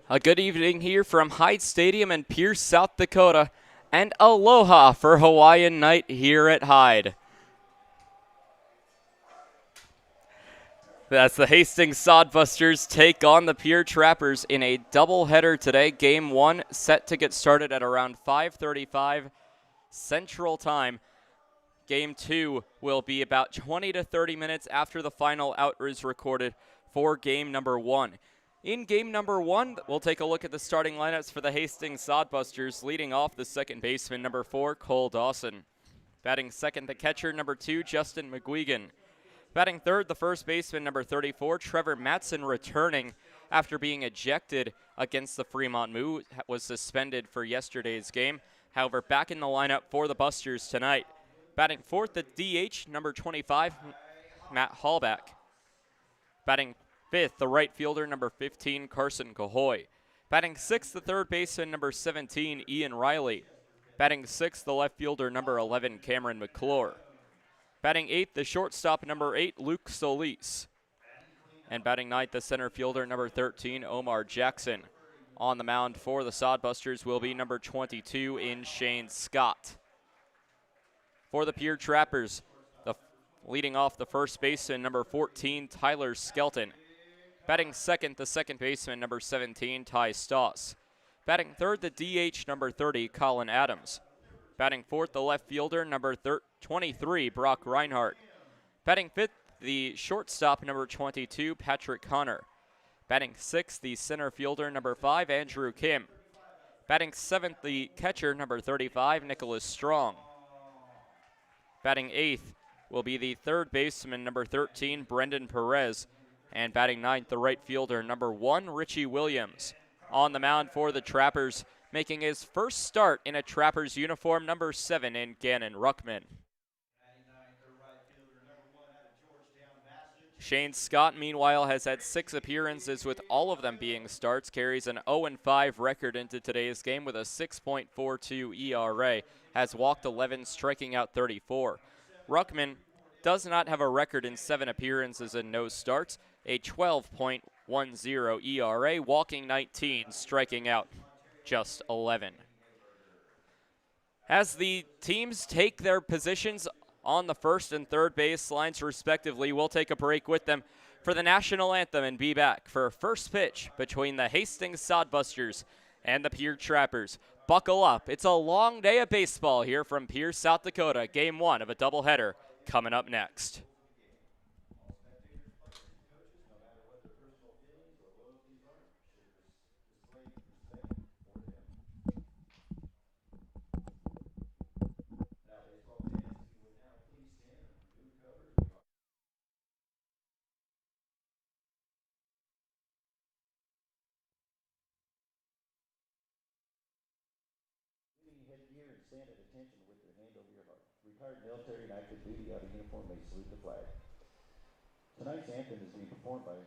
A good evening here from Hyde Stadium in Pierre, South Dakota, and aloha for Hawaiian night here at Hyde. That's the Hastings Sodbusters take on the Pierre Trappers in a doubleheader today. Game 1 set to get started at around 5:35 Central Time. Game 2 will be about 20 to 30 minutes after the final out is recorded for game number 1. In game number 1, we'll take a look at the starting lineups for the Hastings Sodbusters, leading off the second baseman, number 4, Cole Dawson. Batting second, the catcher, number 2, Justin McGuigan. Batting third, the first baseman, number 34, Trevor Matson, returning after being ejected against the Fremont Moo, was suspended for yesterday's game. However, back in the lineup for the Busters tonight. Batting fourth, the DH, number 25, Matt Hallback. Batting fifth, the right fielder, number 15, Carson Cahoy. Batting sixth, the third baseman, number 17, Ian Riley. Batting sixth, the left fielder, number 11, Cameron McClure. Batting eighth, the shortstop, number 8, Luke Solis. And batting ninth, the center fielder, number 13, Omar Jackson. On the mound for the Sodbusters will be number 22 in Shane Scott. For the Pierre Trappers, leading off the first baseman, number 14, Tyler Skelton. Batting second, the second baseman, number 17, Ty Stoss. Batting third, the DH, number 30, Colin Adams. Batting fourth, the left fielder, number 23, Brock Reinhardt. Batting fifth, the shortstop, number 22, Patrick Connor. Batting sixth, the center fielder, number 5, Andrew Kim. Batting seventh, the catcher, number 35, Nicholas Strong. Batting eighth will be the third baseman, number 13, Brendan Perez. And batting ninth, the right fielder, number 1, Richie Williams. On the mound for the Trappers, making his first start in a Trappers uniform, number 7, in Gannon Ruckman. Shane Scott, meanwhile, has had 6 appearances, with all of them being starts, carries an 0-5 record into today's game with a 6.42 ERA, has walked 11, striking out 34. Ruckman does not have a record in 7 appearances and no starts, a 12.10 ERA, walking 19, striking out just 11. As the teams take their positions on the first and third base lines respectively, we'll take a break with them for the national anthem and be back for first pitch between the Hastings Sodbusters and the Pierre Trappers. Buckle up. It's a long day of baseball here from Pierre, South Dakota. Game 1 of a doubleheader coming up next. Headgear and stand at attention with your hand over your heart. Retired military and active duty out of uniform may salute the flag. Tonight's anthem is being performed by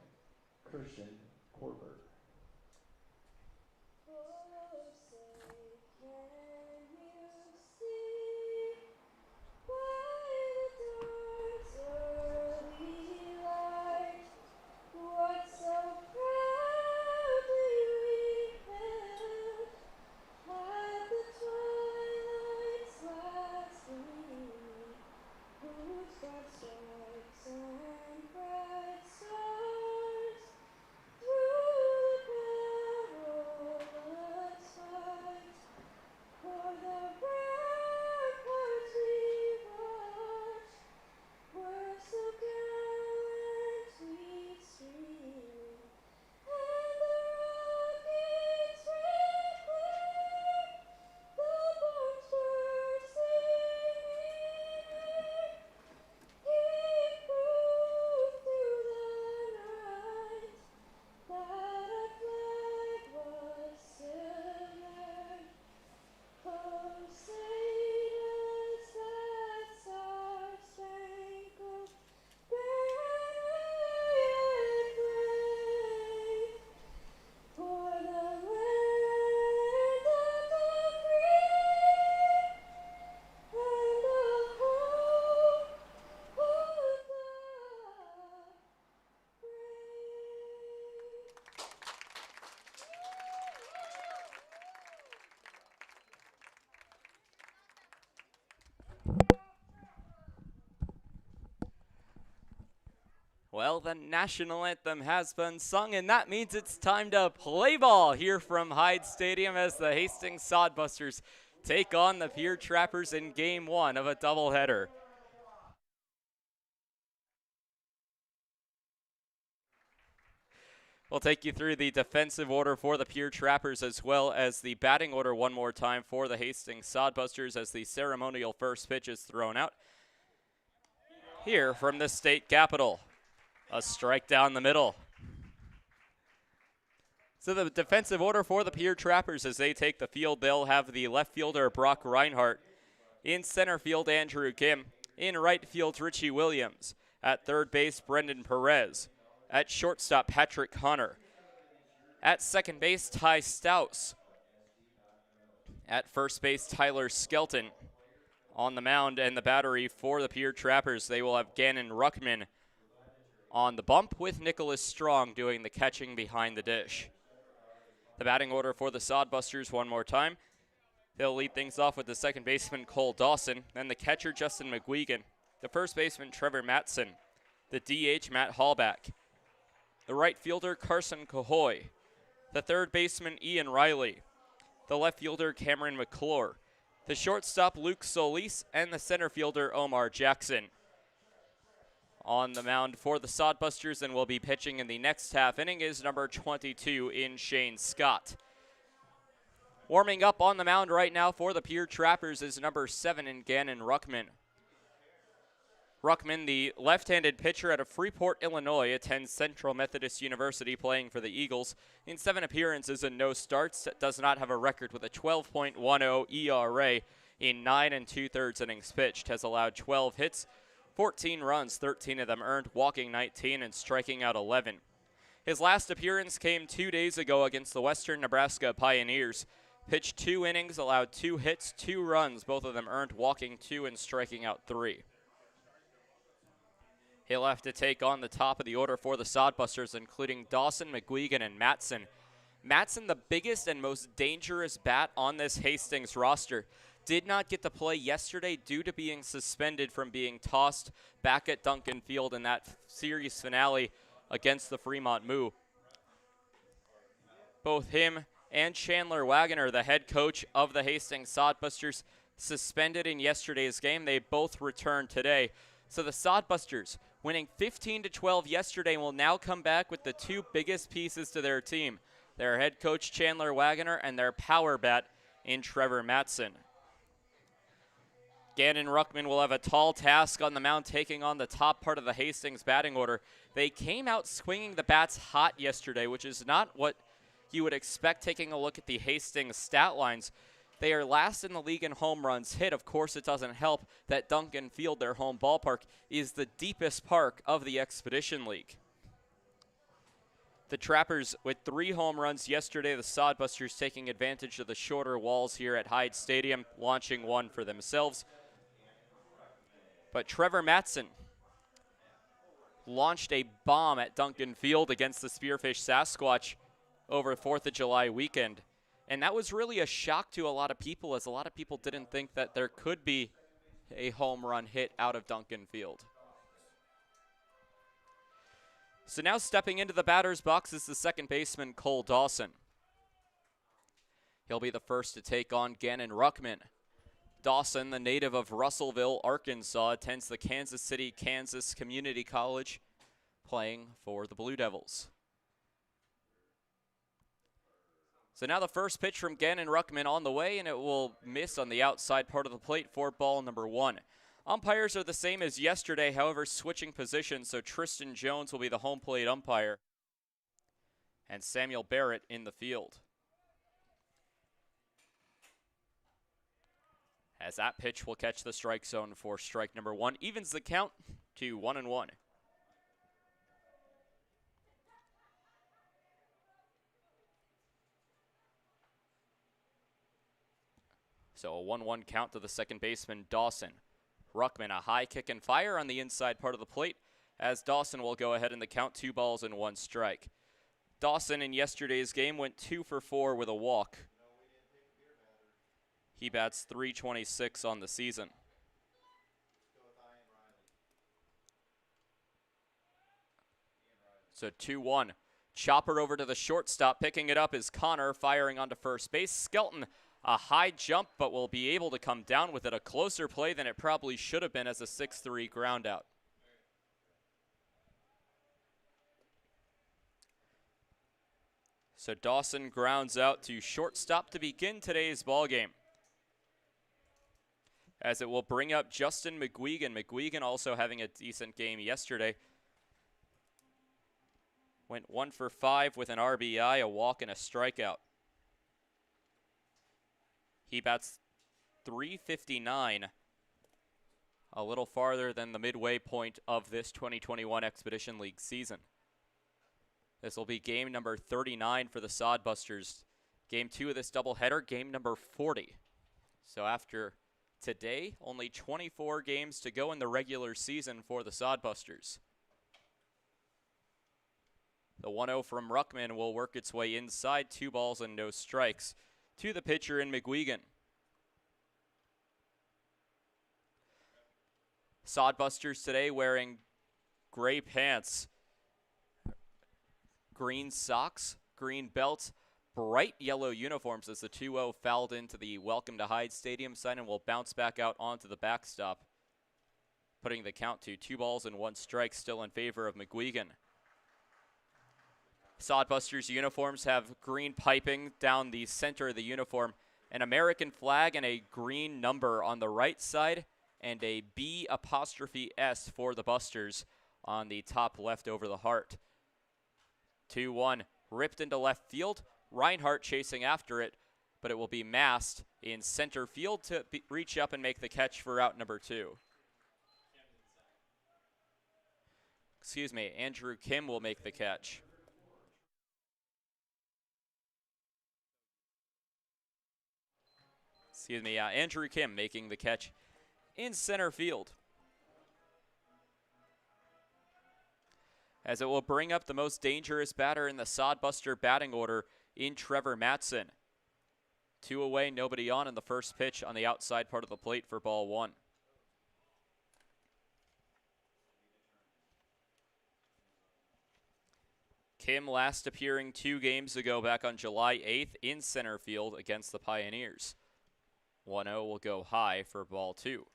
Christian Corbett. Oh, say, can you see by the dawn's early light what so proudly we hailed at the twilight's last gleaming, whose broad stripes and bright stars through the perilous fight for the ramparts we watched were so gallantly streaming, and the rockets red glare, the bombs were singing. He proved through the night that our flag was still there. Oh, say does that star-spangled banner yet wave for the land of the free and the home of the brave? Well, the national anthem has been sung, and that means it's time to play ball here from Hyde Stadium as the Hastings Sodbusters take on the Pierre Trappers in Game 1 of a doubleheader. We'll take you through the defensive order for the Pierre Trappers as well as the batting order one more time for the Hastings Sodbusters as the ceremonial first pitch is thrown out. Here from the state capitol, a strike down the middle. So the defensive order for the Pierre Trappers as they take the field, they'll have the left fielder Brock Reinhardt. In center field, Andrew Kim. In right field, Richie Williams. At third base, Brendan Perez. At shortstop, Patrick Connor. At second base, Ty Stouse. At first base, Tyler Skelton. On the mound and the battery for the Pierre Trappers, they will have Gannon Ruckman on the bump with Nicholas Strong doing the catching behind the dish. The batting order for the Sodbusters one more time. They'll lead things off with the second baseman, Cole Dawson, then the catcher, Justin McGuigan, the first baseman, Trevor Matson, the DH, Matt Hallback, the right fielder, Carson Cahoy, the third baseman, Ian Riley, the left fielder, Cameron McClure, the shortstop, Luke Solis, and the center fielder, Omar Jackson. On the mound for the Sodbusters and will be pitching in the next half inning is number 22 in Shane Scott. Warming up on the mound right now for the Pierre Trappers is number 7 in Gannon Ruckman. Ruckman, the left-handed pitcher out of Freeport, Illinois, attends Central Methodist University playing for the Eagles. In 7 appearances and no starts, does not have a record with a 12.10 ERA in 9 2/3 innings pitched. Has allowed 12 hits, 14 runs, 13 of them earned, walking 19 and striking out 11. His last appearance came 2 days ago against the Western Nebraska Pioneers. Pitched 2 innings, allowed 2 hits, 2 runs, both of them earned, walking 2 and striking out 3. He'll have to take on the top of the order for the Sodbusters, including Dawson, McGuigan, and Matson. Matson, the biggest and most dangerous bat on this Hastings roster, did not get to play yesterday due to being suspended from being tossed back at Duncan Field in that series finale against the Fremont Moo. Both him and Chandler Wagoner, the head coach of the Hastings Sodbusters, suspended in yesterday's game. They both returned today. So the Sodbusters, winning 15-12 yesterday, will now come back with the 2 biggest pieces to their team, their head coach Chandler Wagoner and their power bat in Trevor Matson. Gannon Ruckman will have a tall task on the mound, taking on the top part of the Hastings batting order. They came out swinging the bats hot yesterday, which is not what you would expect taking a look at the Hastings stat lines. They are last in the league in home runs hit. Of course, it doesn't help that Duncan Field, their home ballpark, is the deepest park of the Expedition League. The Trappers with 3 home runs yesterday. The Sodbusters taking advantage of the shorter walls here at Hyde Stadium, launching one for themselves. But Trevor Matson launched a bomb at Duncan Field against the Spearfish Sasquatch over 4th of July weekend. And that was really a shock to a lot of people, as a lot of people didn't think that there could be a home run hit out of Duncan Field. So now stepping into the batter's box is the second baseman, Cole Dawson. He'll be the first to take on Gannon Ruckman. Dawson, the native of Russellville, Arkansas, attends the Kansas City, Kansas Community College, playing for the Blue Devils. So now the first pitch from Gannon Ruckman on the way, and it will miss on the outside part of the plate for ball number 1. Umpires are the same as yesterday, however, switching positions, so Tristan Jones will be the home plate umpire, and Samuel Barrett in the field. As that pitch will catch the strike zone for strike number 1, evens the count to 1-1. So a 1-1 count to the second baseman, Dawson. Ruckman, a high kick and fire on the inside part of the plate, as Dawson will go ahead in the count, 2 balls and 1 strike. Dawson in yesterday's game went 2 for 4 with a walk. He bats .326 on the season. So 2-1. Chopper over to the shortstop. Picking it up is Connor, firing onto first base. Skelton, a high jump, but will be able to come down with it. A closer play than it probably should have been as a 6-3 ground out. So Dawson grounds out to shortstop to begin today's ball game, as it will bring up Justin McGuigan. McGuigan also having a decent game yesterday. Went 1 for 5 with an RBI, a walk, and a strikeout. He bats .359, a little farther than the midway point of this 2021 Expedition League season. This will be game number 39 for the Sodbusters. Game 2 of this doubleheader, game number 40. So after today, only 24 games to go in the regular season for the Sodbusters. The 1-0 from Ruckman will work its way inside, 2 balls and no strikes to the pitcher in McGuigan. Sodbusters today wearing gray pants, green socks, green belts, bright yellow uniforms as the 2-0 fouled into the Welcome to Hyde Stadium sign and will bounce back out onto the backstop, putting the count to 2 balls and 1 strike, still in favor of McGuigan. Sodbusters uniforms have green piping down the center of the uniform, an American flag and a green number on the right side, and a B'(S) for the Busters on the top left over the heart. 2-1, ripped into left field. Reinhardt chasing after it, but it will be masked in center field to reach up and make the catch for out number 2. Excuse me, Andrew Kim will make the catch. Excuse me, Andrew Kim making the catch in center field, as it will bring up the most dangerous batter in the Sodbuster batting order in Trevor Matson. 2 away, nobody on in the first pitch on the outside part of the plate for ball 1. Kim last appearing 2 games ago back on July 8th in center field against the Pioneers. 1-0 will go high for ball 2.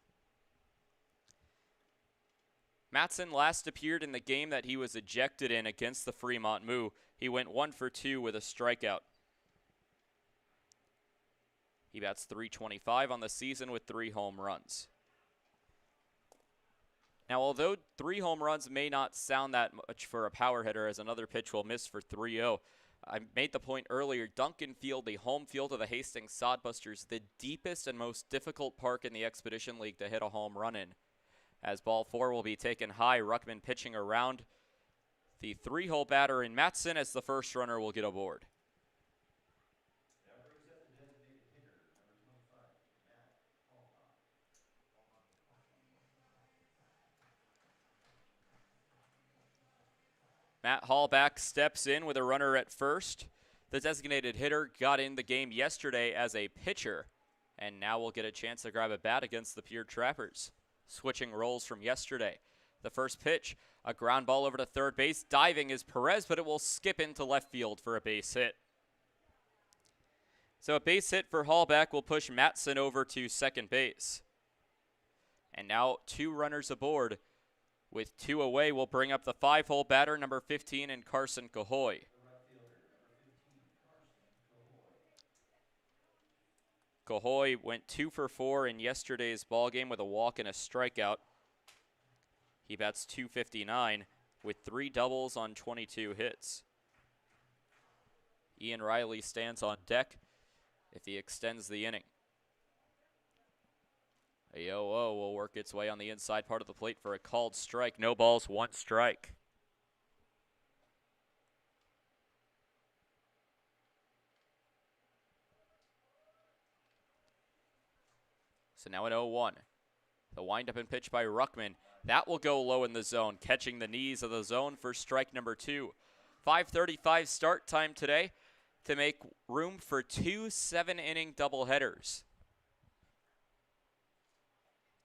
Matson last appeared in the game that he was ejected in against the Fremont Moo. He went 1 for 2 with a strikeout. He bats .325 on the season with 3 home runs. Now, although 3 home runs may not sound that much for a power hitter, as another pitch will miss for 3-0, I made the point earlier, Duncan Field, the home field of the Hastings Sodbusters, the deepest and most difficult park in the Expedition League to hit a home run in. As ball 4 will be taken high, Ruckman pitching around the 3-hole batter in Matson as the first runner will get aboard. Matt Hallback steps in with a runner at first. The designated hitter got in the game yesterday as a pitcher, and now will get a chance to grab a bat against the Pierre Trappers. Switching roles from yesterday. The first pitch, a ground ball over to third base. Diving is Perez, but it will skip into left field for a base hit. So a base hit for Hallback will push Matson over to second base. And now 2 runners aboard. With 2 away, we'll bring up the 5-hole batter, number 15, and Carson Cahoy. Cahoy went 2 for 4 in yesterday's ballgame with a walk and a strikeout. He bats .259 with 3 doubles on 22 hits. Ian Riley stands on deck if he extends the inning. A 0-0 will work its way on the inside part of the plate for a called strike. No balls, 1 strike. So now an 0-1. The windup and pitch by Ruckman. That will go low in the zone, catching the knees of the zone for strike number 2. 5:35 start time today to make room for 2 7-inning doubleheaders.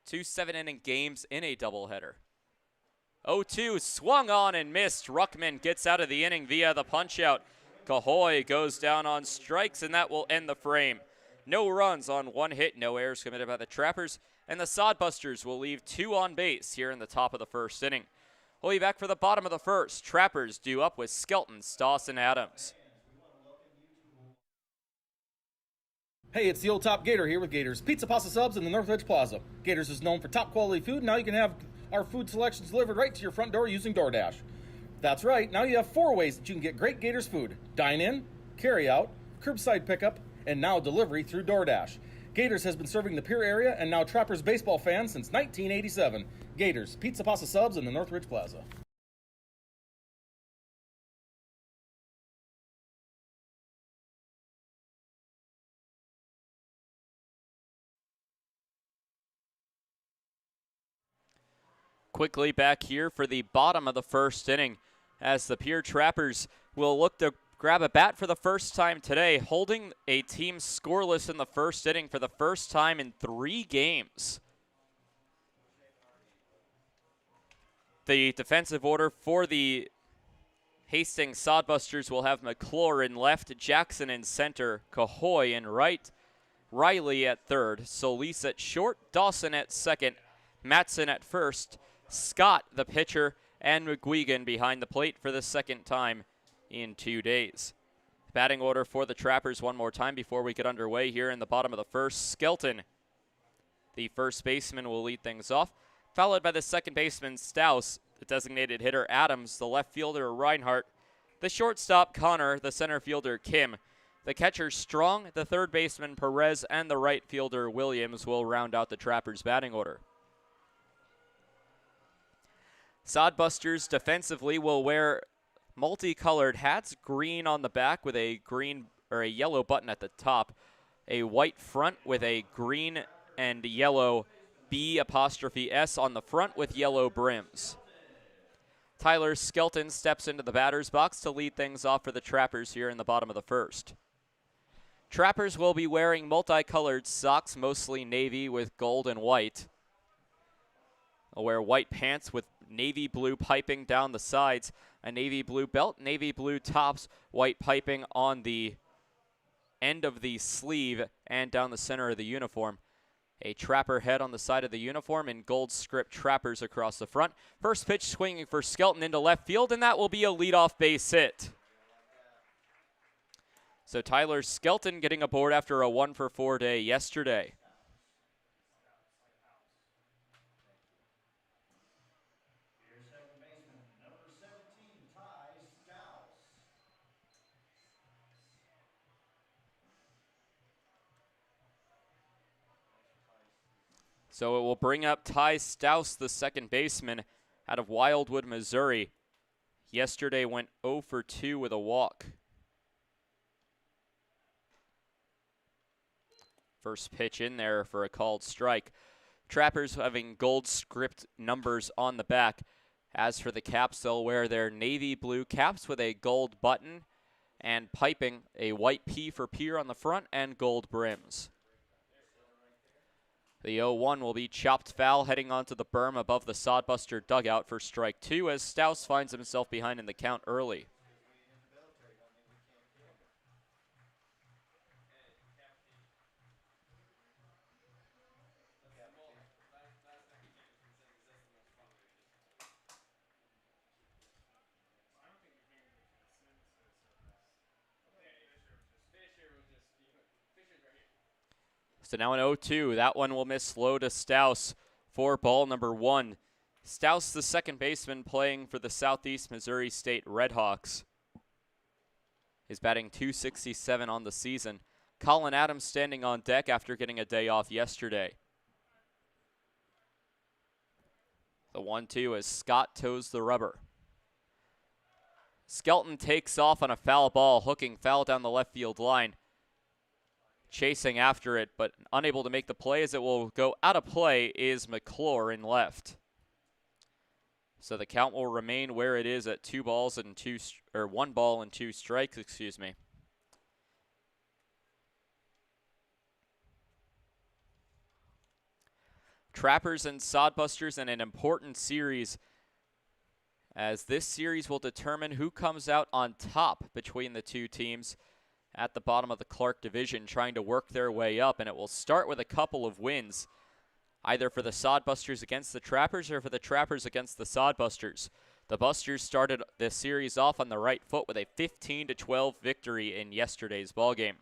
2 7-inning games in a doubleheader. 0-2 swung on and missed. Ruckman gets out of the inning via the punch-out. Cahoy goes down on strikes, and that will end the frame. No runs on 1 hit, no errors committed by the Trappers, and the Sodbusters will leave 2 on base here in the top of the first inning. We'll be back for the bottom of the first. Trappers due up with Skelton, Stoss, and Adams. Hey, it's the old top Gator here with Gators Pizza Pasta Subs in the Northridge Plaza. Gators is known for top quality food. Now you can have our food selections delivered right to your front door using DoorDash. That's right, now you have 4 ways that you can get great Gators food: dine in, carry out, curbside pickup, and now delivery through DoorDash. Gators has been serving the Pierre area and now Trappers baseball fans since 1987. Gators Pizza Pasta Subs in the Northridge Plaza. Quickly back here for the bottom of the first inning as the Pierre Trappers will look to grab a bat for the first time today, holding a team scoreless in the first inning for the first time in 3 games. The defensive order for the Hastings Sodbusters will have McClure in left, Jackson in center, Cahoy in right, Riley at third, Solis at short, Dawson at second, Matson at first, Scott, the pitcher, and McGuigan behind the plate for the second time in 2 days. Batting order for the Trappers one more time before we get underway here in the bottom of the first. Skelton, the first baseman, will lead things off, followed by the second baseman, Staus, the designated hitter, Adams, the left fielder, Reinhardt, the shortstop, Connor, the center fielder, Kim, the catcher, Strong, the third baseman, Perez, and the right fielder, Williams, will round out the Trappers' batting order. Sodbusters defensively will wear multicolored hats, green on the back with a green or a yellow button at the top, a white front with a green and yellow B'(S) on the front with yellow brims. Tyler Skelton steps into the batter's box to lead things off for the Trappers here in the bottom of the first. Trappers will be wearing multicolored socks, mostly navy with gold and white. They'll wear white pants with navy blue piping down the sides, a navy blue belt, navy blue tops, white piping on the end of the sleeve and down the center of the uniform. A Trapper head on the side of the uniform and gold script Trappers across the front. First pitch swinging for Skelton into left field, and that will be a leadoff base hit. So Tyler Skelton getting aboard after a 1-for-4 day yesterday. So it will bring up Ty Staus, the second baseman, out of Wildwood, Missouri. Yesterday went 0-for-2 with a walk. First pitch in there for a called strike. Trappers having gold script numbers on the back. As for the caps, they'll wear their navy blue caps with a gold button and piping, a white P for Pierre on the front, and gold brims. The 0-1 will be chopped foul heading onto the berm above the Sodbuster dugout for strike 2 as Staus finds himself behind in the count early. So now an 0-2. That one will miss low to Staus for ball number 1. Staus, the second baseman, playing for the Southeast Missouri State Redhawks, is batting .267 on the season. Colin Adams standing on deck after getting a day off yesterday. The 1-2 as Scott toes the rubber. Skelton takes off on a foul ball, hooking foul down the left field line. Chasing after it, but unable to make the play as it will go out of play is McClure in left. So the count will remain where it is at 1 ball and 2 strikes, excuse me. Trappers and Sodbusters in an important series, as this series will determine who comes out on top between the two teams at the bottom of the Clark division, trying to work their way up, and it will start with a couple of wins, either for the Sodbusters against the Trappers or for the Trappers against the Sodbusters. The Busters started this series off on the right foot with a 15-12 victory in yesterday's ballgame.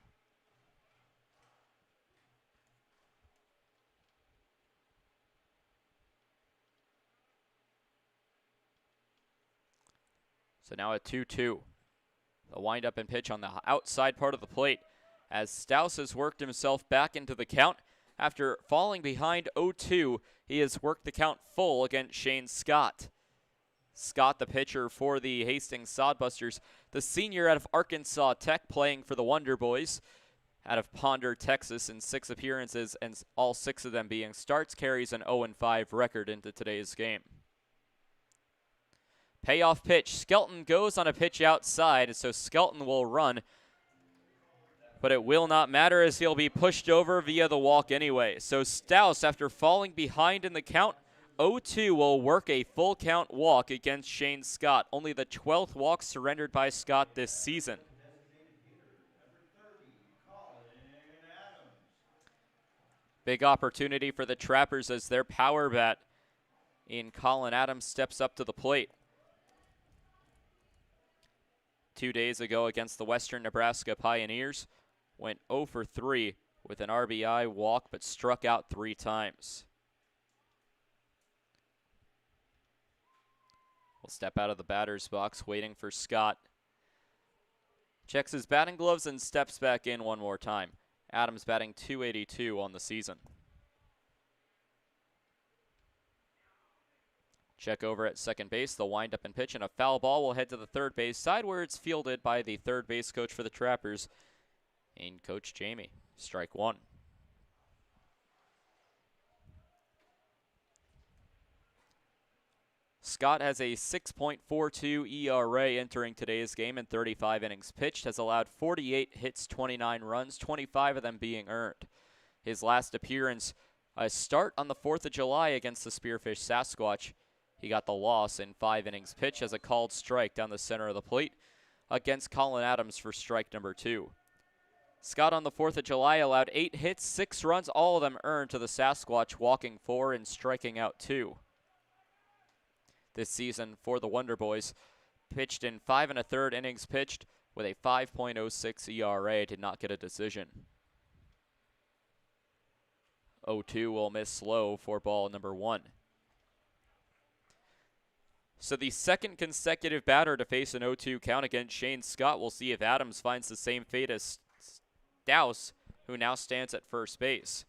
So now a 2-2. The windup and pitch on the outside part of the plate as Staus has worked himself back into the count. After falling behind 0-2, he has worked the count full against Shane Scott. Scott, the pitcher for the Hastings Sodbusters, the senior out of Arkansas Tech, playing for the Wonder Boys out of Ponder, Texas, in 6 appearances, and all 6 of them being starts, carries an 0-5 record into today's game. Payoff pitch. Skelton goes on a pitch outside, so Skelton will run, but it will not matter as he'll be pushed over via the walk anyway. So Staus, after falling behind in the count, 0-2 will work a full count walk against Shane Scott. Only the 12th walk surrendered by Scott this season. Big opportunity for the Trappers as their power bat in Colin Adams steps up to the plate. 2 days ago against the Western Nebraska Pioneers, went 0 for 3 with an RBI walk, but struck out 3 times. We'll step out of the batter's box, waiting for Scott. Checks his batting gloves and steps back in one more time. Adams batting .282 on the season. Check over at second base, the windup and pitch, and a foul ball will head to the third base side where it's fielded by the third base coach for the Trappers, and Coach Jamie. Strike 1. Scott has a 6.42 ERA entering today's game in 35 innings pitched, has allowed 48 hits, 29 runs, 25 of them being earned. His last appearance, a start on the 4th of July against the Spearfish Sasquatch. He got the loss in 5 innings pitched as a called strike down the center of the plate against Colin Adams for strike number 2. Scott on the 4th of July allowed 8 hits, 6 runs, all of them earned to the Sasquatch, walking 4 and striking out 2. This season for the Wonder Boys, pitched in 5 1/3 innings pitched with a 5.06 ERA, did not get a decision. 0-2 will miss slow for ball number 1. So the second consecutive batter to face an 0-2 count against Shane Scott. We'll see if Adams finds the same fate as Staus, who now stands at first base.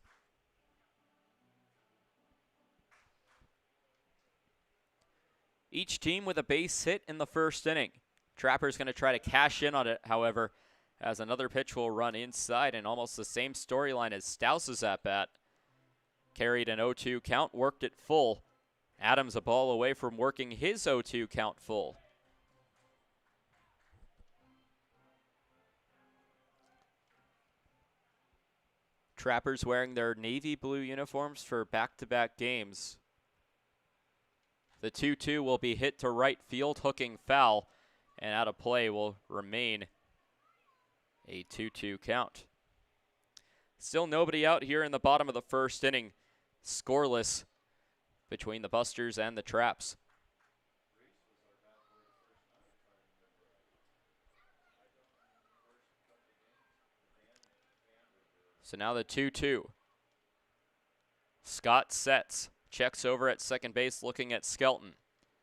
Each team with a base hit in the first inning. Trapper's going to try to cash in on it, however, as another pitch will run inside, and almost the same storyline as Staus's at-bat. Carried an 0-2 count, worked it full. Adams a ball away from working his 0-2 count full. Trappers wearing their navy blue uniforms for back-to-back games. The 2-2 will be hit to right field, hooking foul, and out of play will remain a 2-2 count. Still nobody out here in the bottom of the first inning, scoreless between the Busters and the Traps. So now the 2-2. Scott sets, checks over at second base, looking at Skelton.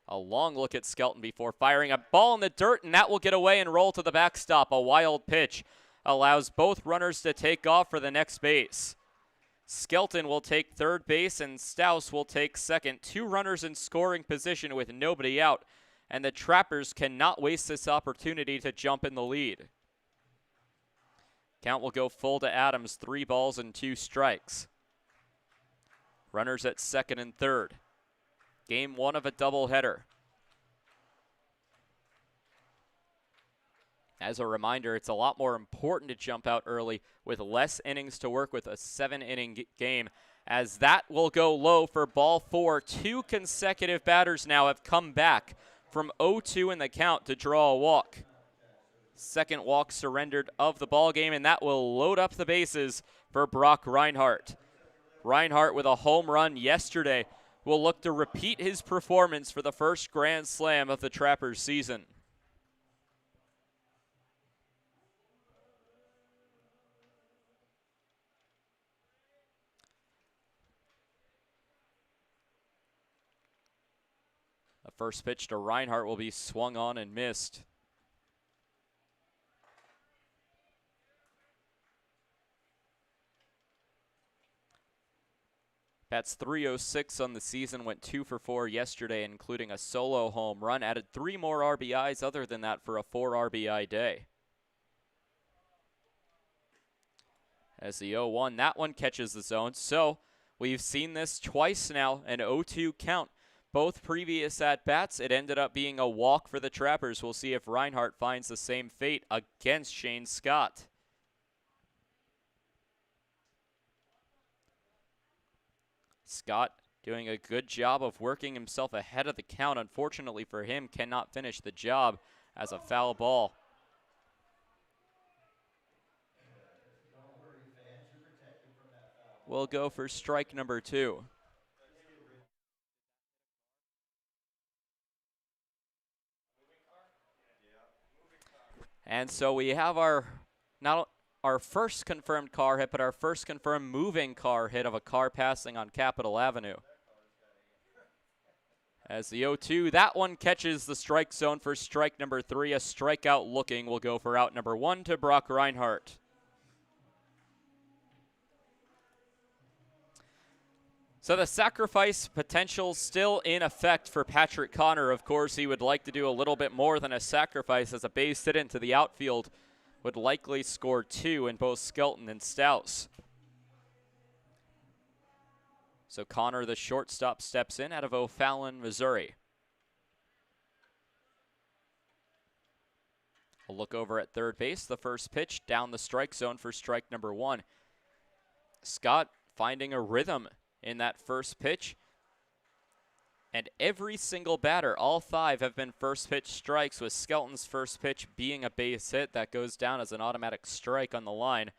A long look at Skelton before firing a ball in the dirt, and that will get away and roll to the backstop. A wild pitch allows both runners to take off for the next base. Skelton will take third base, and Staus will take second. 2 runners in scoring position with nobody out, and the Trappers cannot waste this opportunity to jump in the lead. Count will go full to Adams, 3 balls and 2 strikes. Runners at second and third. Game 1 of a doubleheader. As a reminder, it's a lot more important to jump out early with less innings to work with, a 7-inning game, as that will go low for ball 4. 2 consecutive batters now have come back from 0-2 in the count to draw a walk. Second walk surrendered of the ball game, and that will load up the bases for Brock Reinhardt. Reinhardt with a home run yesterday will look to repeat his performance for the first Grand Slam of the Trappers season. A First pitch to Reinhardt will be swung on and missed. Bats .306 on the season, went 2 for 4 yesterday, including a solo home run. Added 3 more RBIs other than that for a 4 RBI day. As the 0-1, that one catches the zone. So we've seen this twice now, an 0-2 count. Both previous at-bats, it ended up being a walk for the Trappers. We'll see if Reinhardt finds the same fate against Shane Scott. Scott doing a good job of working himself ahead of the count. Unfortunately for him, cannot finish the job as a foul ball. We'll go for strike number 2. And so we have not our first confirmed car hit, but our first confirmed moving car hit of a car passing on Capitol Avenue. As the 0-2, that one catches the strike zone for strike number 3. A strikeout looking will go for out number 1 to Brock Reinhardt. So the sacrifice potential still in effect for Patrick Connor. Of course, he would like to do a little bit more than a sacrifice, as a base hit into the outfield would likely score 2 in both Skelton and Stouse. So Connor, the shortstop, steps in out of O'Fallon, Missouri. A look over at third base. The first pitch down the strike zone for strike number 1. Scott finding a rhythm in that first pitch. And every single batter, all 5 have been first pitch strikes, with Skelton's first pitch being a base hit that goes down as an automatic strike on the line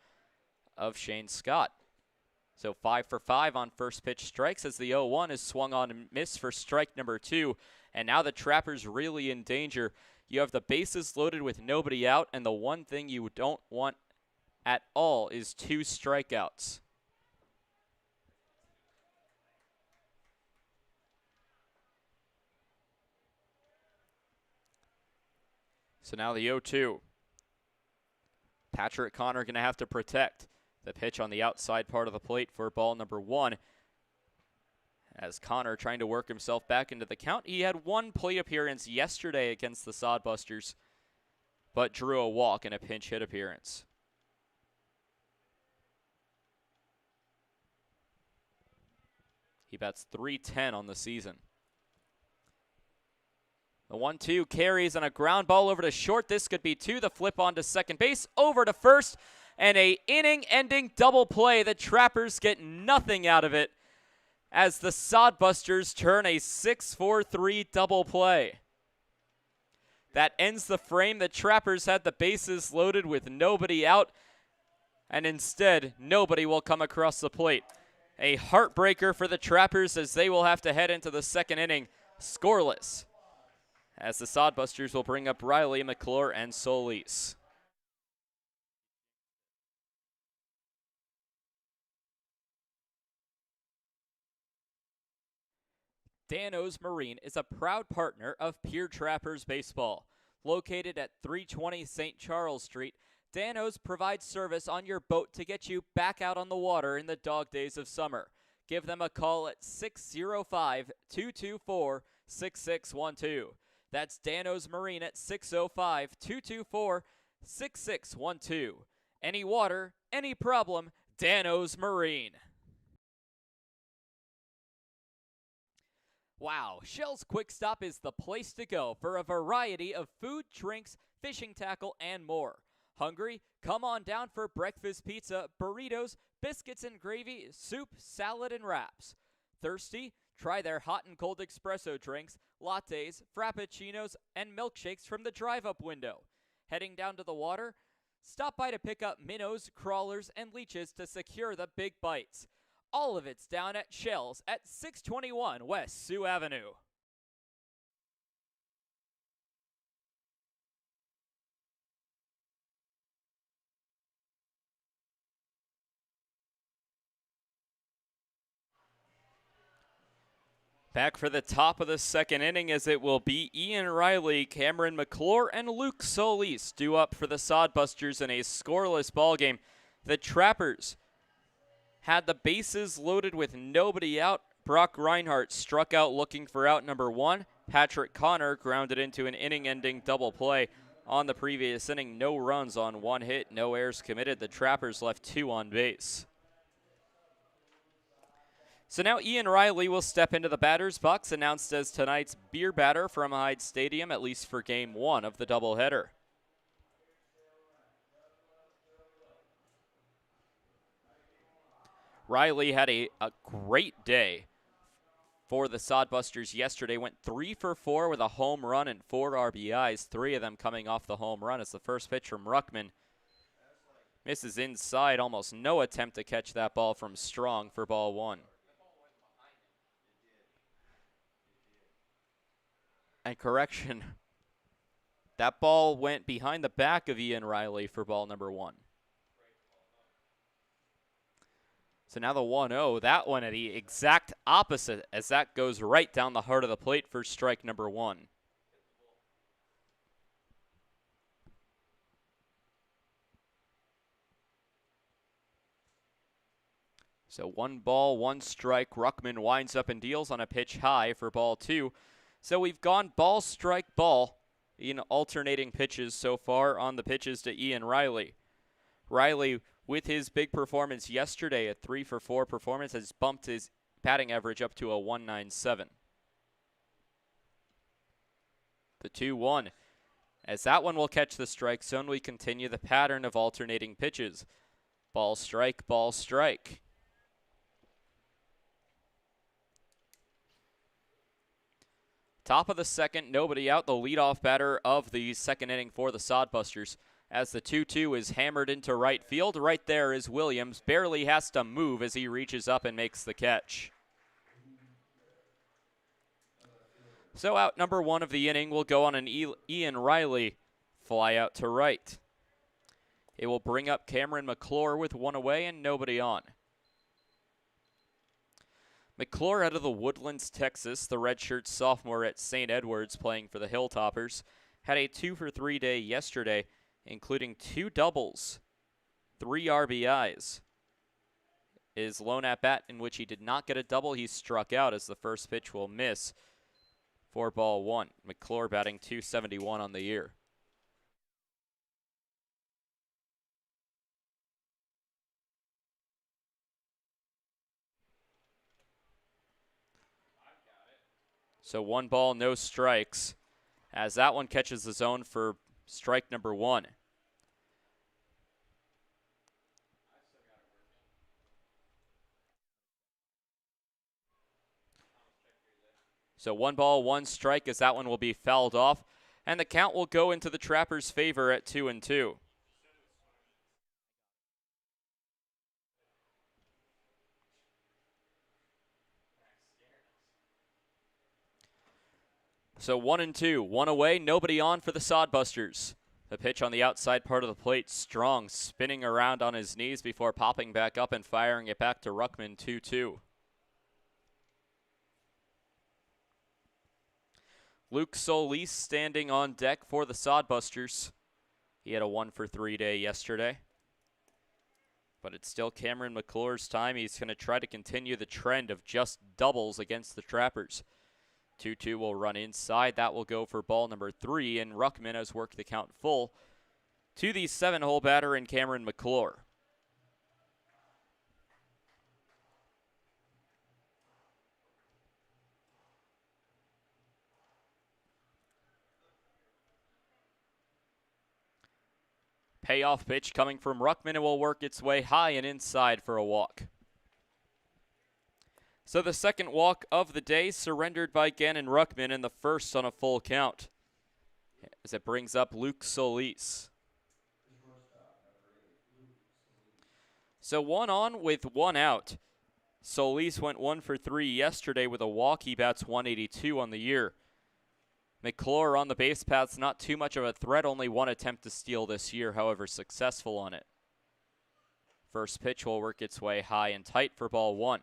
of Shane Scott. So 5 for 5 on first pitch strikes, as the 0-1 is swung on and missed for strike number 2. And now the Trappers really in danger. You have the bases loaded with nobody out, and the one thing you don't want at all is 2 strikeouts. So now the 0-2. Patrick Connor going to have to protect the pitch on the outside part of the plate for ball number 1. As Connor trying to work himself back into the count. He had 1 plate appearance yesterday against the Sodbusters, but drew a walk in a pinch hit appearance. He bats .310 on the season. The 1-2 carries on a ground ball over to short. This could be 2. The flip on to second base, over to first, and a inning-ending double play. The Trappers get nothing out of it as the Sodbusters turn a 6-4-3 double play. That ends the frame. The Trappers had the bases loaded with nobody out, and instead, nobody will come across the plate. A heartbreaker for the Trappers, as they will have to head into the second inning scoreless, as the Sodbusters will bring up Riley, McClure, and Solis. Dano's Marine is a proud partner of Pierre Trappers Baseball. Located at 320 St. Charles Street, Dano's provides service on your boat to get you back out on the water in the dog days of summer. Give them a call at 605-224-6612. That's Dano's Marine at 605-224-6612. Any water, any problem, Dano's Marine. Wow, Shell's Quick Stop is the place to go for a variety of food, drinks, fishing tackle, and more. Hungry? Come on down for breakfast pizza, burritos, biscuits and gravy, soup, salad, and wraps. Thirsty? Try their hot and cold espresso drinks, lattes, frappuccinos, and milkshakes from the drive-up window. Heading down to the water? Stop by to pick up minnows, crawlers, and leeches to secure the big bites. All of it's down at Shell's at 621 West Sioux Avenue. Back for the top of the second inning as it will be Ian Riley, Cameron McClure, and Luke Solis due up for the Sodbusters in a scoreless ballgame. The Trappers had the bases loaded with nobody out. Brock Reinhardt struck out looking for out number 1. Patrick Connor grounded into an inning-ending double play. On the previous inning, no runs on 1 hit, no errors committed. The Trappers left 2 on base. So now Ian Riley will step into the batter's box, announced as tonight's beer batter from Hyde Stadium, at least for Game 1 of the doubleheader. Riley had a great day for the Sodbusters yesterday. Went 3 for 4 with a home run and 4 RBIs, 3 of them coming off the home run as the first pitch from Ruckman misses inside. Almost no attempt to catch that ball from Strong for ball 1. And correction, that ball went behind the back of Ian Riley for ball number 1. So now the 1-0, that one at the exact opposite as that goes right down the heart of the plate for strike number 1. So 1 ball, 1 strike. Ruckman winds up and deals on a pitch high for ball 2. So we've gone ball, strike, ball in alternating pitches so far on the pitches to Ian Riley. Riley, with his big performance yesterday, a 3 for 4 performance, has bumped his batting average up to a 197. The 2-1. As that one will catch the strike zone, we continue the pattern of alternating pitches. Ball, strike, ball, strike. Top of the second, nobody out. The leadoff batter of the second inning for the Sodbusters. As the 2-2 is hammered into right field, right there is Williams. Barely has to move as he reaches up and makes the catch. So out number 1 of the inning will go on an Ian Riley fly out to right. It will bring up Cameron McClure with 1 away and nobody on. McClure out of the Woodlands, Texas, the redshirt sophomore at St. Edward's playing for the Hilltoppers, had a 2 for 3 day yesterday, including 2 doubles, 3 RBIs. His lone at-bat in which he did not get a double, he struck out as the first pitch will miss for ball 1. McClure batting .271 on the year. So 1 ball, no strikes, as that one catches the zone for strike number 1. So 1 ball, 1 strike as that one will be fouled off, and the count will go into the Trappers' favor at 2-2. So 1-2, 1 away, nobody on for the Sodbusters. The pitch on the outside part of the plate, Strong spinning around on his knees before popping back up and firing it back to Ruckman, 2-2. Luke Solis standing on deck for the Sodbusters. He had a 1 for 3 day yesterday. But it's still Cameron McClure's time. He's going to try to continue the trend of just doubles against the Trappers. 2-2 will run inside. That will go for ball number 3, and Ruckman has worked the count full to the 7-hole batter in Cameron McClure. Payoff pitch coming from Ruckman. It will work its way high and inside for a walk. So the second walk of the day surrendered by Gannon Ruckman, and the first on a full count as it brings up Luke Solis. So 1 on with 1 out. Solis went 1 for 3 yesterday with a walk. He bats .182 on the year. McClure on the base path's not too much of a threat. Only 1 attempt to steal this year, however successful on it. First pitch will work its way high and tight for ball 1.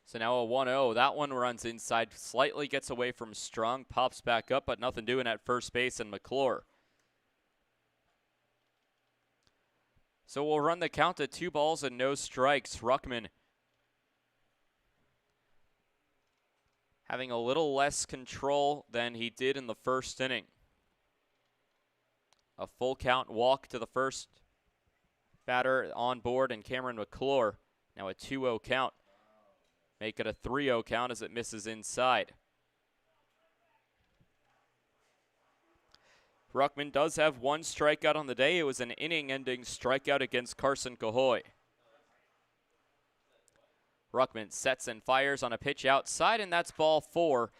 So now a 1-0. That one runs inside, slightly gets away from Strong, pops back up, but nothing doing at first base and McClure. So we'll run the count to 2 balls and no strikes. Ruckman having a little less control than he did in the first inning. A full count walk to the first batter on board, and Cameron McClure. Now a 2-0 count. Make it a 3-0 count as it misses inside. Ruckman does have 1 strikeout on the day. It was an inning-ending strikeout against Carson Cahoy. Ruckman sets and fires on a pitch outside, and that's ball 4.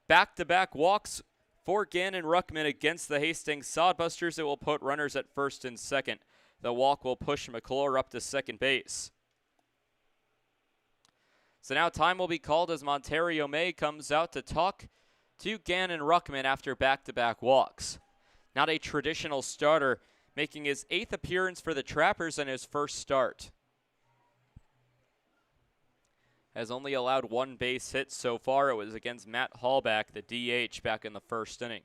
Back-to-back walks for Gannon Ruckman against the Hastings Sodbusters. It will put runners at first and second. The walk will push McClure up to second base. So now time will be called as Monterio May comes out to talk to Gannon Ruckman after back-to-back walks. Not a traditional starter, making his 8th appearance for the Trappers and his first start. Has only allowed 1 base hit so far. It was against Matt Hallback, the DH, back in the first inning.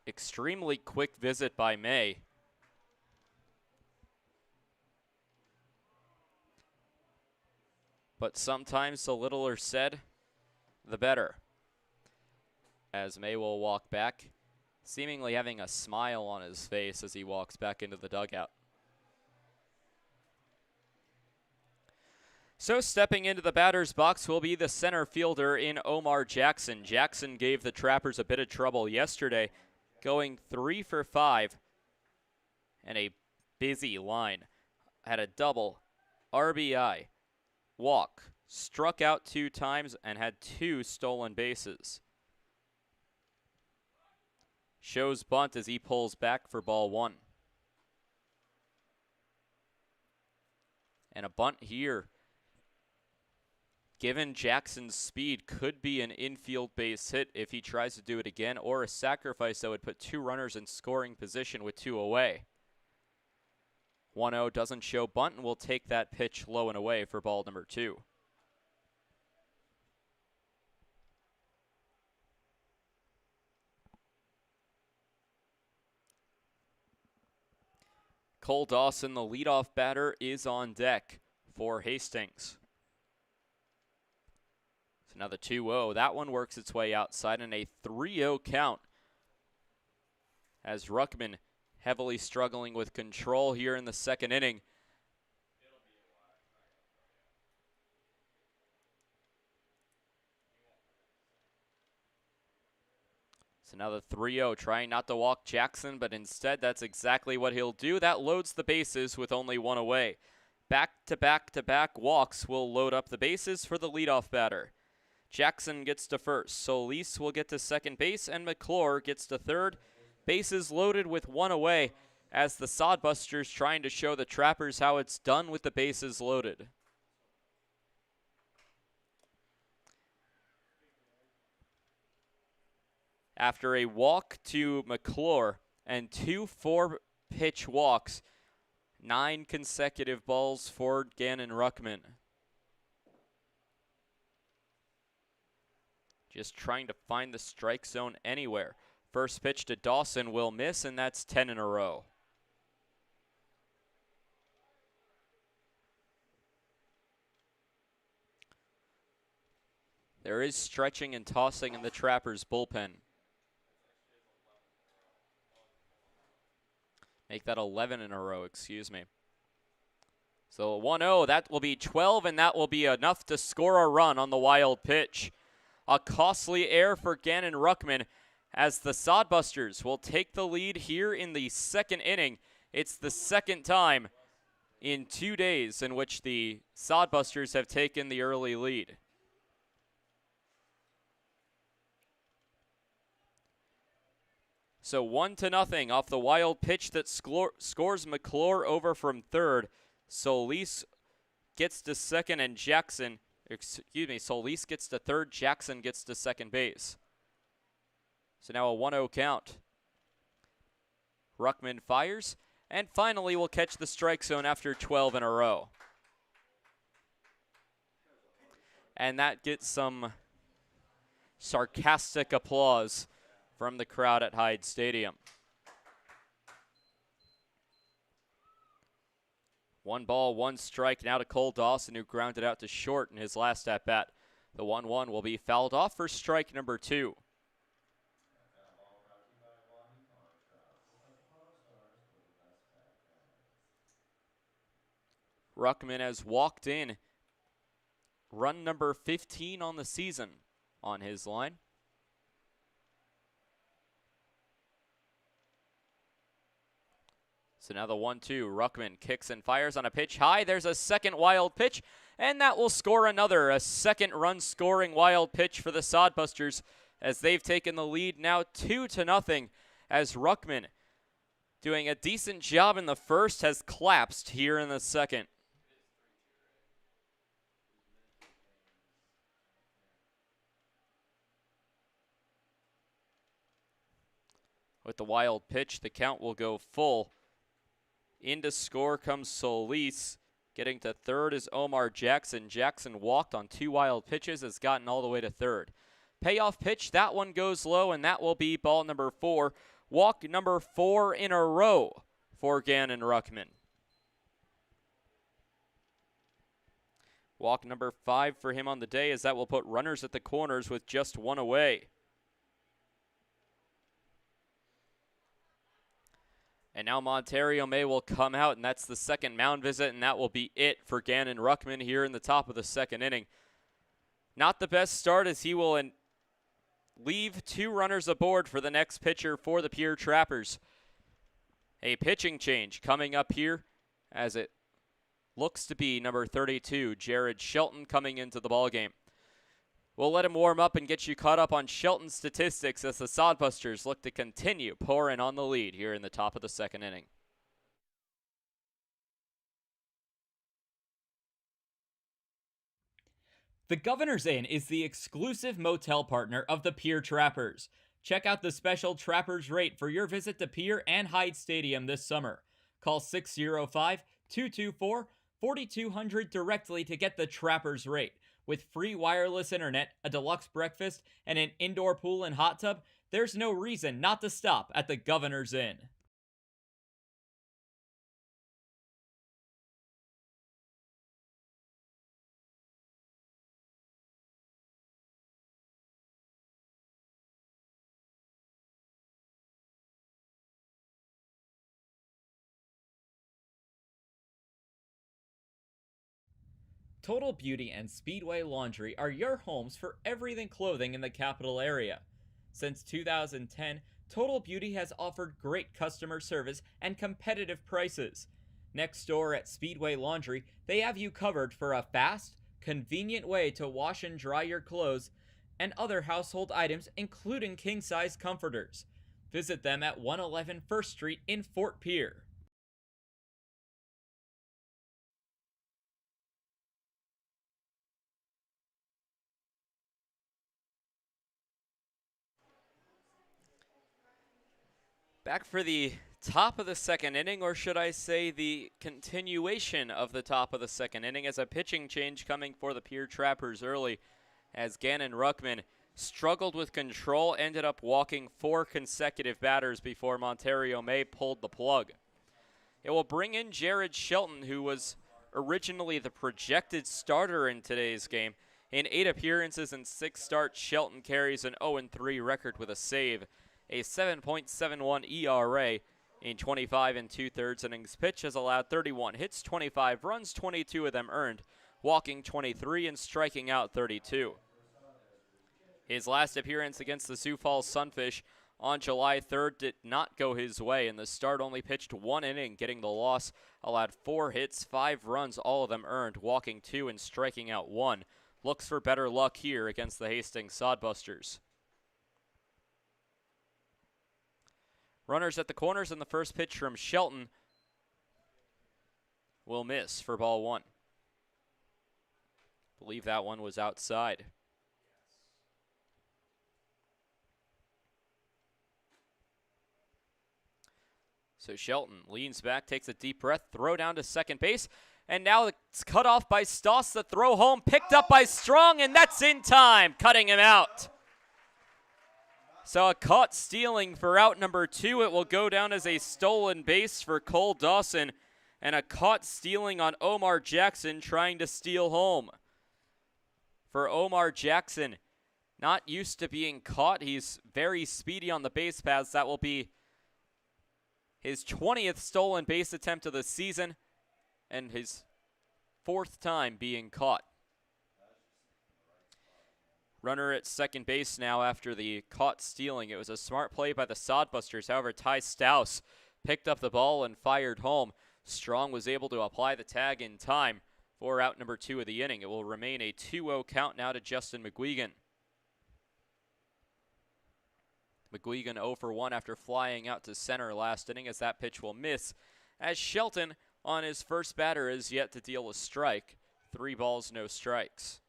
Extremely quick visit by May. But sometimes the littler said, the better. As May will walk back, seemingly having a smile on his face as he walks back into the dugout. So stepping into the batter's box will be the center fielder in Omar Jackson. Jackson gave the Trappers a bit of trouble yesterday, going 3 for 5 and a busy line. Had a double, RBI, walk, struck out 2 times, and had 2 stolen bases. Shows bunt as he pulls back for ball 1. And a bunt here, given Jackson's speed, could be an infield base hit if he tries to do it again, or a sacrifice that would put 2 runners in scoring position with 2 away. 1-0 doesn't show bunt, and will take that pitch low and away for ball number 2. Cole Dawson, the leadoff batter, is on deck for Hastings. So now the 2-0. That one works its way outside, and a 3-0 count as Ruckman heavily struggling with control here in the second inning. So now the 3-0, trying not to walk Jackson, but instead that's exactly what he'll do. That loads the bases with only 1 away. Back-to-back-to-back walks will load up the bases for the leadoff batter. Jackson gets to first, Solis will get to second base, and McClure gets to third. Bases loaded with 1 away as the Sodbusters trying to show the Trappers how it's done with the bases loaded. After a walk to McClure and 2 4-pitch walks, 9 consecutive balls for Gannon Ruckman. Just trying to find the strike zone anywhere. First pitch to Dawson will miss, and that's 10 in a row. There is stretching and tossing in the Trappers' bullpen. Make that 11 in a row, excuse me. So 1-0, that will be 12, and that will be enough to score a run on the wild pitch. A costly error for Gannon Ruckman as the Sodbusters will take the lead here in the second inning. It's the second time in 2 days in which the Sodbusters have taken the early lead. So 1-0 off the wild pitch that scores McClure over from third. Solis gets to second, and Solis gets to third. Jackson gets to second base. So now a 1-0 count. Ruckman fires, And finally, will catch the strike zone after 12 in a row. And that gets some sarcastic applause from the crowd at Hyde Stadium. 1 ball, 1 strike now to Cole Dawson, who grounded out to short in his last at-bat. The 1-1 will be fouled off for strike number 2. Ruckman has walked in run number 15 on the season on his line. So now the 1-2, Ruckman kicks and fires on a pitch high. There's a second wild pitch, and that will score another, a second run scoring wild pitch for the Sodbusters as they've taken the lead now 2-0, as Ruckman, doing a decent job in the first, has collapsed here in the second. With the wild pitch, the count will go full. In to score comes Solis. Getting to third is Omar Jackson. Jackson walked on 2 wild pitches, has gotten all the way to third. Payoff pitch, that one goes low, and that will be ball number 4. Walk number 4 in a row for Gannon Ruckman. Walk number 5 for him on the day, as that will put runners at the corners with just 1 away. And now Montario May will come out, and that's the second mound visit, and that will be it for Gannon Ruckman here in the top of the second inning. Not the best start, as he will leave 2 runners aboard for the next pitcher for the Pierre Trappers. A pitching change coming up here, as it looks to be number 32, Jared Shelton, coming into the ballgame. We'll let him warm up and get you caught up on Shelton's statistics as the Sodbusters look to continue pouring on the lead here in the top of the second inning. The Governor's Inn is the exclusive motel partner of the Pierre Trappers. Check out the special Trappers rate for your visit to Pierre and Hyde Stadium this summer. Call 605-224-4200 directly to get the Trappers rate. With free wireless internet, a deluxe breakfast, and an indoor pool and hot tub, there's no reason not to stop at the Governor's Inn. Total Beauty and Speedway Laundry are your homes for everything clothing in the capital area. Since 2010, Total Beauty has offered great customer service and competitive prices. Next door at Speedway Laundry, they have you covered for a fast, convenient way to wash and dry your clothes and other household items, including king-size comforters. Visit them at 111 First Street in Fort Pierre. Back for the top of the second inning, or should I say the continuation of the top of the second inning, as a pitching change coming for the Pierre Trappers early, as Gannon Ruckman struggled with control, ended up walking 4 consecutive batters before Montario May pulled the plug. It will bring in Jared Shelton, who was originally the projected starter in today's game. In 8 appearances and 6 starts, Shelton carries an 0-3 record with a save, a 7.71 ERA in 25 2/3 innings pitched, has allowed 31 hits, 25 runs, 22 of them earned, walking 23 and striking out 32. His last appearance against the Sioux Falls Sunfish on July 3rd did not go his way, and the start only pitched 1 inning, getting the loss, allowed 4 hits, 5 runs, all of them earned, walking 2 and striking out 1. Looks for better luck here against the Hastings Sodbusters. Runners at the corners, and the first pitch from Shelton will miss for ball 1. Believe that one was outside. So Shelton leans back, takes a deep breath, throw down to second base, and now it's cut off by Stoss. The throw home, picked up by Strong, and that's in time, cutting him out. So a caught stealing for out number 2. It will go down as a stolen base for Cole Dawson, and a caught stealing on Omar Jackson trying to steal home. For Omar Jackson, not used to being caught. He's very speedy on the base paths. That will be his 20th stolen base attempt of the season and his 4th time being caught. Runner at second base now after the caught stealing. It was a smart play by the Sodbusters. However, Ty Stouse picked up the ball and fired home. Strong was able to apply the tag in time for out number 2 of the inning. It will remain a 2-0 count now to Justin McGuigan. McGuigan 0 for 1 after flying out to center last inning, as that pitch will miss, as Shelton on his first batter is yet to deal a strike. 3 balls, no strikes.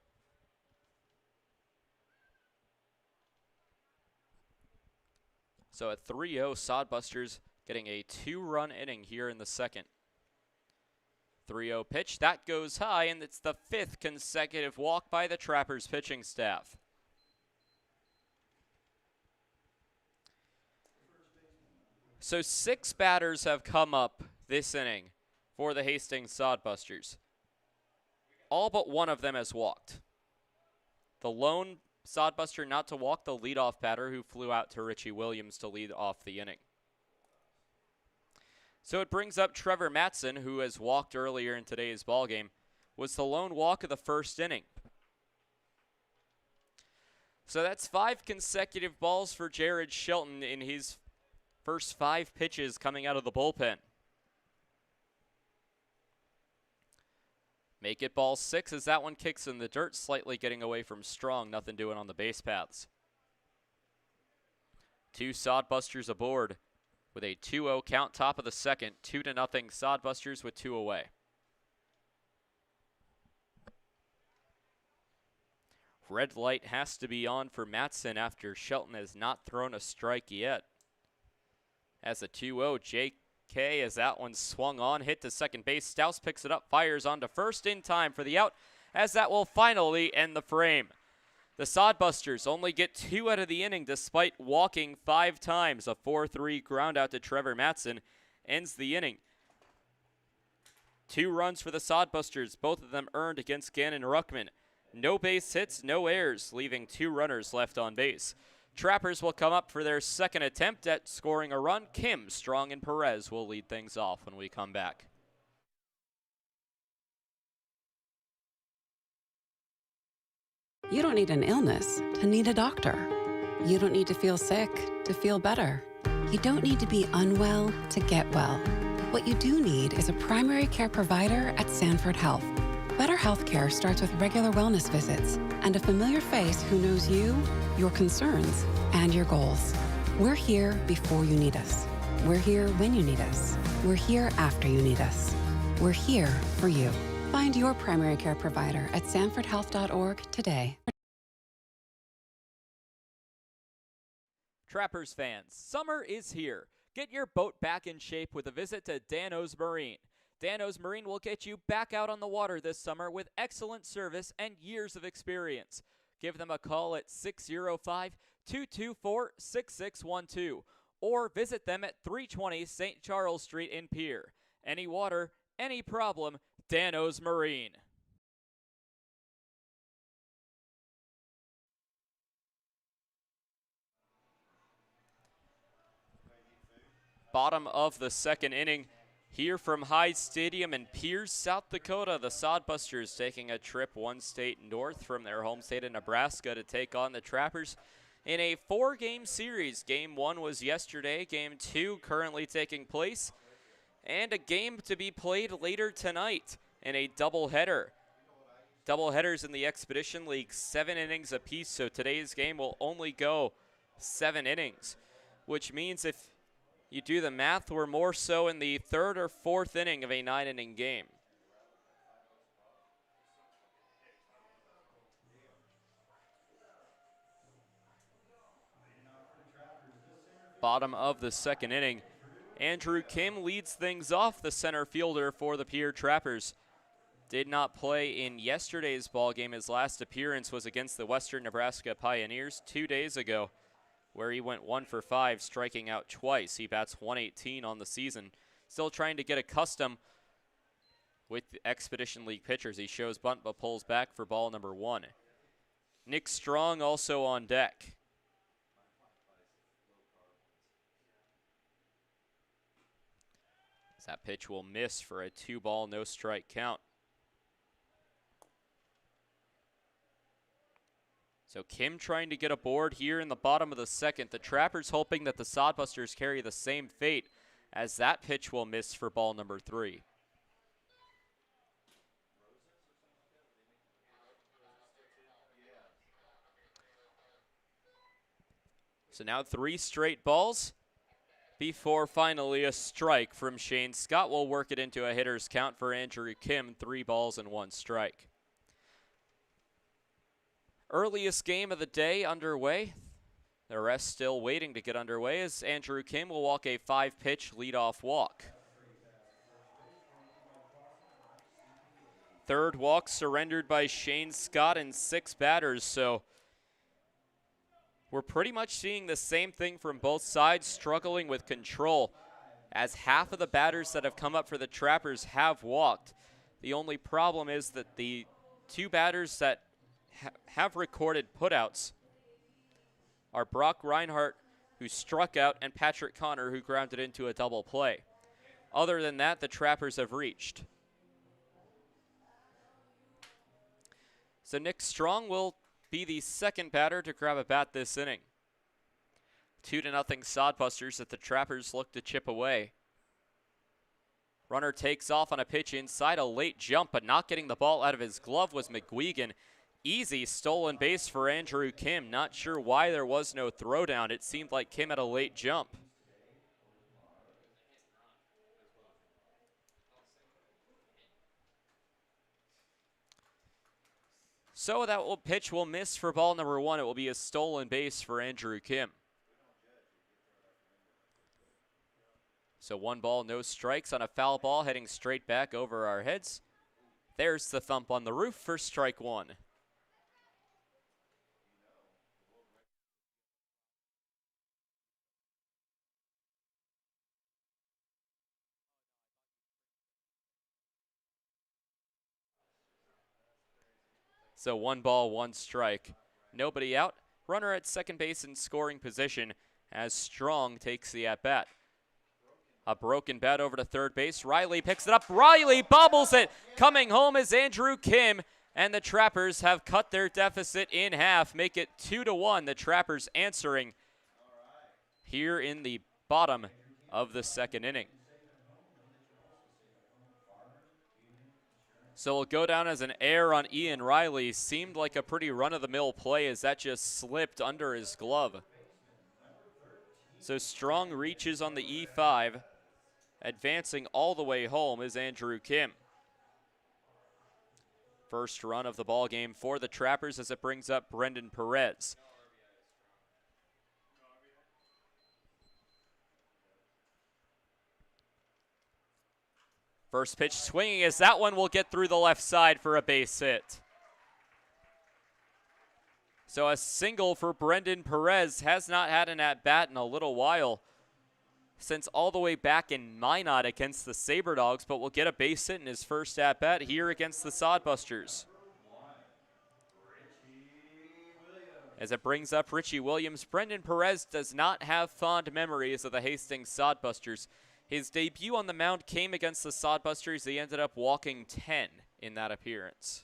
So at 3-0, Sodbusters getting a 2-run inning here in the second. 3-0 pitch, that goes high, and it's the 5th consecutive walk by the Trappers pitching staff. So 6 batters have come up this inning for the Hastings Sodbusters. All but one of them has walked. The lone Sodbuster not to walk, the leadoff batter who flew out to Richie Williams to lead off the inning. So it brings up Trevor Matson, who has walked earlier in today's ballgame, was the lone walk of the first inning. So that's 5 consecutive balls for Jared Shelton in his first 5 pitches coming out of the bullpen. Make it ball 6 as that one kicks in the dirt, slightly getting away from Strong. Nothing doing on the base paths. 2 Sodbusters aboard with a 2-0 count, top of the second. 2-0 Sodbusters with 2 away. Red light has to be on for Matson after Shelton has not thrown a strike yet. As a 2-0, JK as that one swung on, hit to second base. Stouse picks it up, fires on to first in time for the out, as that will finally end the frame. The Sodbusters only get 2 out of the inning despite walking 5 times. A 4-3 ground out to Trevor Matson ends the inning. 2 runs for the Sodbusters, both of them earned against Gannon Ruckman. No base hits, no errors, leaving 2 runners left on base. Trappers will come up for their second attempt at scoring a run. Kim, Strong, and Perez will lead things off when we come back. You don't need an illness to need a doctor. You don't need to feel sick to feel better. You don't need to be unwell to get well. What you do need is a primary care provider at Sanford Health. Better healthcare starts with regular wellness visits and a familiar face who knows you, your concerns, and your goals. We're here before you need us. We're here when you need us. We're here after you need us. We're here for you. Find your primary care provider at sanfordhealth.org today. Trappers fans, summer is here. Get your boat back in shape with a visit to Dano's Marine. Dano's Marine will get you back out on the water this summer with excellent service and years of experience. Give them a call at 605-224-6612 or visit them at 320 St. Charles Street in Pierre. Any water, any problem, Dano's Marine. Bottom of the second inning. Here from Hyde Stadium in Pierce, South Dakota, the Sodbusters taking a trip 1 state north from their home state of Nebraska to take on the Trappers in a 4-game series. Game 1 was yesterday, Game 2 currently taking place, and a game to be played later tonight in a doubleheader. Doubleheaders in the Expedition League, 7 innings apiece, so today's game will only go 7 innings, which means if you do the math, we're more so in the 3rd or 4th inning of a 9-inning game. Bottom of the second inning. Andrew Kim leads things off, the center fielder for the Pierre Trappers. Did not play in yesterday's ball game. His last appearance was against the Western Nebraska Pioneers 2 days ago, where he went 1 for 5, striking out twice. He bats 118 on the season. Still trying to get accustomed with the Expedition League pitchers. He shows bunt but pulls back for ball number 1. Nick Strong also on deck. That pitch will miss for a 2-ball, no-strike count. So Kim trying to get aboard here in the bottom of the second. The Trappers hoping that the Sodbusters carry the same fate, as that pitch will miss for ball number 3. So now 3 straight balls before finally a strike from Shane Scott. Will work it into a hitter's count for Andrew Kim, 3 balls and 1 strike. Earliest game of the day underway. The rest still waiting to get underway as Andrew Kim will walk a 5-pitch leadoff walk. Third walk surrendered by Shane Scott and 6 batters, so we're pretty much seeing the same thing from both sides, struggling with control, as half of the batters that have come up for the Trappers have walked. The only problem is that the 2 batters that have recorded putouts are Brock Reinhardt, who struck out, and Patrick Connor, who grounded into a double play. Other than that, the Trappers have reached. So Nick Strong will be the second batter to grab a bat this inning. 2-0 Sodbusters that the Trappers look to chip away. Runner takes off on a pitch inside, a late jump, but not getting the ball out of his glove was McGuigan. Easy stolen base for Andrew Kim. Not sure why there was no throwdown. It seemed like Kim had a late jump. So that pitch will miss for ball number 1. It will be a stolen base for Andrew Kim. So 1 ball, no strikes on a foul ball heading straight back over our heads. There's the thump on the roof for strike 1. So 1 ball, 1 strike. Nobody out. Runner at second base in scoring position as Strong takes the at-bat. A broken bat over to third base. Riley picks it up. Riley bobbles it. Coming home is Andrew Kim, and the Trappers have cut their deficit in half, make it 2-1. The Trappers answering here in the bottom of the second inning. So it'll go down as an error on Ian Riley. Seemed like a pretty run-of-the-mill play as that just slipped under his glove. So Strong reaches on the E5. Advancing all the way home is Andrew Kim. First run of the ball game for the Trappers as it brings up Brendan Perez. First pitch swinging as that one will get through the left side for a base hit. So a single for Brendan Perez. Has not had an at-bat in a little while, since all the way back in Minot against the Sabre Dogs, but will get a base hit in his first at-bat here against the Sodbusters. As it brings up Richie Williams, Brendan Perez does not have fond memories of the Hastings Sodbusters. His debut on the mound came against the Sodbusters. He ended up walking 10 in that appearance.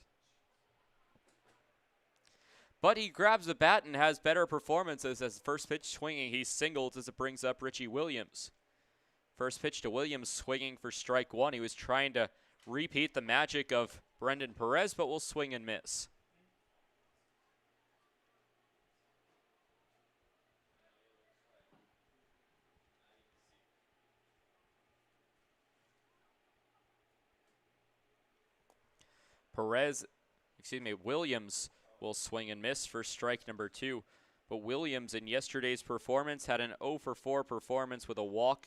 But he grabs the bat and has better performances as first pitch swinging. He singles as it brings up Richie Williams. First pitch to Williams swinging for strike 1. He was trying to repeat the magic of Brendan Perez, but will swing and miss. Williams will swing and miss for strike number 2. But Williams in yesterday's performance had an 0 for 4 performance with a walk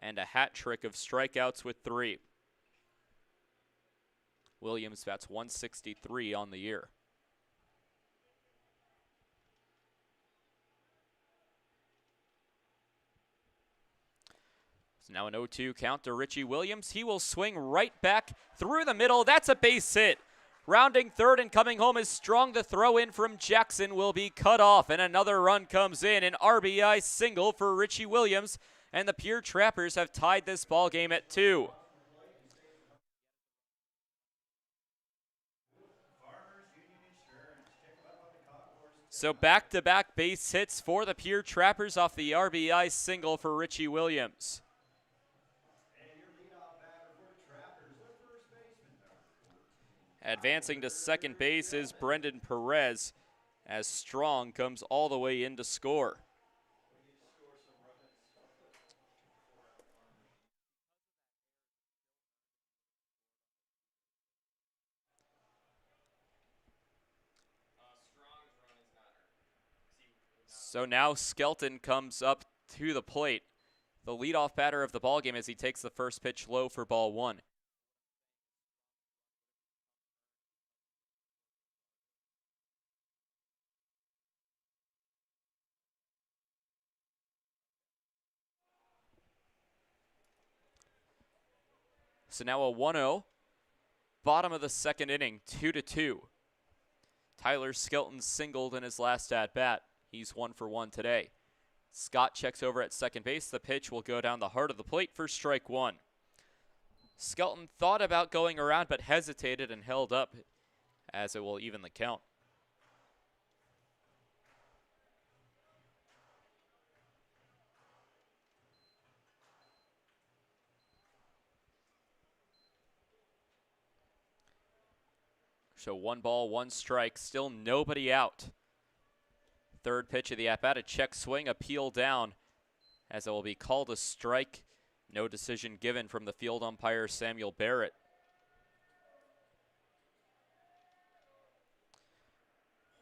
and a hat trick of strikeouts with 3. Williams bats .163 on the year. So now an 0-2 count to Richie Williams. He will swing right back through the middle. That's a base hit. Rounding third and coming home is Strong. The throw in from Jackson will be cut off, and another run comes in. An RBI single for Richie Williams, and the Pierre Trappers have tied this ball game at 2. So back-to-back base hits for the Pierre Trappers off the RBI single for Richie Williams. Advancing to second base is Brendan Perez, as Strong comes all the way in to score. So now Skelton comes up to the plate, the leadoff batter of the ballgame, as he takes the first pitch low for ball 1. So now a 1-0, bottom of the second inning, 2-2. Tyler Skelton singled in his last at-bat. He's 1 for 1 today. Scott checks over at second base. The pitch will go down the heart of the plate for strike 1. Skelton thought about going around but hesitated and held up, as it will even the count. So 1 ball, 1 strike, still nobody out. Third pitch of the at-bat, a check swing, a peel down, as it will be called a strike. No decision given from the field umpire, Samuel Barrett.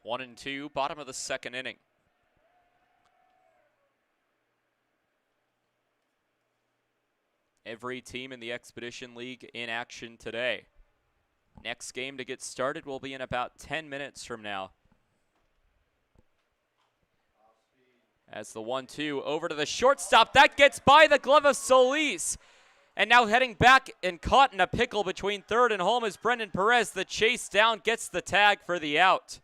One and 2, bottom of the second inning. Every team in the Expedition League in action today. Next game to get started will be in about 10 minutes from now. As the 1-2 over to the shortstop, that gets by the glove of Solis. And now heading back and caught in a pickle between third and home is Brendan Perez. The chase down gets the tag for the out.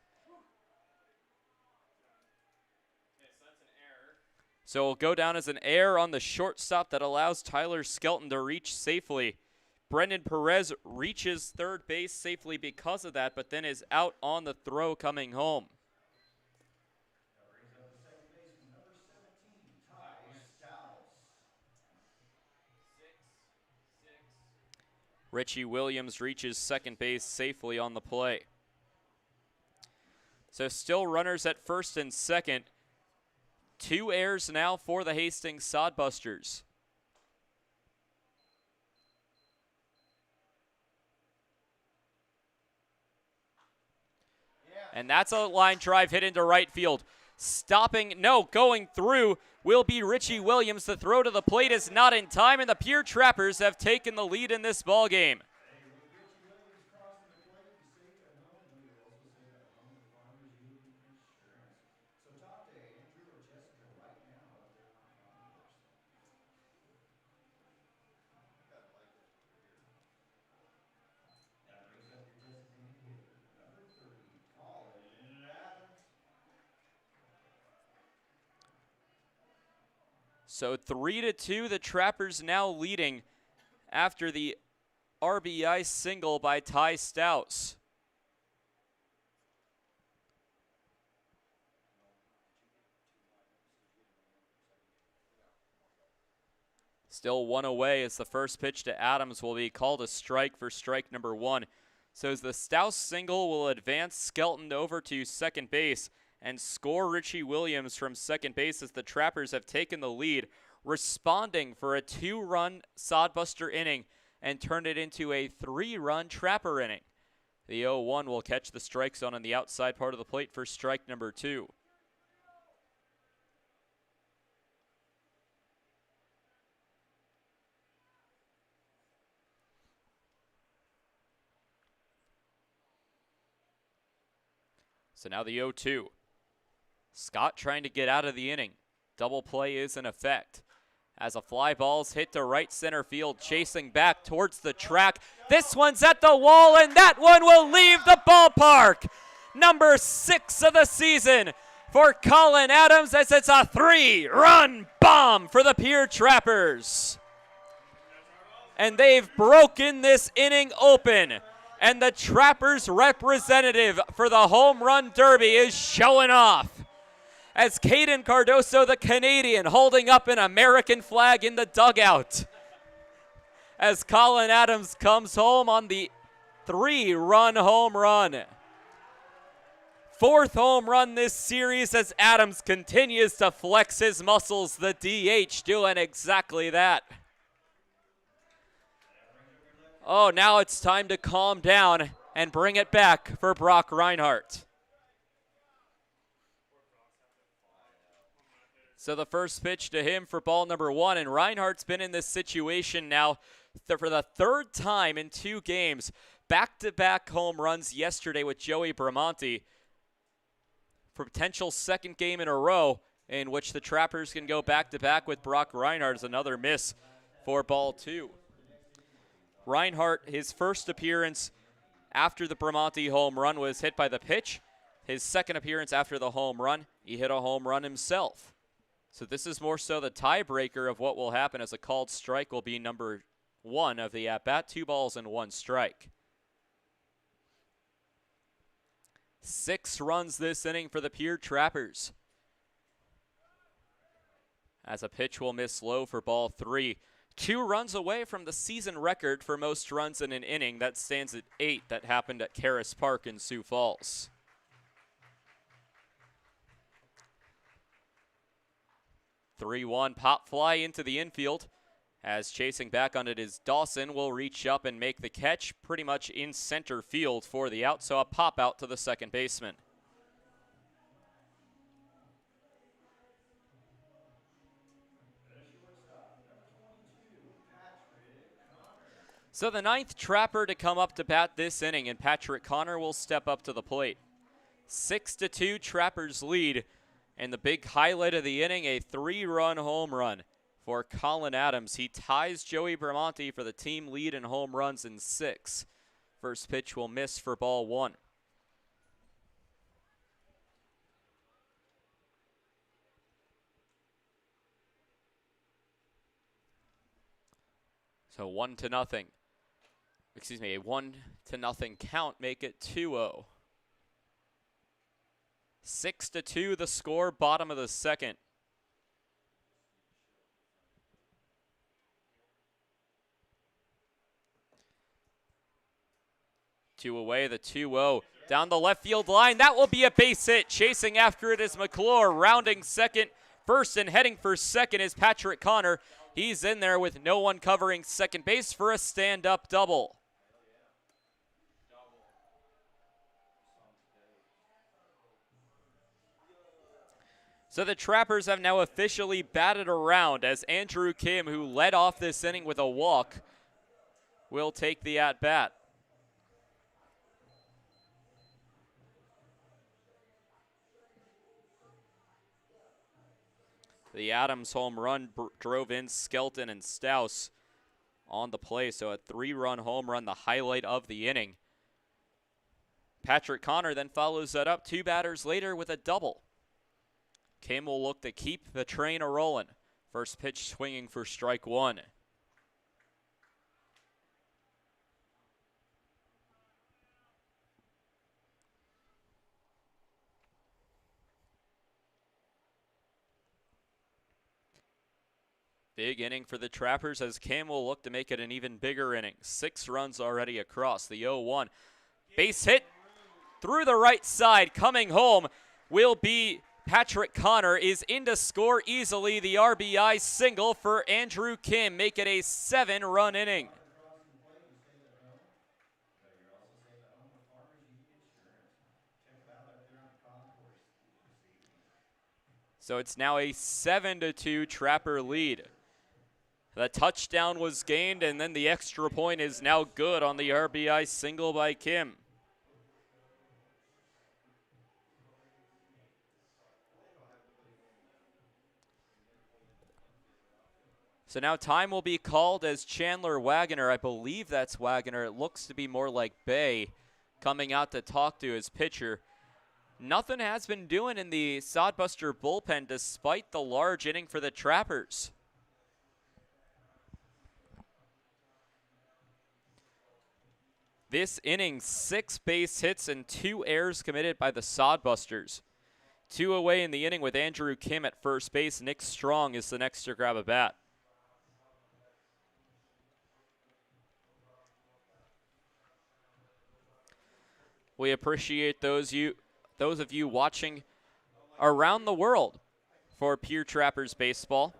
So it'll go down as an error on the shortstop that allows Tyler Skelton to reach safely. Brendan Perez reaches third base safely because of that, but then is out on the throw coming home. Richie Williams reaches second base safely on the play. So still runners at first and second. 2 errors now for the Hastings Sodbusters. And that's a line drive hit into right field. Going through will be Richie Williams. The throw to the plate is not in time, and the Pierre Trappers have taken the lead in this ballgame. So 3-2, the Trappers now leading after the RBI single by Ty Stouse. Still 1 away as the first pitch to Adams will be called a strike for strike number 1. So as the Stouse single will advance Skelton over to second base and score Richie Williams from second base as the Trappers have taken the lead, responding for a 2-run Sodbuster inning and turned it into a 3-run Trapper inning. The 0-1 will catch the strike zone on the outside part of the plate for strike number 2. So now the 0-2. Scott trying to get out of the inning. Double play is in effect. As a fly ball's hit to right center field, chasing back towards the track. This one's at the wall, and that one will leave the ballpark. Number 6 of the season for Colin Adams, as it's a 3-run bomb for the Pierre Trappers. And they've broken this inning open. And the Trappers representative for the Home Run Derby is showing off. As Caden Cardoso, the Canadian, holding up an American flag in the dugout. As Colin Adams comes home on the 3-run home run. 4th home run this series as Adams continues to flex his muscles. The DH doing exactly that. Oh, now it's time to calm down and bring it back for Brock Reinhardt. So the first pitch to him for ball number 1, and Reinhardt's been in this situation now for the 3rd time in 2 games. Back-to-back home runs yesterday with Joey Bramante for potential 2nd game in a row in which the Trappers can go back-to-back with Brock Reinhardt. Is another miss for ball 2. Reinhardt, his first appearance after the Bramante home run was hit by the pitch. His 2nd appearance after the home run, he hit a home run himself. So this is more so the tiebreaker of what will happen, as a called strike will be number 1 of the at-bat. 2 balls and 1 strike. 6 runs this inning for the Pierre Trappers. As a pitch will miss low for ball 3. 2 runs away from the season record for most runs in an inning. That stands at 8 that happened at Caris Park in Sioux Falls. 3-1 pop fly into the infield, as chasing back on it is Dawson. Will reach up and make the catch pretty much in center field for the out, so a pop out to the second baseman. So the 9th Trapper to come up to bat this inning, and Patrick Connor will step up to the plate. 6-2 Trappers lead. And the big highlight of the inning, a 3-run home run for Colin Adams. He ties Joey Bramante for the team lead in home runs in 6. First pitch will miss for ball 1. So 1-0. Excuse me, a 1-0 count, make it 2-0. 6-2 the score, bottom of the 2nd. Two away, the 2-0 down the left field line. That will be a base hit. Chasing after it is McClure, rounding second. First and heading for second is Patrick Connor. He's in there with no one covering second base for a stand-up double. So the Trappers have now officially batted around, as Andrew Kim, who led off this inning with a walk, will take the at-bat. The Adams home run drove in Skelton and Staus on the play, so a 3-run home run, the highlight of the inning. Patrick Connor then follows that up 2 batters later with a double. Kim will look to keep the train a-rolling. First pitch swinging for strike 1. Big inning for the Trappers, as Kim will look to make it an even bigger inning. 6 runs already across. The 0-1. Base hit through the right side. Coming home will be Patrick Connor, is in to score easily. The RBI single for Andrew Kim. Make it a 7-run inning. So it's now a 7-2 Trapper lead. The touchdown was gained, and then the extra point is now good on the RBI single by Kim. So now time will be called as Chandler Wagoner, I believe that's Wagoner, it looks to be more like Bay, coming out to talk to his pitcher. Nothing has been doing in the Sodbuster bullpen despite the large inning for the Trappers. This inning, 6 base hits and 2 errors committed by the Sodbusters. 2 away in the inning with Andrew Kim at first base. Nick Strong is the next to grab a bat. We appreciate those of you watching around the world for Pierre Trappers baseball.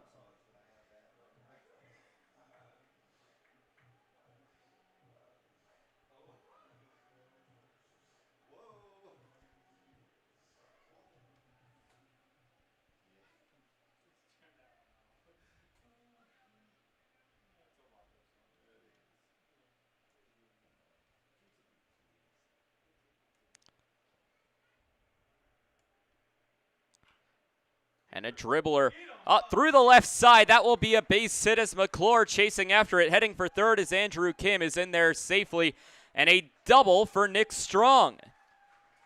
And a dribbler up through the left side. That will be a base hit as McClure chasing after it. Heading for third as Andrew Kim is in there safely. And a double for Nick Strong.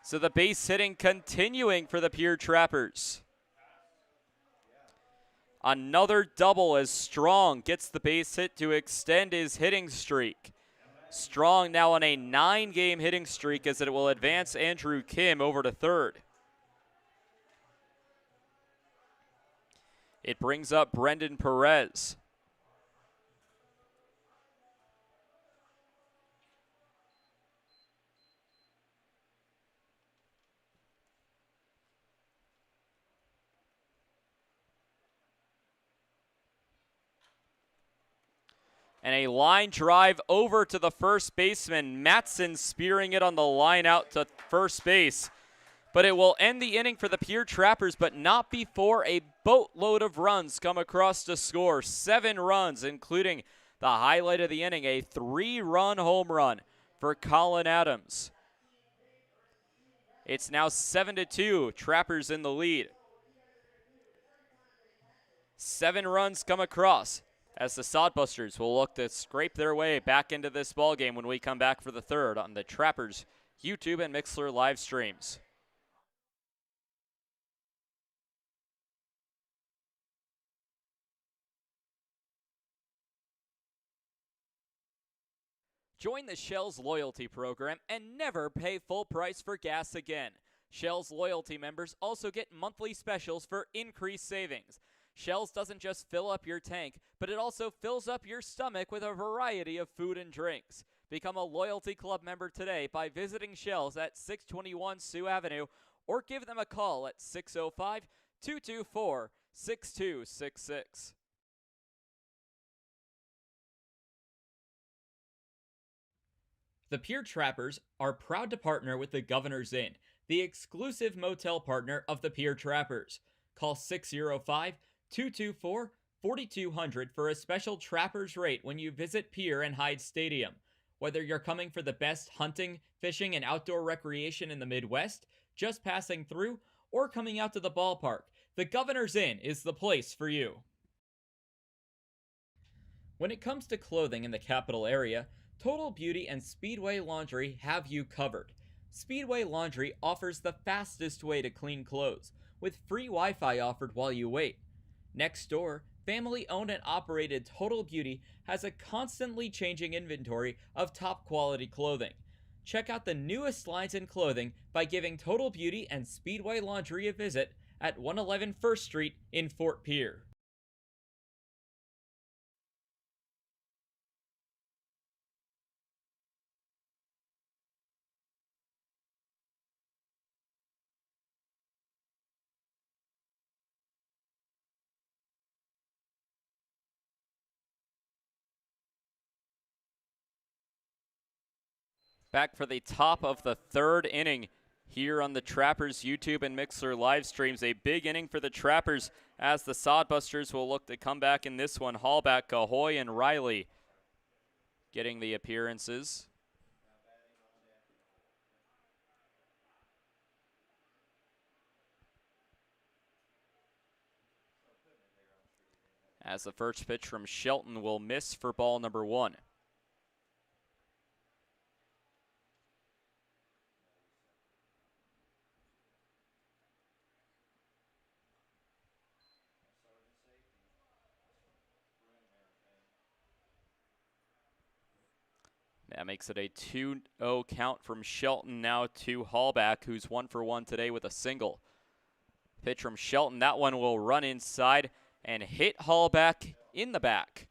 So the base hitting continuing for the Pierre Trappers. Another double as Strong gets the base hit to extend his hitting streak. Strong now on a 9-game hitting streak as it will advance Andrew Kim over to third. It brings up Brendan Perez. And a line drive over to the first baseman. Matson spearing it on the line out to first base. But it will end the inning for the Pierre Trappers, but not before a boatload of runs come across to score. 7 runs, including the highlight of the inning, a 3-run home run for Colin Adams. It's now 7-2, Trappers in the lead. 7 runs come across as the Sodbusters will look to scrape their way back into this ballgame when we come back for the third on the Trappers YouTube and Mixlr live streams. Join the Shell's loyalty program and never pay full price for gas again. Shell's loyalty members also get monthly specials for increased savings. Shell's doesn't just fill up your tank, but it also fills up your stomach with a variety of food and drinks. Become a loyalty club member today by visiting Shell's at 621 Sioux Avenue or give them a call at 605-224-6266. The Pierre Trappers are proud to partner with the Governor's Inn, the exclusive motel partner of the Pierre Trappers. Call 605-224-4200 for a special Trappers rate when you visit Pierre and Hyde Stadium. Whether you're coming for the best hunting, fishing, and outdoor recreation in the Midwest, just passing through, or coming out to the ballpark, the Governor's Inn is the place for you. When it comes to clothing in the capital area, Total Beauty and Speedway Laundry have you covered. Speedway Laundry offers the fastest way to clean clothes, with free Wi-Fi offered while you wait. Next door, family-owned and operated Total Beauty has a constantly changing inventory of top-quality clothing. Check out the newest lines in clothing by giving Total Beauty and Speedway Laundry a visit at 111 First Street in Fort Pierre. Back for the top of the third inning here on the Trappers YouTube and Mixlr live streams. A big inning for the Trappers as the Sodbusters will look to come back in this one. Hallback, Gahoy, and Riley getting the appearances. as the first pitch from Shelton will miss for ball number 1. That makes it a 2-0 count from Shelton now to Hallback, who's 1 for 1 today with a single. Pitch from Shelton, that one will run inside and hit Hallback in the back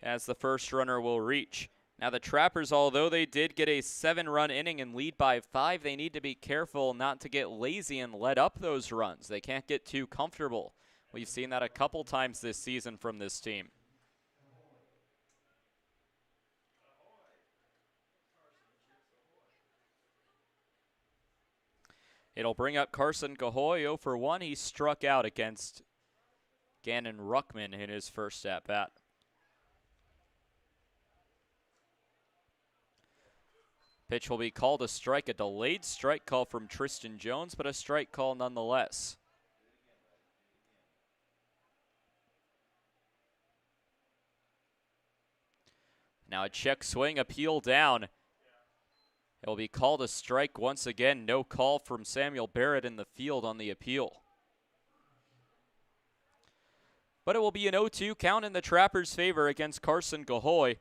as the first runner will reach. Now the Trappers, although they did get a 7-run inning and lead by 5, they need to be careful not to get lazy and let up those runs. They can't get too comfortable. We've seen that a couple times this season from this team. It'll bring up Carson Cahoy 0 for 1. He struck out against Gannon Ruckman in his first at-bat. Pitch will be called a strike, a delayed strike call from Tristan Jones, but a strike call nonetheless. Now a check swing, appeal down. It will be called a strike once again. No call from Samuel Barrett in the field on the appeal. But it will be an 0-2 count in the Trappers' favor against Carson Cahoy.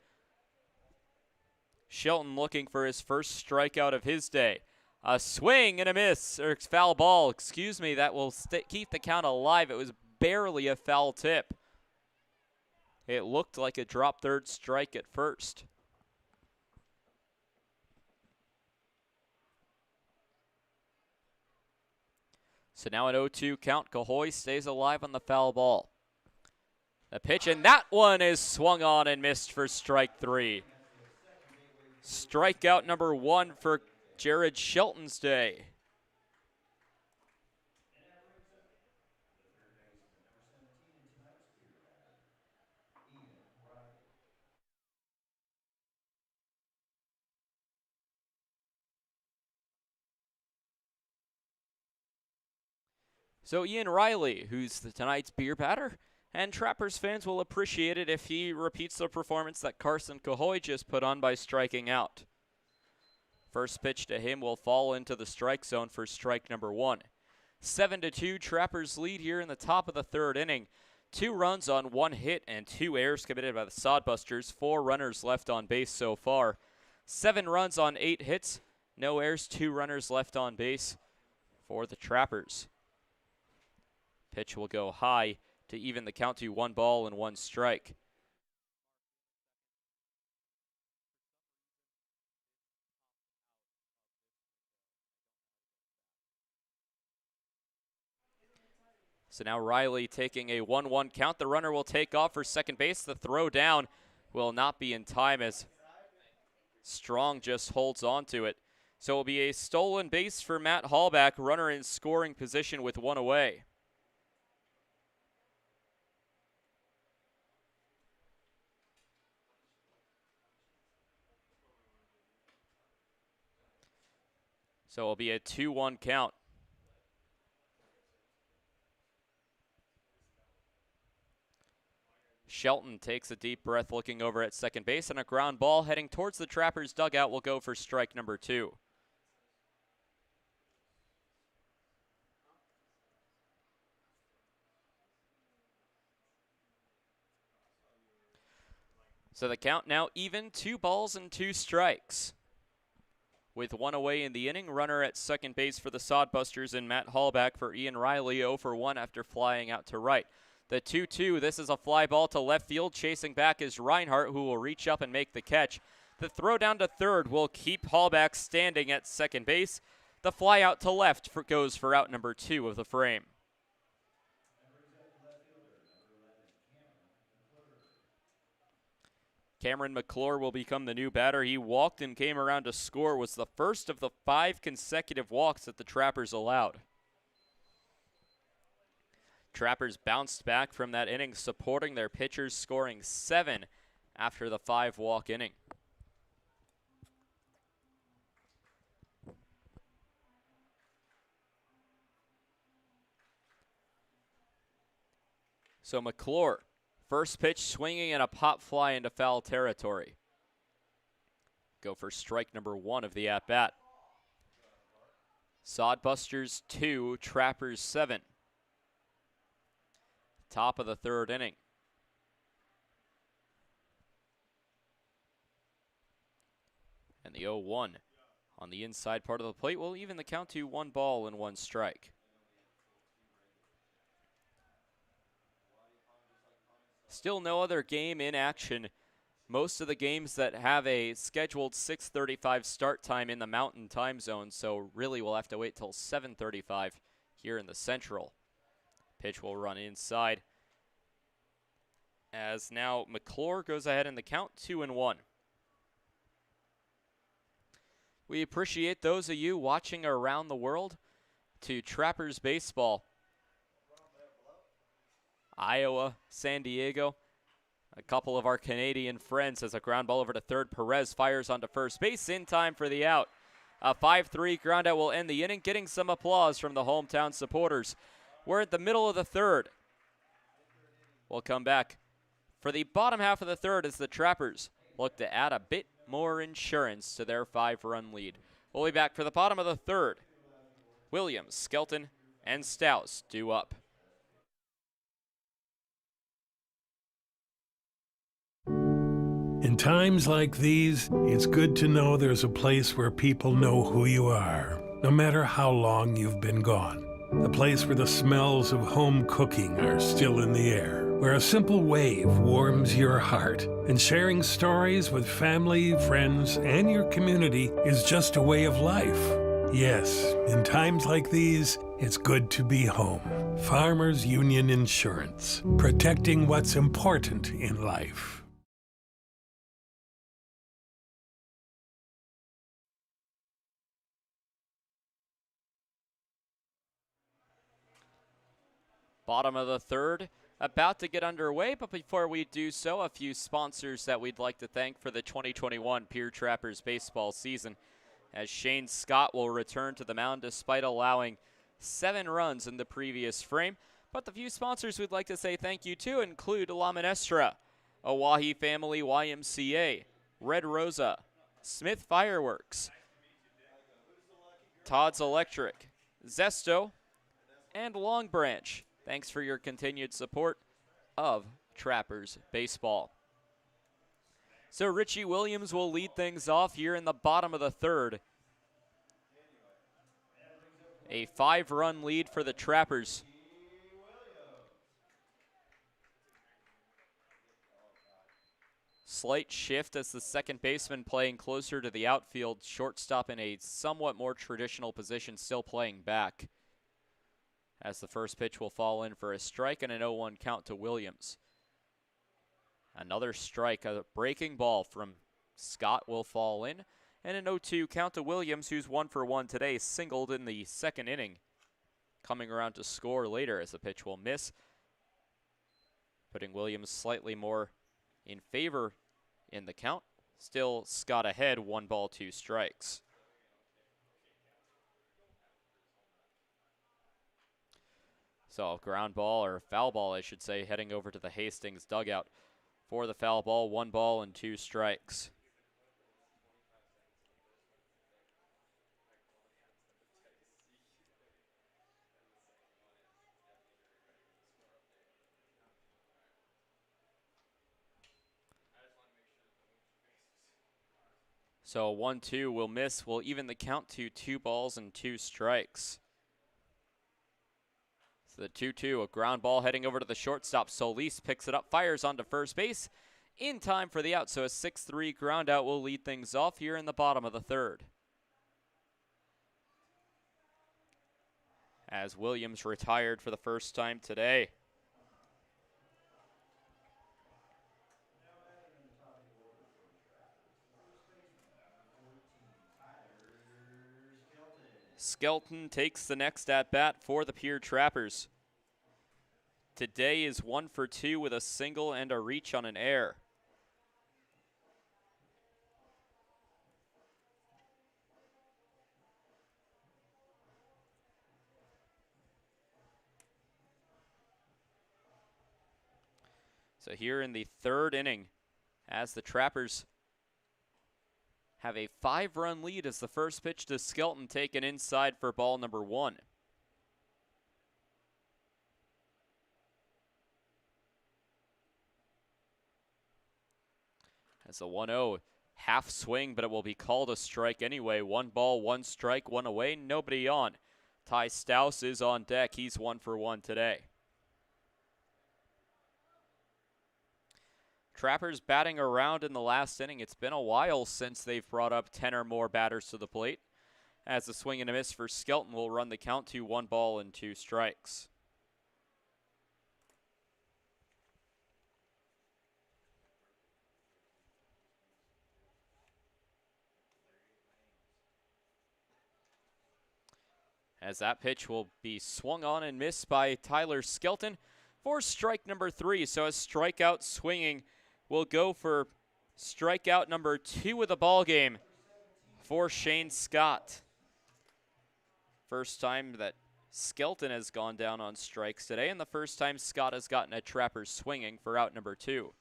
Shelton looking for his first strikeout of his day. A swing and a miss, or foul ball, excuse me. That will keep the count alive. It was barely a foul tip. It looked like a drop third strike at first. So now an 0-2 count. Cahoy stays alive on the foul ball. The pitch, and that one is swung on and missed for strike 3. Strikeout number 1 for Jared Shelton's day. So Ian Riley, who's tonight's beer batter, and Trappers fans will appreciate it if he repeats the performance that Carson Cahoy just put on by striking out. First pitch to him will fall into the strike zone for strike number 1. 7-2, Trappers lead here in the top of the 3rd inning. 2 runs on 1 hit and 2 errors committed by the Sodbusters. 4 runners left on base so far. 7 runs on 8 hits, no errors, 2 runners left on base for the Trappers. Pitch will go high to even the count to 1 ball and 1 strike. So now Riley taking a 1-1 count. The runner will take off for second base. The throw down will not be in time as Strong just holds on to it. So it will be a stolen base for Matt Hallback, runner in scoring position with 1 away. So it'll be a 2-1 count. Shelton takes a deep breath looking over at second base, and a ground ball heading towards the Trappers' dugout will go for strike number 2. So the count now even, 2 balls and 2 strikes. With 1 away in the inning, runner at second base for the Sodbusters and Matt Hallback for Ian Riley, 0 for 1 after flying out to right. The 2-2, this is a fly ball to left field. Chasing back is Reinhardt, who will reach up and make the catch. The throw down to third will keep Hallback standing at second base. The fly out to left goes for out number 2 of the frame. Cameron McClure will become the new batter. He walked and came around to score. Was the first of the 5 consecutive walks that the Trappers allowed. Trappers bounced back from that inning, supporting their pitchers, scoring 7 after the 5-walk inning. So McClure First pitch swinging and a pop fly into foul territory. Go for strike number 1 of the at-bat. Sodbusters 2, Trappers 7. Top of the 3rd inning. And the 0-1 on the inside part of the plate will even the count to 1 ball and 1 strike. Still no other game in action. Most of the games that have a scheduled 6:35 start time in the Mountain Time Zone, so really we'll have to wait till 7:35 here in the Central. Pitch will run inside. As now McClure goes ahead in the count, 2-1. We appreciate those of you watching around the world to Trappers Baseball. Iowa, San Diego, a couple of our Canadian friends as a ground ball over to third. Perez fires onto first base in time for the out. A 5-3 ground out will end the inning, getting some applause from the hometown supporters. We're at the middle of the 3rd. We'll come back for the bottom half of the 3rd as the Trappers look to add a bit more insurance to their 5-run lead. We'll be back for the bottom of the 3rd. Williams, Skelton, and Stouse due up. In times like these, it's good to know there's a place where people know who you are, no matter how long you've been gone. A place where the smells of home cooking are still in the air, where a simple wave warms your heart, and sharing stories with family, friends, and your community is just a way of life. Yes, in times like these, it's good to be home. Farmers Union Insurance, protecting what's important in life. Bottom of the 3rd, about to get underway, but before we do so, a few sponsors that we'd like to thank for the 2021 Pierre Trappers baseball season, as Shane Scott will return to the mound despite allowing 7 runs in the previous frame. But the few sponsors we'd like to say thank you to include La Minestra, Oahe Family YMCA, Red Rosa, Smith Fireworks, Todd's Electric, Zesto, and Long Branch. Thanks for your continued support of Trappers Baseball. So Richie Williams will lead things off here in the bottom of the 3rd. A 5-run lead for the Trappers. Slight shift as the second baseman playing closer to the outfield. Shortstop in a somewhat more traditional position, still playing back. As the first pitch will fall in for a strike and an 0-1 count to Williams. Another strike, a breaking ball from Scott will fall in, and an 0-2 count to Williams, who's 1 for 1 today, singled in the 2nd inning. Coming around to score later as the pitch will miss, putting Williams slightly more in favor in the count. Still Scott ahead, 1 ball, 2 strikes. So ground ball, or foul ball I should say, heading over to the Hastings dugout for the foul ball. 1 ball and 2 strikes. So 1-2 will miss, will even the count to 2 balls and 2 strikes. So the 2-2, a ground ball heading over to the shortstop. Solis picks it up, fires onto first base in time for the out. So a 6-3 ground out will lead things off here in the bottom of the 3rd. As Williams retired for the first time today. Skelton takes the next at-bat for the Pierre Trappers. Today is 1 for 2 with a single and a reach on an error. So here in the third inning, as the Trappers have a 5-run lead as the first pitch to Skelton taken inside for ball number 1. As a 1-0, half swing, but it will be called a strike anyway. 1 ball, 1 strike, 1 away, nobody on. Ty Stouse is on deck. He's 1 for 1 today. Trappers batting around in the last inning. It's been a while since they've brought up 10 or more batters to the plate. As the swing and a miss for Skelton will run the count to 1 ball and 2 strikes. As that pitch will be swung on and missed by Tyler Skelton for strike number 3. So a strikeout swinging will go for strikeout number 2 of the ball game for Shane Scott. First time that Skelton has gone down on strikes today, and the first time Scott has gotten a Trapper swinging for out number 2.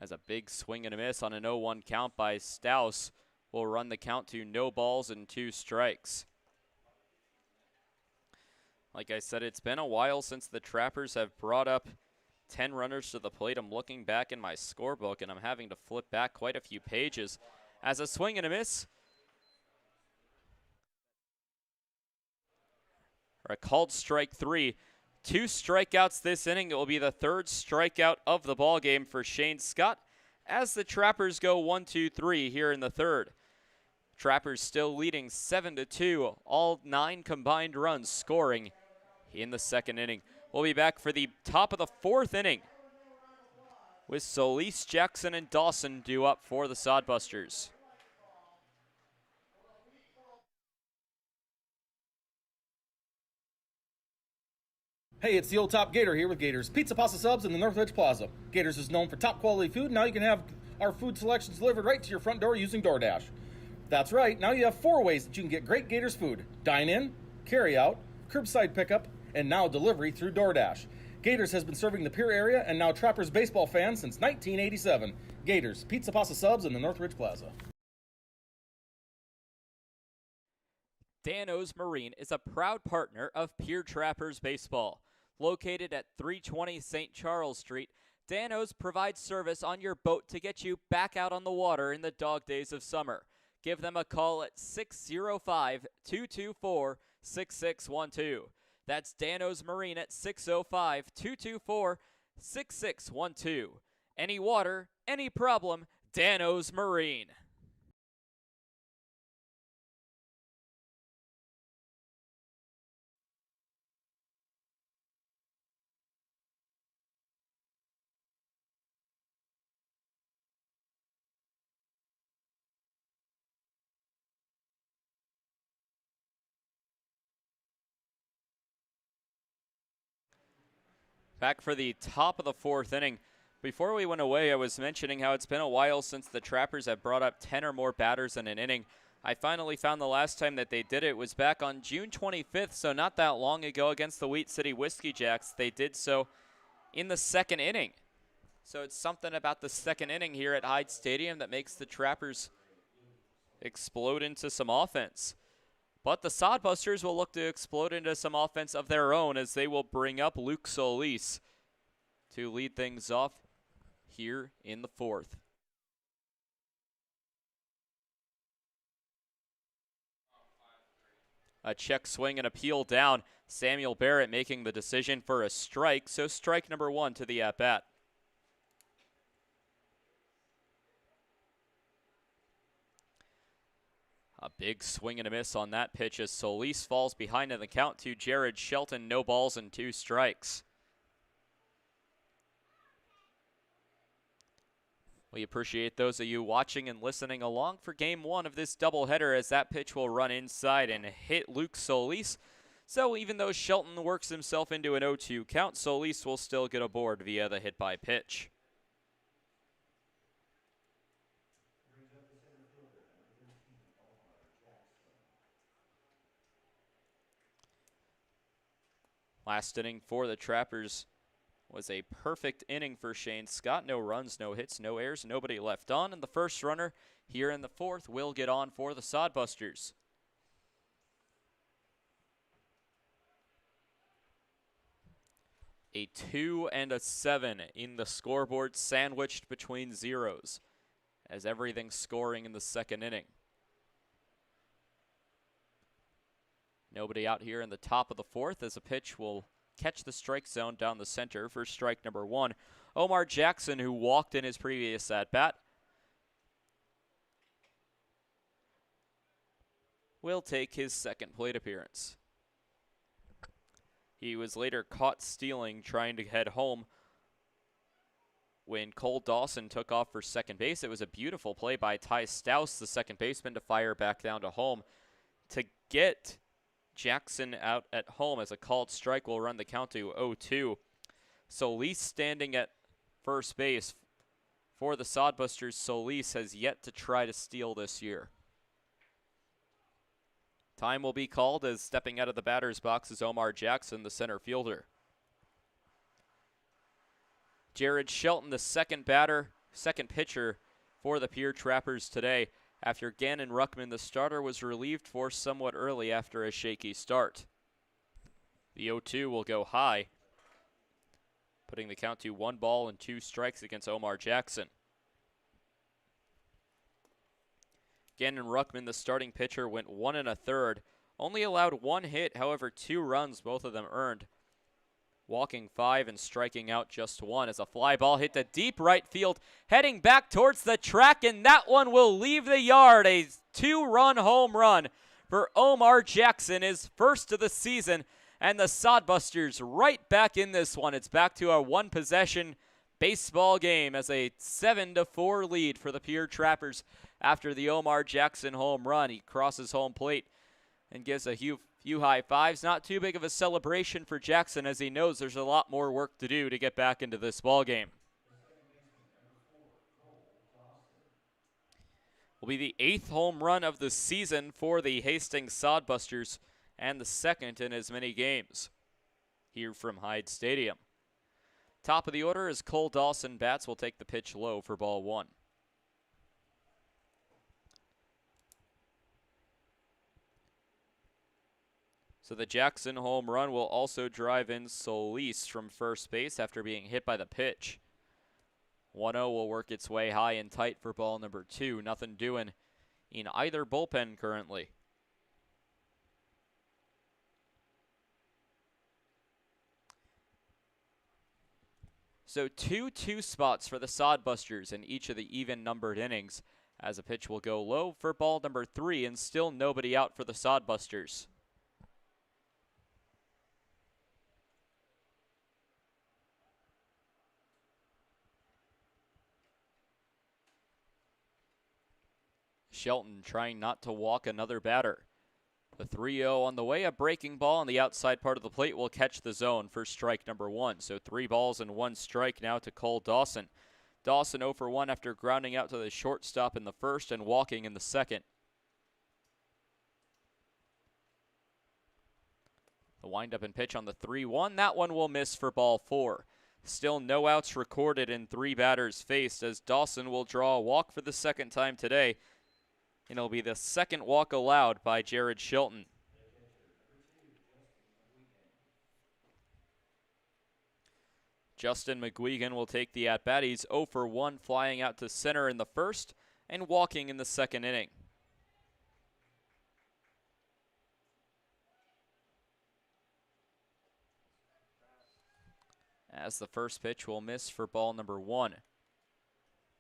As a big swing and a miss on an 0-1 count by Stouse will run the count to no balls and 2 strikes. Like I said, it's been a while since the Trappers have brought up 10 runners to the plate. I'm looking back in my scorebook and I'm having to flip back quite a few pages. As a swing and a miss, or a called strike 3. 2 strikeouts this inning. It will be the 3rd strikeout of the ball game for Shane Scott as the Trappers go 1-2-3 here in the 3rd. Trappers still leading 7-2, all 9 combined runs scoring in the 2nd inning. We'll be back for the top of the 4th inning with Solis, Jackson, and Dawson due up for the Sodbusters. Hey, it's the old top Gator here with Gators Pizza Pasta Subs in the Northridge Plaza. Gators is known for top quality food. Now you can have our food selections delivered right to your front door using DoorDash. That's right, now you have 4 ways that you can get great Gators food: dine in, carry out, curbside pickup, and now delivery through DoorDash. Gators has been serving the Pierre area and now Trappers baseball fans since 1987. Gators Pizza Pasta Subs in the Northridge Plaza. Dan-O's Marine is a proud partner of Pierre Trappers Baseball. Located at 320 St. Charles Street, Dan-O's provides service on your boat to get you back out on the water in the dog days of summer. Give them a call at 605-224-6612. That's Dan-O's Marine at 605-224-6612. Any water, any problem, Dan-O's Marine. Back for the top of the 4th inning. Before we went away, I was mentioning how it's been a while since the Trappers have brought up 10 or more batters in an inning. I finally found the last time that they did it was back on June 25th, so not that long ago against the Wheat City Whiskey Jacks. They did so in the 2nd inning. So it's something about the 2nd inning here at Hyde Stadium that makes the Trappers explode into some offense. But the Sodbusters will look to explode into some offense of their own as they will bring up Luke Solis to lead things off here in the 4th. A check swing and a peel down. Samuel Barrett making the decision for a strike, so strike number 1 to the at-bat. A big swing and a miss on that pitch as Solis falls behind in the count to Jared Shelton. No balls and 2 strikes. We appreciate those of you watching and listening along for game 1 of this doubleheader as that pitch will run inside and hit Luke Solis. So even though Shelton works himself into an 0-2 count, Solis will still get aboard via the hit by pitch. Last inning for the Trappers was a perfect inning for Shane Scott. No runs, no hits, no errors, nobody left on. And the first runner here in the fourth will get on for the Sodbusters. A 2 and a 7 in the scoreboard, sandwiched between zeros, as everything's scoring in the second inning. Nobody out here in the top of the fourth, as a pitch will catch the strike zone down the center for strike number 1. Omar Jackson, who walked in his previous at-bat, will take his second plate appearance. He was later caught stealing, trying to head home when Cole Dawson took off for second base. It was a beautiful play by Ty Stouse, the second baseman, to fire back down to home to get Jackson out at home, as a called strike will run the count to 0-2. Solis standing at first base for the Sodbusters. Solis has yet to try to steal this year. Time will be called, as stepping out of the batter's box is Omar Jackson, the center fielder. Jared Shelton, the second pitcher for the Pierre Trappers today, after Gannon Ruckman, the starter, was relieved for somewhat early after a shaky start. The 0-2 will go high, putting the count to 1 ball and 2 strikes against Omar Jackson. Gannon Ruckman, the starting pitcher, went 1 1/3, only allowed 1 hit, however 2 runs, both of them earned, walking 5 and striking out just 1, as a fly ball hit to deep right field, heading back towards the track, and that one will leave the yard. A 2-run home run for Omar Jackson, his first of the season, and the Sodbusters right back in this one. It's back to a 1-possession baseball game, as a 7-4 lead for the Pierre Trappers after the Omar Jackson home run. He crosses home plate and gives a few high fives. Not too big of a celebration for Jackson, as he knows there's a lot more work to do to get back into this ball game. Will be the 8th home run of the season for the Hastings Sodbusters, and the 2nd in as many games here from Hyde Stadium. Top of the order is Cole Dawson. Bats will take the pitch low for ball 1. So the Jackson home run will also drive in Solis from first base after being hit by the pitch. 1-0 will work its way high and tight for ball number 2. Nothing doing in either bullpen currently. So 2-2 spots for the Sodbusters in each of the even-numbered innings, as a pitch will go low for ball number 3, and still nobody out for the Sodbusters. Shelton trying not to walk another batter. The 3-0 on the way, a breaking ball on the outside part of the plate will catch the zone for strike number 1. So 3 balls and 1 strike now to Cole Dawson. Dawson 0 for 1 after grounding out to the shortstop in the first and walking in the second. The windup and pitch on the 3-1. That one will miss for ball 4. Still no outs recorded in 3 batters faced, as Dawson will draw a walk for the second time today. And it'll be the second walk allowed by Jared Shelton. Justin McGuigan will take the at-bat. He's 0 for 1, flying out to center in the first and walking in the second inning. As the first pitch will miss for ball number 1.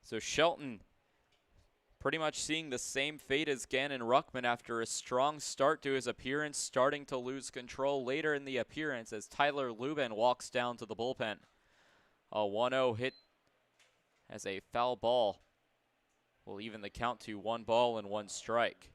So Shelton pretty much seeing the same fate as Gannon Ruckman after a strong start to his appearance, starting to lose control later in the appearance as Tyler Lubin walks down to the bullpen. A 1-0 hit as a foul ball will even the count to 1 ball and 1 strike.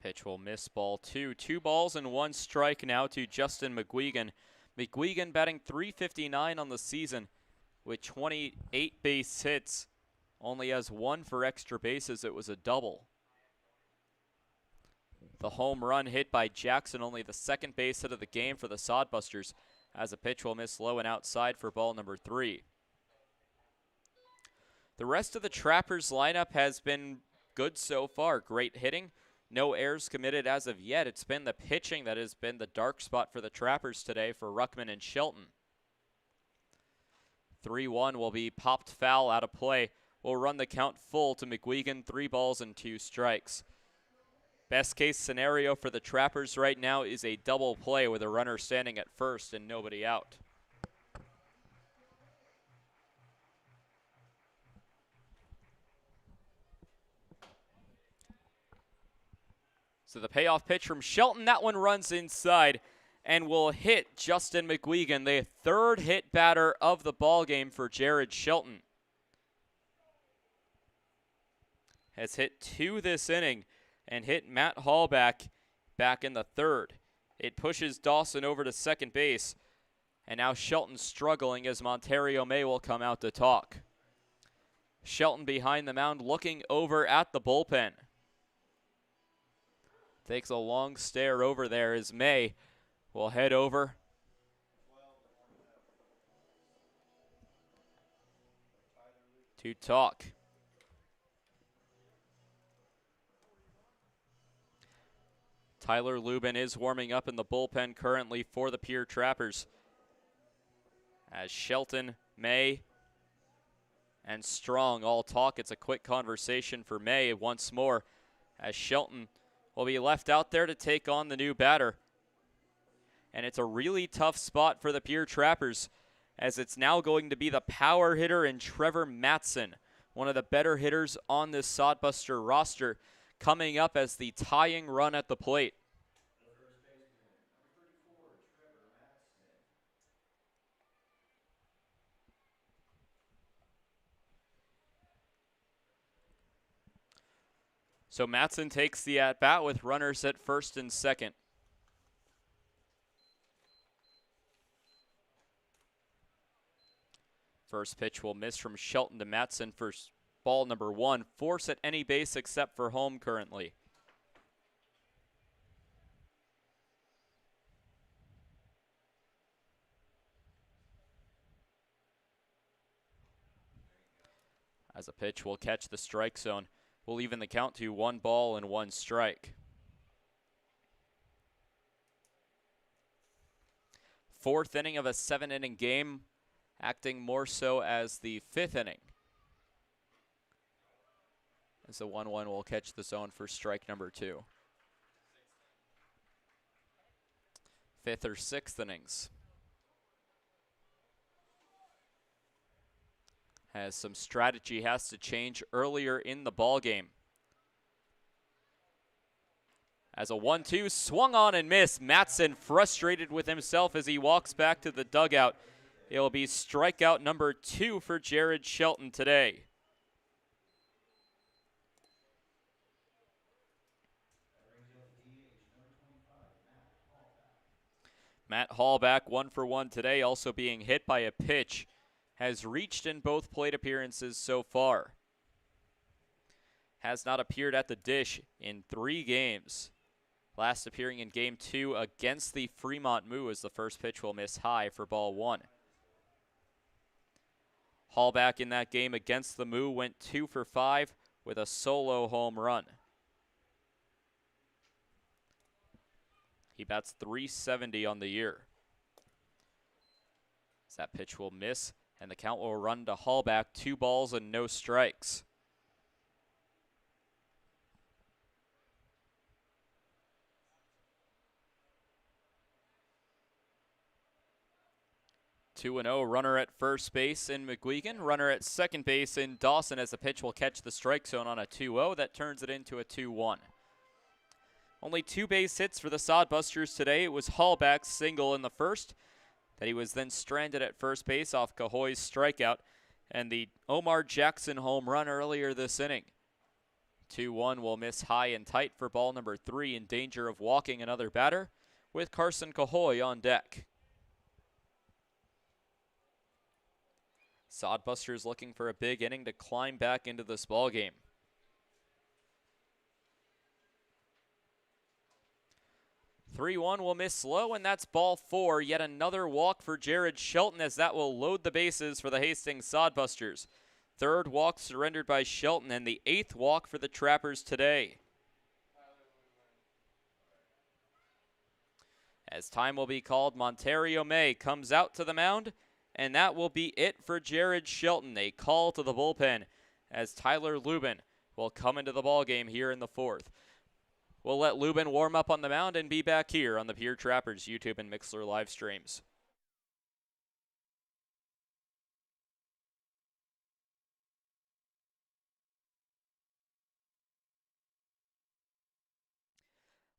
Pitch will miss ball 2. 2 balls and 1 strike now to Justin McGuigan. McGuigan batting .359 on the season with 28 base hits. Only has 1 for extra bases. It was a double. The home run hit by Jackson, only the second base hit of the game for the Sodbusters, as a pitch will miss low and outside for ball number 3. The rest of the Trappers lineup has been good so far. Great hitting. No errors committed as of yet. It's been the pitching that has been the dark spot for the Trappers today for Ruckman and Shelton. 3-1 will be popped foul out of play. We'll run the count full to McGuigan, 3 balls and 2 strikes. Best case scenario for the Trappers right now is a double play with a runner standing at first and nobody out. So the payoff pitch from Shelton, that one runs inside and will hit Justin McGuigan, the 3rd hit batter of the ball game for Jared Shelton. Has hit 2 this inning and hit Matt Hallback back in the 3rd. It pushes Dawson over to second base, and now Shelton's struggling as Montario May will come out to talk. Shelton behind the mound looking over at the bullpen. Takes a long stare over there as May will head over. To talk. Tyler Lubin is warming up in the bullpen currently for the Pierre Trappers. As Shelton, May, and Strong all talk. It's a quick conversation for May once more, as Shelton will be left out there to take on the new batter. And it's a really tough spot for the Pierre Trappers, as it's now going to be the power hitter in Trevor Matson, one of the better hitters on this Sodbuster roster, coming up as the tying run at the plate. So Matson takes the at-bat with runners at first and second. First pitch will miss from Shelton to Matson for ball number 1. Force at any base except for home currently. As a pitch will catch the strike zone. We'll even the count to 1 ball and 1 strike. 4th inning of a 7-inning game, acting more so as the 5th inning. As the 1-1 will catch the zone for strike number 2. 5th or 6th innings. As some strategy has to change earlier in the ball game. As a 1-2 swung on and missed. Matson frustrated with himself as he walks back to the dugout. It will be strikeout number 2 for Jared Shelton today. Matt Hallback 1 for 1 today, also being hit by a pitch. Has reached in both plate appearances so far. Has not appeared at the dish in 3 games. Last appearing in game 2 against the Fremont Moo, as the first pitch will miss high for ball 1. Hallback in that game against the Moo went 2 for 5 with a solo home run. He bats .370 on the year. As that pitch will miss, and the count will run to Hallback, 2 balls and no strikes. Two and 0, runner at first base in McGuigan, runner at second base in Dawson, as the pitch will catch the strike zone on a 2-0. That turns it into a 2-1. Only 2 base hits for the Sodbusters today. It was Hallback's single in the first, that he was then stranded at first base off Cahoy's strikeout, and the Omar Jackson home run earlier this inning. 2-1 will miss high and tight for ball number 3, in danger of walking another batter, with Carson Cahoy on deck. Sodbusters looking for a big inning to climb back into this ball game. (3-1) will miss low, and that's ball 4. Yet another walk for Jared Shelton, as that will load the bases for the Hastings Sodbusters. Third walk surrendered by Shelton, and the 8th walk for the Trappers today. As time will be called, Montario May comes out to the mound, and that will be it for Jared Shelton. A call to the bullpen as Tyler Lubin will come into the ballgame here in the 4th. We'll let Lubin warm up on the mound and be back here on the Pierre Trappers YouTube and Mixler live streams.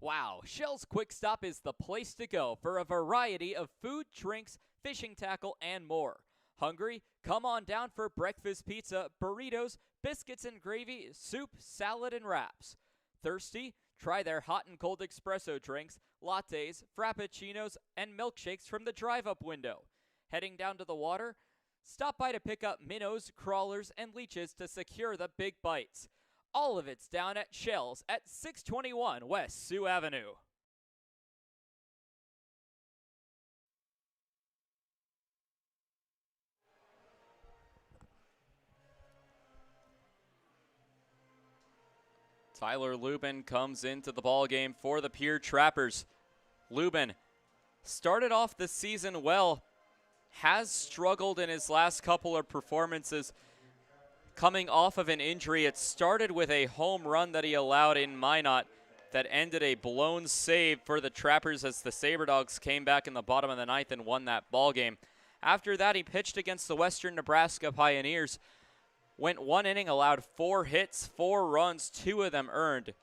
Wow, Shell's Quick Stop is the place to go for a variety of food, drinks, fishing tackle, and more. Hungry? Come on down for breakfast pizza, burritos, biscuits and gravy, soup, salad, and wraps. Thirsty? Try their hot and cold espresso drinks, lattes, frappuccinos, and milkshakes from the drive-up window. Heading down to the water? Stop by to pick up minnows, crawlers, and leeches to secure the big bites. All of it's down at Shell's at 621 West Sioux Avenue. Tyler Lubin comes into the ballgame for the Pierre Trappers. Lubin started off the season well, has struggled in his last couple of performances. Coming off of an injury, it started with a home run that he allowed in Minot that ended a blown save for the Trappers as the SaberDogs came back in the bottom of the 9th and won that ballgame. After that, he pitched against the Western Nebraska Pioneers. Went 1 inning, allowed 4 hits, 4 runs, 2 of them earned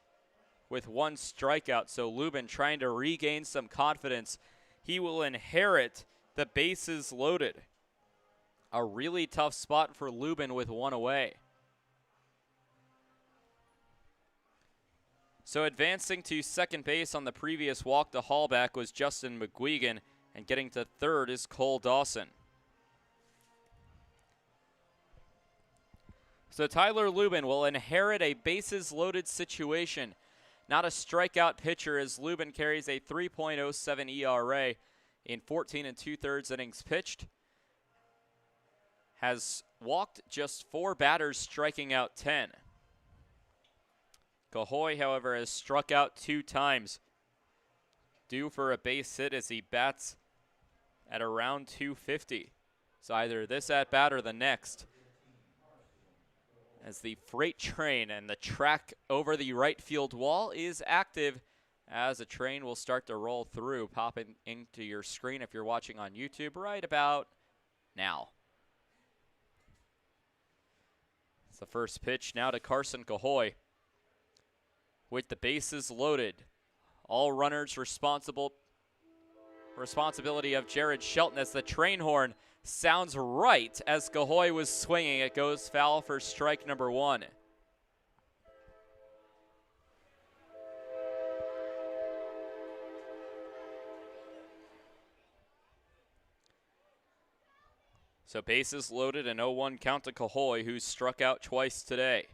with 1 strikeout. So Lubin trying to regain some confidence. He will inherit the bases loaded. A really tough spot for Lubin with 1 away. So advancing to second base on the previous walk to Hallback was Justin McGuigan, and getting to third is Cole Dawson. So Tyler Lubin will inherit a bases-loaded situation. Not a strikeout pitcher, as Lubin carries a 3.07 ERA in 14 2/3 innings pitched. Has walked just 4 batters, striking out 10. Cahoy, however, has struck out 2 times. Due for a base hit as he bats at around 250. So either this at-bat or the next. As the freight train and the track over the right field wall is active, as a train will start to roll through, popping into your screen if you're watching on YouTube right about now. It's the first pitch now to Carson Cahoy. With the bases loaded, all runners responsibility of Jared Shelton, as the train horn sounds right as Cahoy was swinging. It goes foul for strike number 1. So bases loaded, and 0-1 count to Cahoy, who struck out twice today.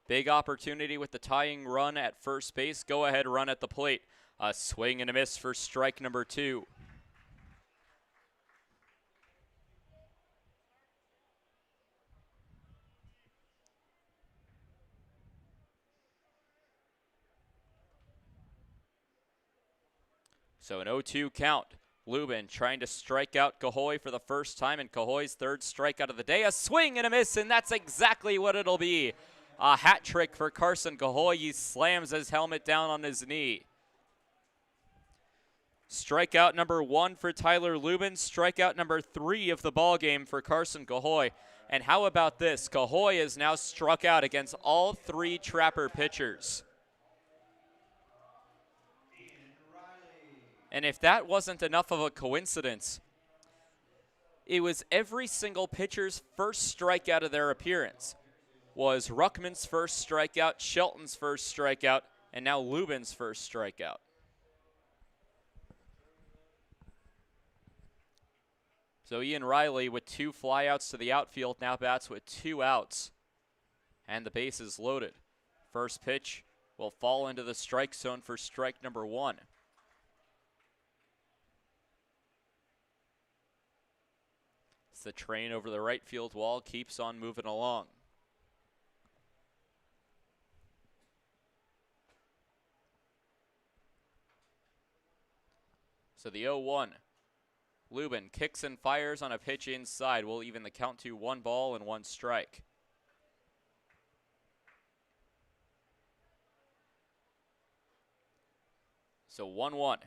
Big opportunity with the tying run at first base. Go ahead run at the plate. A swing and a miss for strike number 2. So an 0-2 count. Lubin trying to strike out Cahoy for the first time, and Cahoy's 3rd strikeout of the day. A swing and a miss, and that's exactly what it'll be. A hat trick for Carson Cahoy. He slams his helmet down on his knee. Strikeout number 1 for Tyler Lubin. Strikeout number 3 of the ballgame for Carson Cahoy. And how about this? Cahoy is now struck out against all 3 Trapper pitchers. And if that wasn't enough of a coincidence, it was every single pitcher's first strikeout of their appearance. was Ruckman's first strikeout, Shelton's first strikeout, and now Lubin's first strikeout. So Ian Riley with 2 flyouts to the outfield now bats with 2 outs. And the base is loaded. First pitch will fall into the strike zone for strike number 1. As the train over the right field wall keeps on moving along. So the 0-1. Lubin kicks and fires on a pitch inside. Will even the count to 1 ball and 1 strike. So 1-1.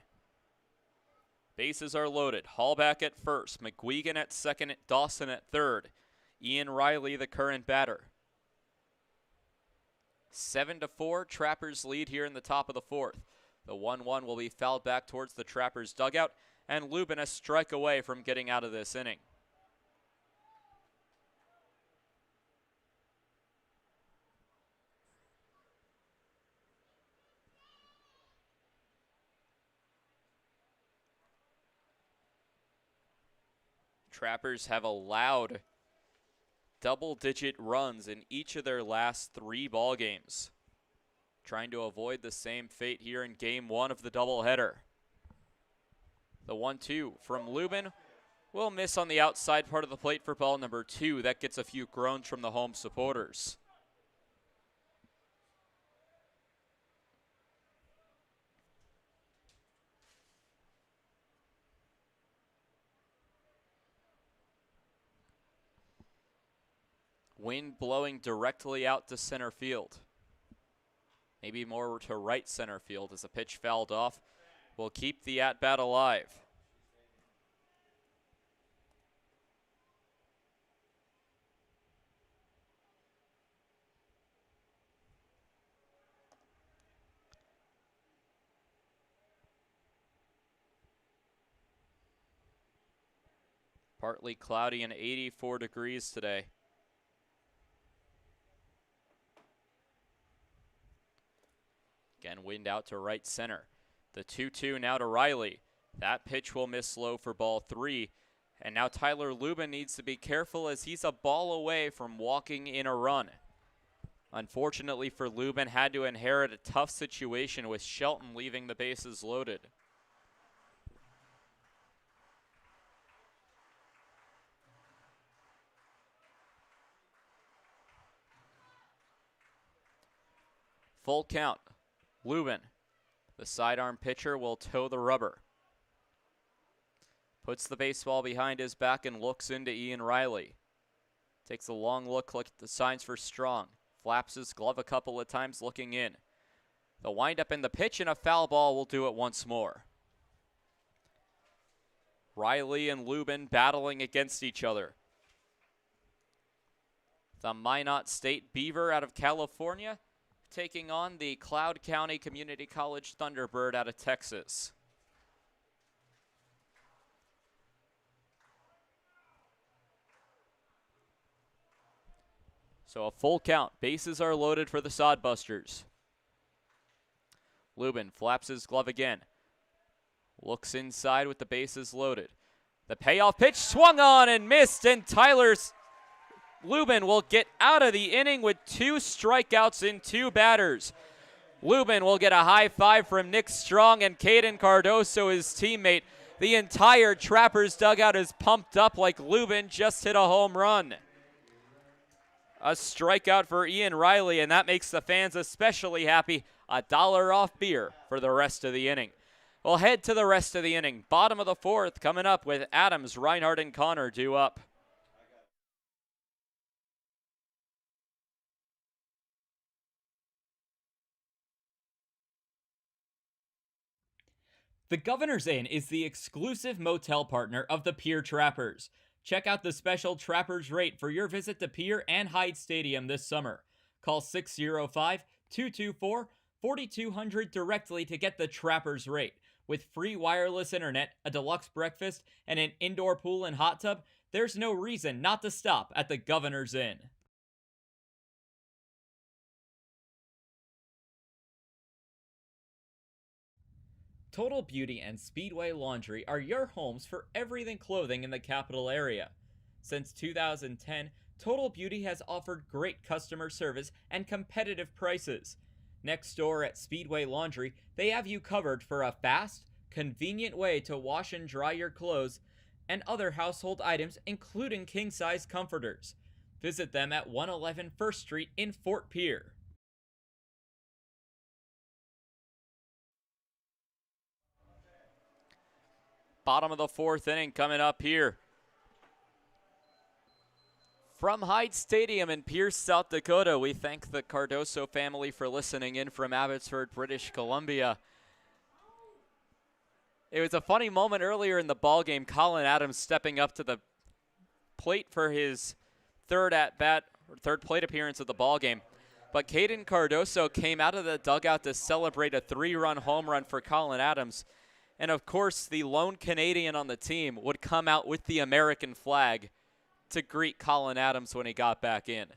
Bases are loaded. Hallback at first. McGuigan at second. Dawson at third. Ian Riley, the current batter. 7-4. Trappers lead here in the top of the 4th. The 1-1 will be fouled back towards the Trappers' dugout, and Lubin a strike away from getting out of this inning. Trappers have allowed double-digit runs in each of their last 3 ball games, trying to avoid the same fate here in Game 1 of the doubleheader. The 1-2 from Lubin will miss on the outside part of the plate for ball number 2. That gets a few groans from the home supporters. Wind blowing directly out to center field. Maybe more to right center field as a pitch fouled off. Will keep the at-bat alive. Partly cloudy and 84 degrees today. Again, wind out to right center. The 2-2 now to Riley. That pitch will miss low for ball 3. And now Tyler Lubin needs to be careful as he's a ball away from walking in a run. Unfortunately for Lubin, had to inherit a tough situation with Shelton leaving the bases loaded. Full count. Lubin, the sidearm pitcher, will toe the rubber. Puts the baseball behind his back and looks into Ian Riley. Takes a long look at the signs for strong. Flaps his glove a couple of times looking in. The windup and the pitch and a foul ball will do it once more. Riley and Lubin battling against each other. The Minot State Beaver out of California taking on the Cloud County Community College Thunderbird out of Texas. So a full count. Bases are loaded for the Sodbusters. Lubin flaps his glove again. Looks inside with the bases loaded. The payoff pitch swung on and missed, and Lubin will get out of the inning with 2 strikeouts in 2 batters. Lubin will get a high five from Nick Strong and Caden Cardoso, his teammate. The entire Trappers dugout is pumped up like Lubin just hit a home run. A strikeout for Ian Riley, and that makes the fans especially happy. $1 off beer for the rest of the inning. We'll head to the rest of the inning. Bottom of the 4th coming up with Adams, Reinhardt, and Connor due up. The Governor's Inn is the exclusive motel partner of the Pierre Trappers. Check out the special Trappers rate for your visit to Pierre and Hyde Stadium this summer. Call 605-224-4200 directly to get the Trappers rate. With free wireless internet, a deluxe breakfast, and an indoor pool and hot tub, there's no reason not to stop at the Governor's Inn. Total Beauty and Speedway Laundry are your homes for everything clothing in the capital area. Since 2010, Total Beauty has offered great customer service and competitive prices. Next door at Speedway Laundry, they have you covered for a fast, convenient way to wash and dry your clothes and other household items, including king-size comforters. Visit them at 111 First Street in Fort Pierre. Bottom of the fourth inning coming up here. From Hyde Stadium in Pierce, South Dakota, we thank the Cardoso family for listening in from Abbotsford, British Columbia. It was a funny moment earlier in the ballgame. Colin Adams stepping up to the plate for his third at-bat, or third plate appearance of the ballgame. But Caden Cardoso came out of the dugout to celebrate a 3-run home run for Colin Adams. And of course, the lone Canadian on the team would come out with the American flag to greet Colin Adams when he got back in.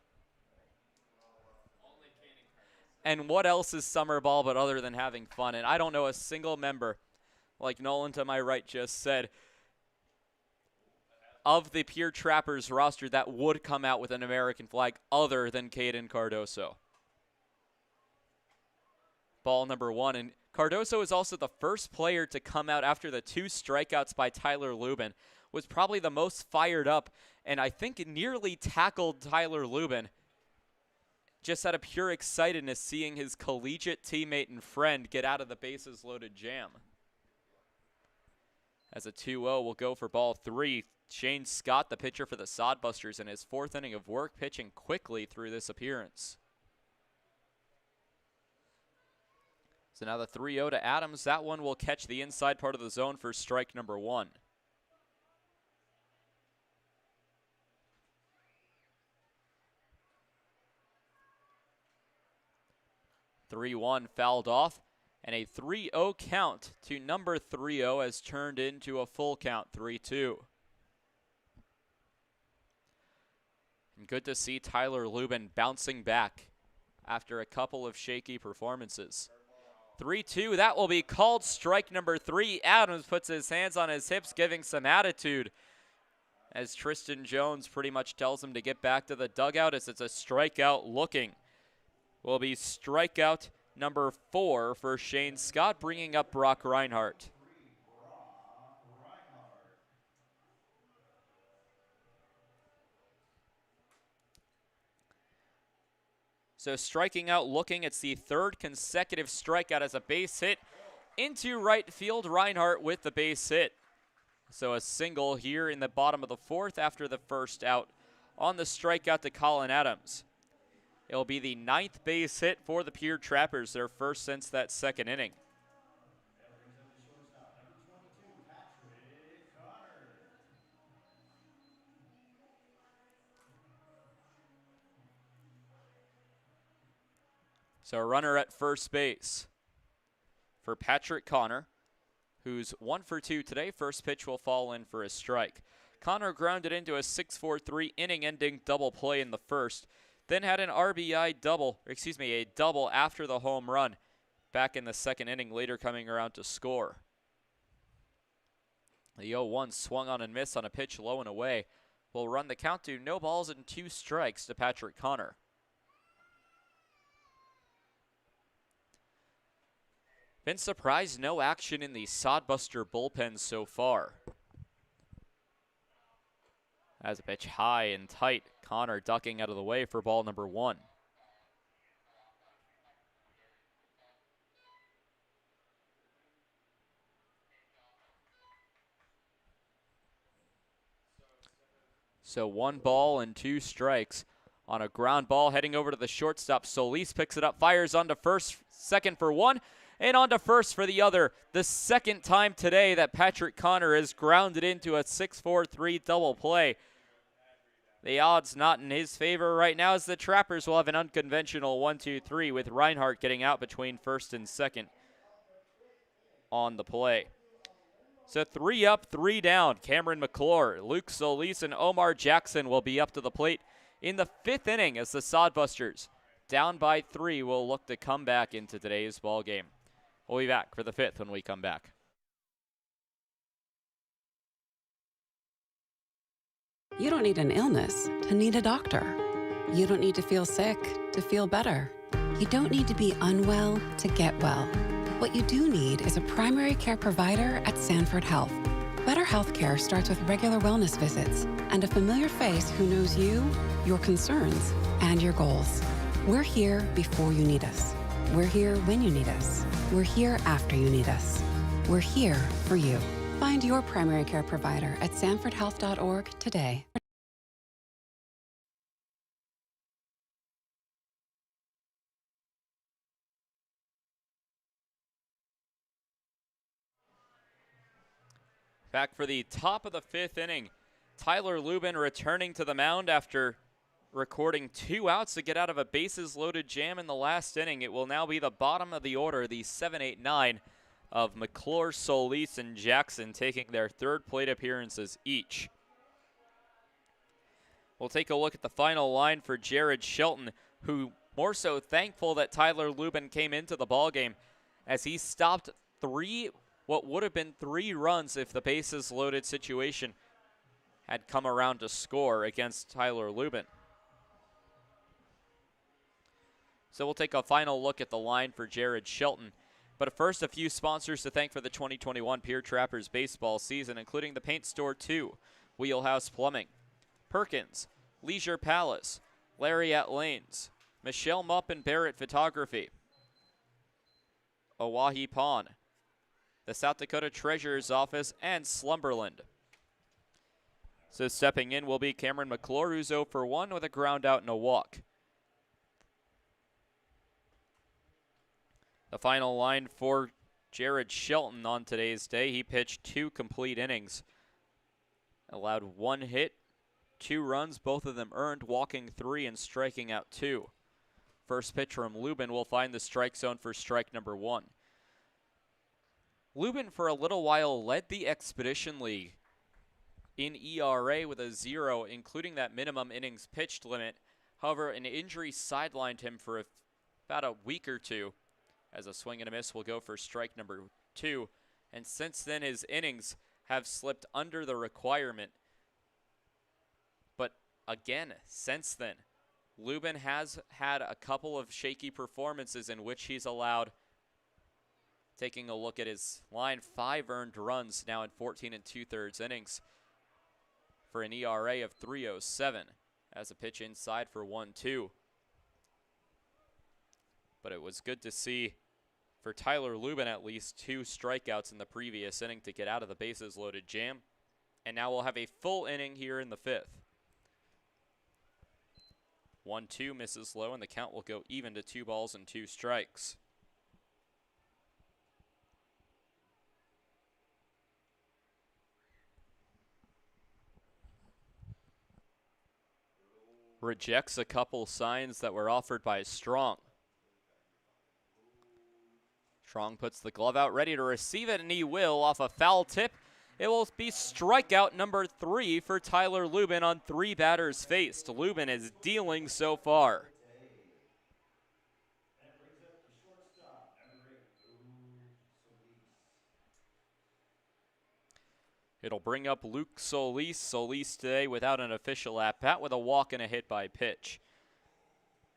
And what else is summer ball but other than having fun? And I don't know a single member, like Nolan to my right just said, of the Pierre Trappers roster that would come out with an American flag other than Caden Cardoso. Ball number 1, and Cardoso is also the first player to come out after the 2 strikeouts by Tyler Lubin. Was probably the most fired up, and I think nearly tackled Tyler Lubin. Just out of pure excitedness seeing his collegiate teammate and friend get out of the bases loaded jam. As a 2-0 will go for ball 3. Shane Scott, the pitcher for the Sodbusters, in his 4th inning of work, pitching quickly through this appearance. So now the 3-0 to Adams. That one will catch the inside part of the zone for strike number 1. 3-1 fouled off, and a 3-0 count to number 3-0 has turned into a full count, 3-2. And good to see Tyler Lubin bouncing back after a couple of shaky performances. 3-2, that will be called strike number 3. Adams puts his hands on his hips, giving some attitude, as Tristan Jones pretty much tells him to get back to the dugout, as it's a strikeout looking. Will be strikeout number 4 for Shane Scott, bringing up Brock Reinhardt. So striking out looking, it's the 3rd consecutive strikeout as a base hit into right field. Reinhardt with the base hit. So a single here in the bottom of the 4th after the first out on the strikeout to Colin Adams. It'll be the 9th base hit for the Pierre Trappers, their first since that 2nd inning. So a runner at first base for Patrick Connor, who's 1 for 2 today. First pitch will fall in for a strike. Connor grounded into a 6-4-3 inning-ending double play in the first. Then had an a double after the home run back in the 2nd inning, later coming around to score. The 0-1 swung on and missed on a pitch low and away. Will run the count to no balls and 2 strikes to Patrick Connor. Been surprised no action in the Sodbuster bullpen so far. As a pitch high and tight, Connor ducking out of the way for ball number 1. So 1 ball and 2 strikes on a ground ball heading over to the shortstop. Solis picks it up, fires onto first, second for 1, and onto first for the other. The 2nd time today that Patrick Connor has grounded into a 6-4-3 double play. The odds not in his favor right now, as the Trappers will have an unconventional 1-2-3 with Reinhardt getting out between first and second on the play. So 3 up, 3 down. Cameron McClure, Luke Solis, and Omar Jackson will be up to the plate in the 5th inning as the Sodbusters, down by 3, will look to come back into today's ball game. We'll be back for the 5th when we come back. You don't need an illness to need a doctor. You don't need to feel sick to feel better. You don't need to be unwell to get well. What you do need is a primary care provider at Sanford Health. Better healthcare starts with regular wellness visits and a familiar face who knows you, your concerns, and your goals. We're here before you need us. We're here when you need us. We're here after you need us. We're here for you. Find your primary care provider at sanfordhealth.org today. Back for the top of the 5th inning. Tyler Lubin returning to the mound after recording 2 outs to get out of a bases-loaded jam in the last inning. It will now be the bottom of the order, the 7, 8, 9 of McClure, Solis, and Jackson taking their 3rd plate appearances each. We'll take a look at the final line for Jared Shelton, who more so thankful that Tyler Lubin came into the ballgame as he stopped what would have been 3 runs if the bases loaded situation had come around to score against Tyler Lubin. So we'll take a final look at the line for Jared Shelton. But first, a few sponsors to thank for the 2021 Pierre Trappers baseball season, including the Paint Store 2, Wheelhouse Plumbing, Perkins, Leisure Palace, Lariat Lanes, Michelle Mupp and Barrett Photography, Oahe Pawn, the South Dakota Treasurer's Office, and Slumberland. So stepping in will be Cameron McClure, who's 0 for 1 with a ground out and a walk. The final line for Jared Shelton on today's day. He pitched 2 complete innings, allowed 1 hit, 2 runs, both of them earned, walking 3 and striking out 2. First pitch from Lubin will find the strike zone for strike number 1. Lubin for a little while led the Expedition League in ERA with a 0, including that minimum innings pitched limit. However, an injury sidelined him for about a week or 2. As a swing and a miss will go for strike number 2. And since then, his innings have slipped under the requirement. But again, since then, Lubin has had a couple of shaky performances in which he's allowed, taking a look at his line, 5 earned runs now in 14 2/3 innings for an ERA of 3.07 as a pitch inside for 1-2. But it was good to see for Tyler Lubin at least 2 strikeouts in the previous inning to get out of the bases loaded jam. And now we'll have a full inning here in the 5th. 1-2 misses low, and the count will go even to 2 balls and 2 strikes. Rejects a couple signs that were offered by Strong. Strong puts the glove out, ready to receive it, and he will off a foul tip. It will be strikeout number 3 for Tyler Lubin on 3 batters faced. Lubin is dealing so far. It'll bring up Luke Solis. Solis today without an official at-bat with a walk and a hit by pitch.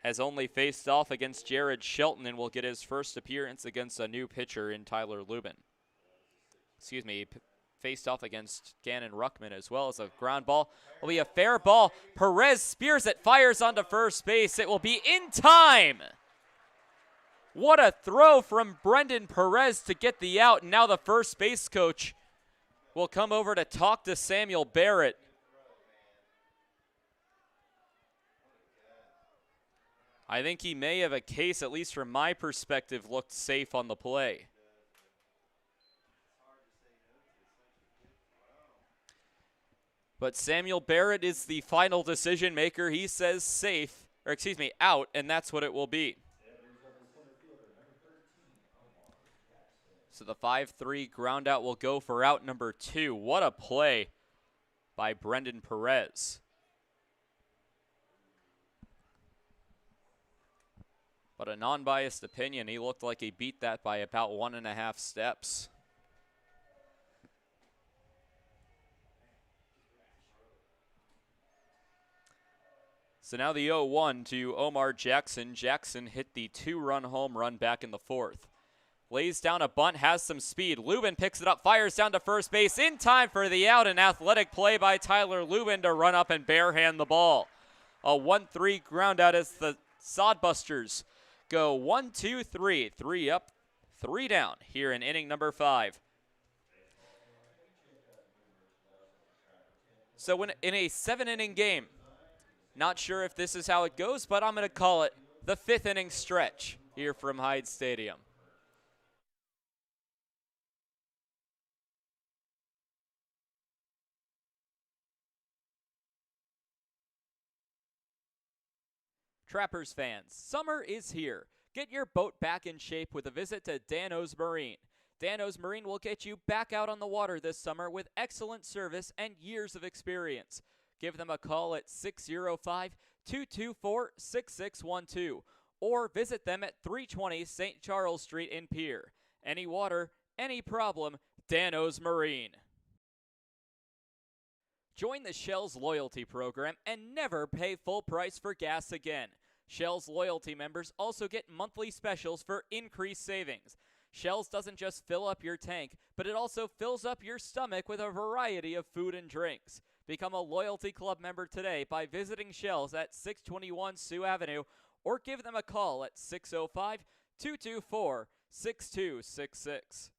Has only faced off against Jared Shelton and will get his first appearance against a new pitcher in Tyler Lubin. Excuse me, faced off against Gannon Ruckman as well as a ground ball. Will be a fair ball. Perez spears it, fires onto first base. It will be in time. What a throw from Brendan Perez to get the out. And now the first base coach will come over to talk to Samuel Barrett. I think he may have a case, at least from my perspective, looked safe on the play. But Samuel Barrett is the final decision maker. He says safe, or excuse me, out, and that's what it will be. So the 5-3 ground out will go for out number 2. What a play by Brendan Perez. But a non-biased opinion, he looked like he beat that by about 1.5 steps. So now the 0-1 to Omar Jackson. Jackson hit the 2-run home run back in the 4th. Lays down a bunt, has some speed. Lubin picks it up, fires down to first base in time for the out. An athletic play by Tyler Lubin to run up and barehand the ball. A 1-3 ground out as the Sodbusters go 1-2-3. 3 up, 3 down here in inning number 5. So in a 7-inning game, not sure if this is how it goes, but I'm going to call it the 5th inning stretch here from Hyde Stadium. Trappers fans, summer is here. Get your boat back in shape with a visit to Dano's Marine. Dano's Marine will get you back out on the water this summer with excellent service and years of experience. Give them a call at 605-224-6612 or visit them at 320 St. Charles Street in Pierre. Any water, any problem, Dano's Marine. Join the Shell's loyalty program and never pay full price for gas again. Shell's loyalty members also get monthly specials for increased savings. Shell's doesn't just fill up your tank, but it also fills up your stomach with a variety of food and drinks. Become a Loyalty Club member today by visiting Shell's at 621 Sioux Avenue or give them a call at 605-224-6266.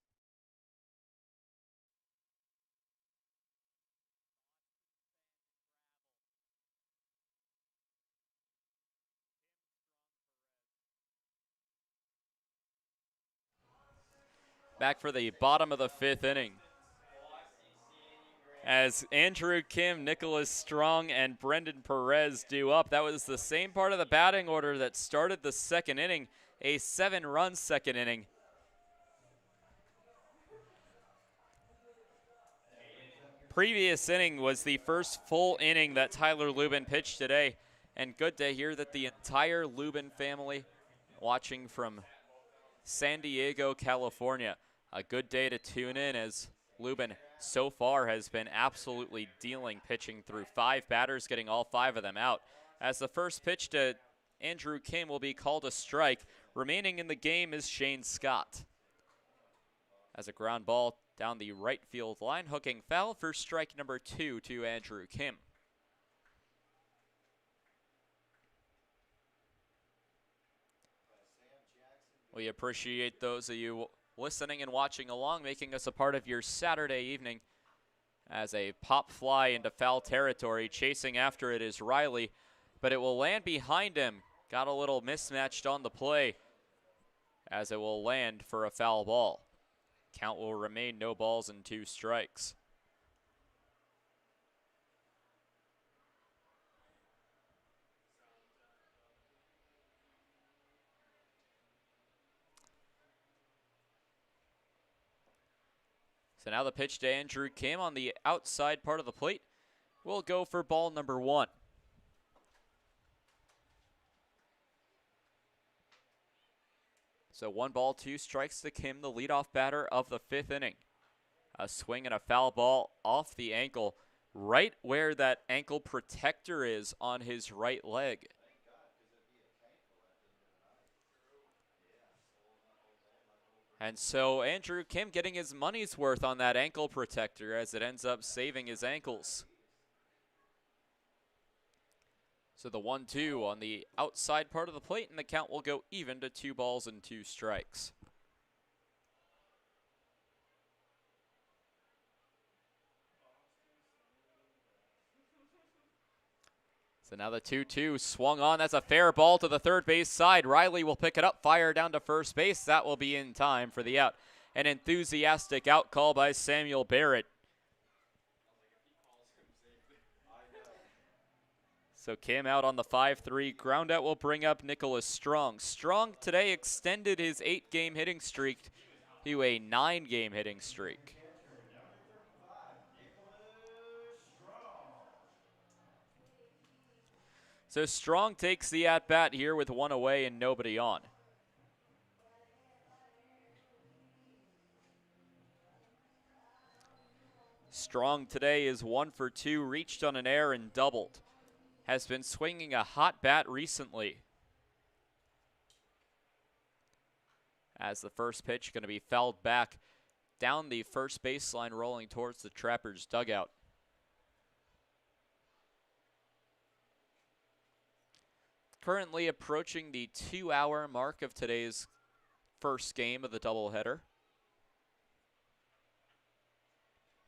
Back for the bottom of the 5th inning, as Andrew Kim, Nicholas Strong, and Brendan Perez due up. That was the same part of the batting order that started the 2nd inning, a 7-run 2nd inning. Previous inning was the first full inning that Tyler Lubin pitched today, and good to hear that the entire Lubin family watching from San Diego, California. A good day to tune in, as Lubin so far has been absolutely dealing, pitching through 5 batters, getting all 5 of them out. As the first pitch to Andrew Kim will be called a strike. Remaining in the game is Shane Scott. As a ground ball down the right field line, hooking foul for strike number 2 to Andrew Kim. We appreciate those of you listening and watching along, making us a part of your Saturday evening. As a pop fly into foul territory, chasing after it is Riley, but it will land behind him. Got a little mismatched on the play, as it will land for a foul ball. Count will remain no balls and 2 strikes. So now the pitch to Andrew Kim on the outside part of the plate will go for ball number 1. So 1 ball, 2 strikes to Kim, the leadoff batter of the 5th inning. A swing and a foul ball off the ankle, right where that ankle protector is on his right leg. And so Andrew Kim getting his money's worth on that ankle protector, as it ends up saving his ankles. So the 1-2 on the outside part of the plate, and the count will go even to 2 balls and 2 strikes. So now the 2-2 swung on. That's a fair ball to the third base side. Riley will pick it up, fire down to first base. That will be in time for the out. An enthusiastic out call by Samuel Barrett. So Kim out on the 5-3. Ground out will bring up Nicholas Strong. Strong today extended his 8-game hitting streak to a 9-game hitting streak. So Strong takes the at-bat here with 1 away and nobody on. Strong today is 1 for 2, reached on an air and doubled. Has been swinging a hot bat recently. As the first pitch going to be fouled back down the first baseline, rolling towards the Trappers' dugout. Currently approaching the 2-hour mark of today's first game of the doubleheader.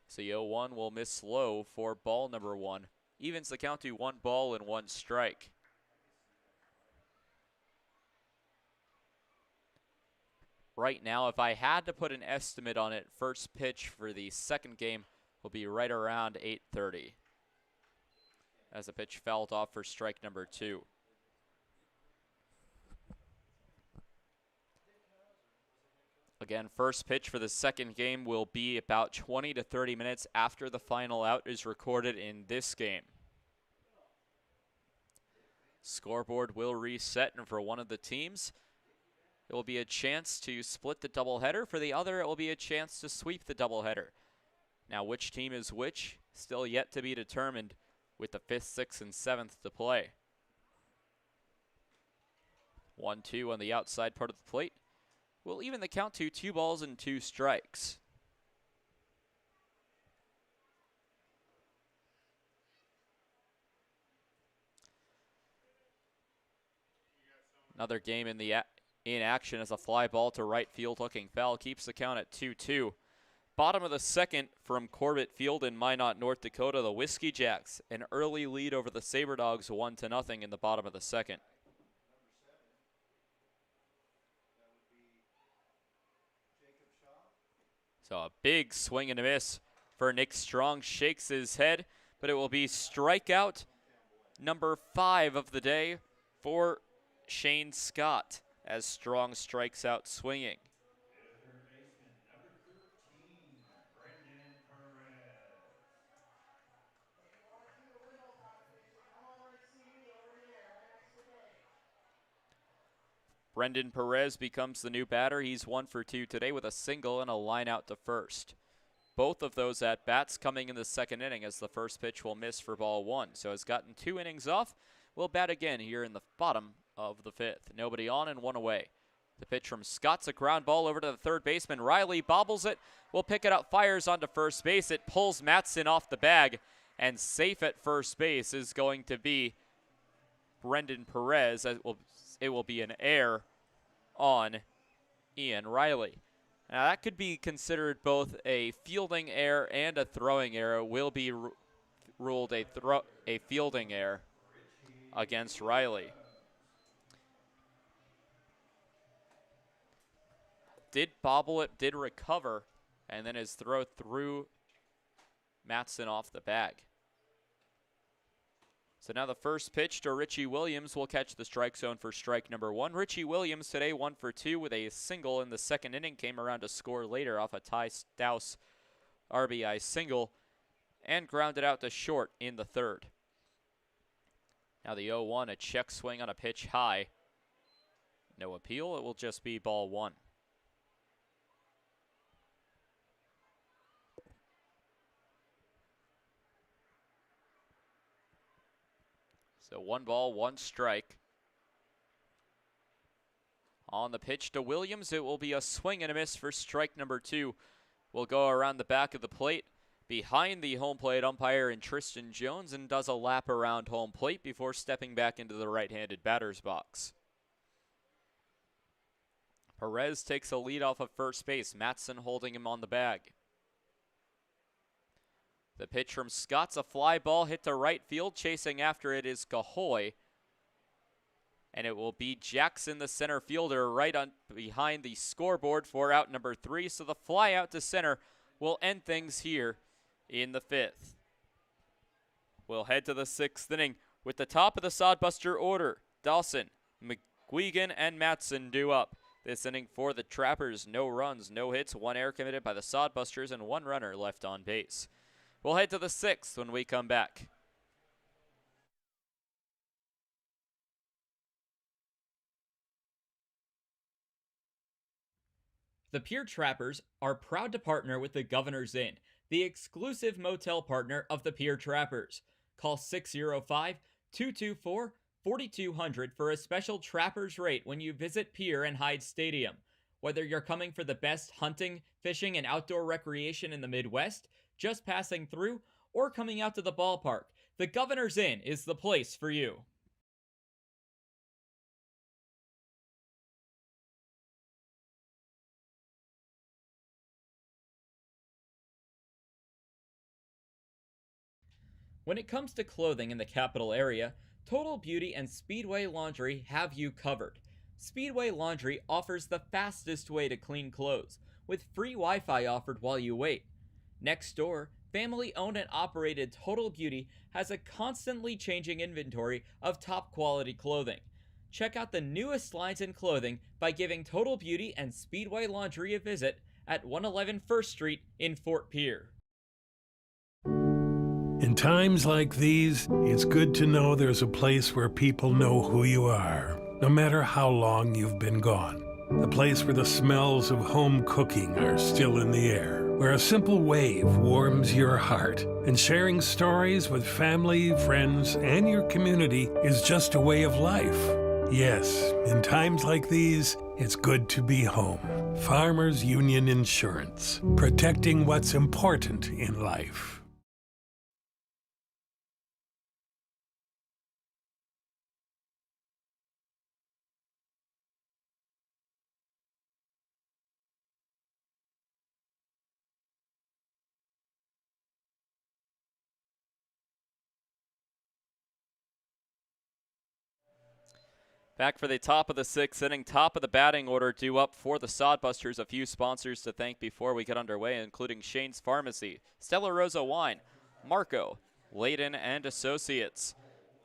So the 0-1 will miss low for ball number 1. Evens the count to 1 ball and 1 strike. Right now, if I had to put an estimate on it, first pitch for the second game will be right around 8:30. As the pitch fouled off for strike number 2. Again, first pitch for the second game will be about 20 to 30 minutes after the final out is recorded in this game. Scoreboard will reset, and for one of the teams, it will be a chance to split the doubleheader. For the other, it will be a chance to sweep the doubleheader. Now, which team is which? Still yet to be determined with the 5th, 6th, and 7th to play. 1-2 on the outside part of the plate. We'll even the count to 2 balls and 2 strikes. Another game in action as a fly ball to right field looking foul keeps the count at 2-2. Bottom of the second from Corbett Field in Minot, North Dakota, the Whiskey Jacks an early lead over the Saber Dogs 1-0 in the bottom of the second. So a big swing and a miss for Nick Strong, shakes his head, but it will be strikeout number 5 of the day for Shane Scott as Strong strikes out swinging. Brendan Perez becomes the new batter. He's 1 for 2 today with a single and a line out to first. Both of those at-bats coming in the second inning as the first pitch will miss for ball 1. So has gotten 2 innings off. Will bat again here in the bottom of the 5th. Nobody on and 1 away. The pitch from Scott's a ground ball over to the third baseman. Riley bobbles it. Will pick it up, fires onto first base. It pulls Matson off the bag. And safe at first base is going to be Brendan Perez. It will be an error on Ian Riley. Now that could be considered both a fielding error and a throwing error. Will be ruled a fielding error against Riley. Did bobble it, did recover, and then his throw threw Matson off the bag. So now the first pitch to Richie Williams will catch the strike zone for strike number 1. Richie Williams today 1 for 2 with a single in the second inning. Came around to score later off a Ty Stouse RBI single and grounded out to short in the third. Now the 0-1, a check swing on a pitch high. No appeal, it will just be ball 1. So 1 ball, 1 strike. On the pitch to Williams, it will be a swing and a miss for strike number 2. Will go around the back of the plate behind the home plate umpire in Tristan Jones and does a lap around home plate before stepping back into the right-handed batter's box. Perez takes a lead off of first base. Matson holding him on the bag. The pitch from Scott's a fly ball hit to right field. Chasing after it is Cahoy. And it will be Jackson, the center fielder, right on behind the scoreboard for out number 3. So the fly out to center will end things here in the 5th. We'll head to the 6th inning with the top of the Sodbuster order. Dawson, McGuigan, and Matson due up. This inning for the Trappers, no runs, no hits, 1 error committed by the Sodbusters, and 1 runner left on base. We'll head to the 6th when we come back. The Pierre Trappers are proud to partner with the Governor's Inn the exclusive motel partner of the Pierre Trappers. Call 605-224-4200 for a special Trappers rate when you visit Pierre and Hyde Stadium. Whether you're coming for the best hunting, fishing, and outdoor recreation in the Midwest, just passing through, or coming out to the ballpark, the Governor's Inn is the place for you. When it comes to clothing in the capital area, Total Beauty and Speedway Laundry have you covered. Speedway Laundry offers the fastest way to clean clothes, with free Wi-Fi offered while you wait. Next door, family-owned and operated Total Beauty has a constantly changing inventory of top-quality clothing. Check out the newest lines in clothing by giving Total Beauty and Speedway Laundry a visit at 111 First Street in Fort Pierre. In times like these, it's good to know there's a place where people know who you are, no matter how long you've been gone. A place where the smells of home cooking are still in the air, where a simple wave warms your heart, and sharing stories with family, friends, and your community is just a way of life. Yes, in times like these, it's good to be home. Farmers Union Insurance, protecting what's important in life. Back for the top of the sixth inning, top of the batting order due up for the Sodbusters. A few sponsors to thank before we get underway, including Shane's Pharmacy, Stella Rosa Wine, Marco, Layden and Associates,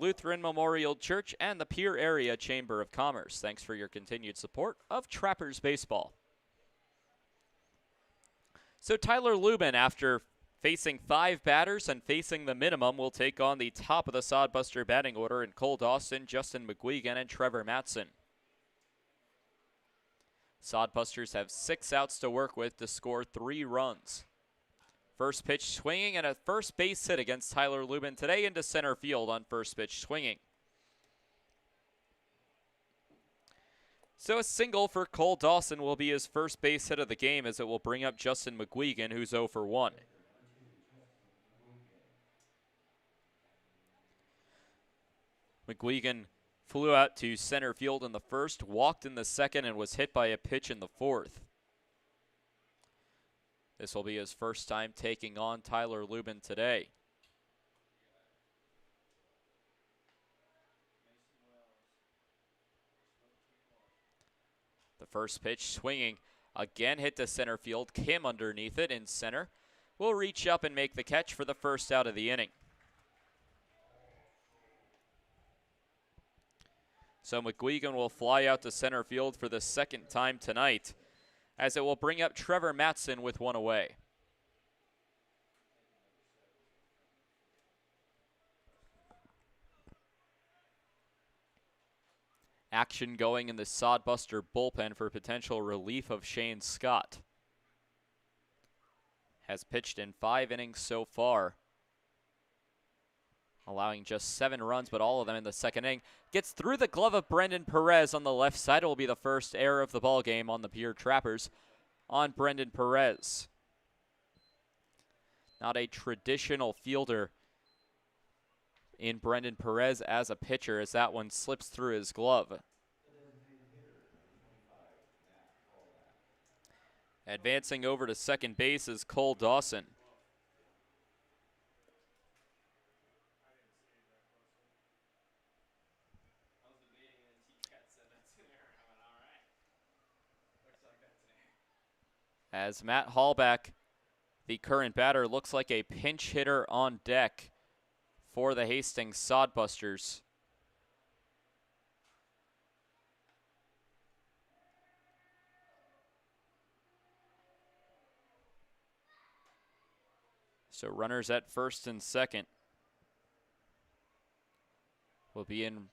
Lutheran Memorial Church, and the Pierre Area Chamber of Commerce. Thanks for your continued support of Trappers Baseball. So Tyler Lubin, after facing 5 batters and facing the minimum, will take on the top of the Sodbuster batting order in Cole Dawson, Justin McGuigan, and Trevor Matson. Sodbusters have 6 outs to work with to score 3 runs. First pitch swinging and a first base hit against Tyler Lubin today into center field on first pitch swinging. So a single for Cole Dawson will be his first base hit of the game, as it will bring up Justin McGuigan, who's 0 for 1. McGuigan flew out to center field in the first, walked in the second, and was hit by a pitch in the fourth. This will be his first time taking on Tyler Lubin today. The first pitch swinging, again hit to center field. Kim underneath it in center will reach up and make the catch for the first out of the inning. So McGuigan will fly out to center field for the second time tonight, as it will bring up Trevor Matson with 1 away. Action going in the Sodbuster bullpen for potential relief of Shane Scott. Has pitched in 5 innings so far, allowing just 7 runs, but all of them in the second inning. Gets through the glove of Brendan Perez on the left side. It will be the first error of the ball game on the Pierre Trappers on Brendan Perez. Not a traditional fielder in Brendan Perez as a pitcher, as that one slips through his glove. Advancing over to second base is Cole Dawson. As Matt Hallback, the current batter, looks like a pinch hitter on deck for the Hastings Sodbusters. So runners at first and second will be in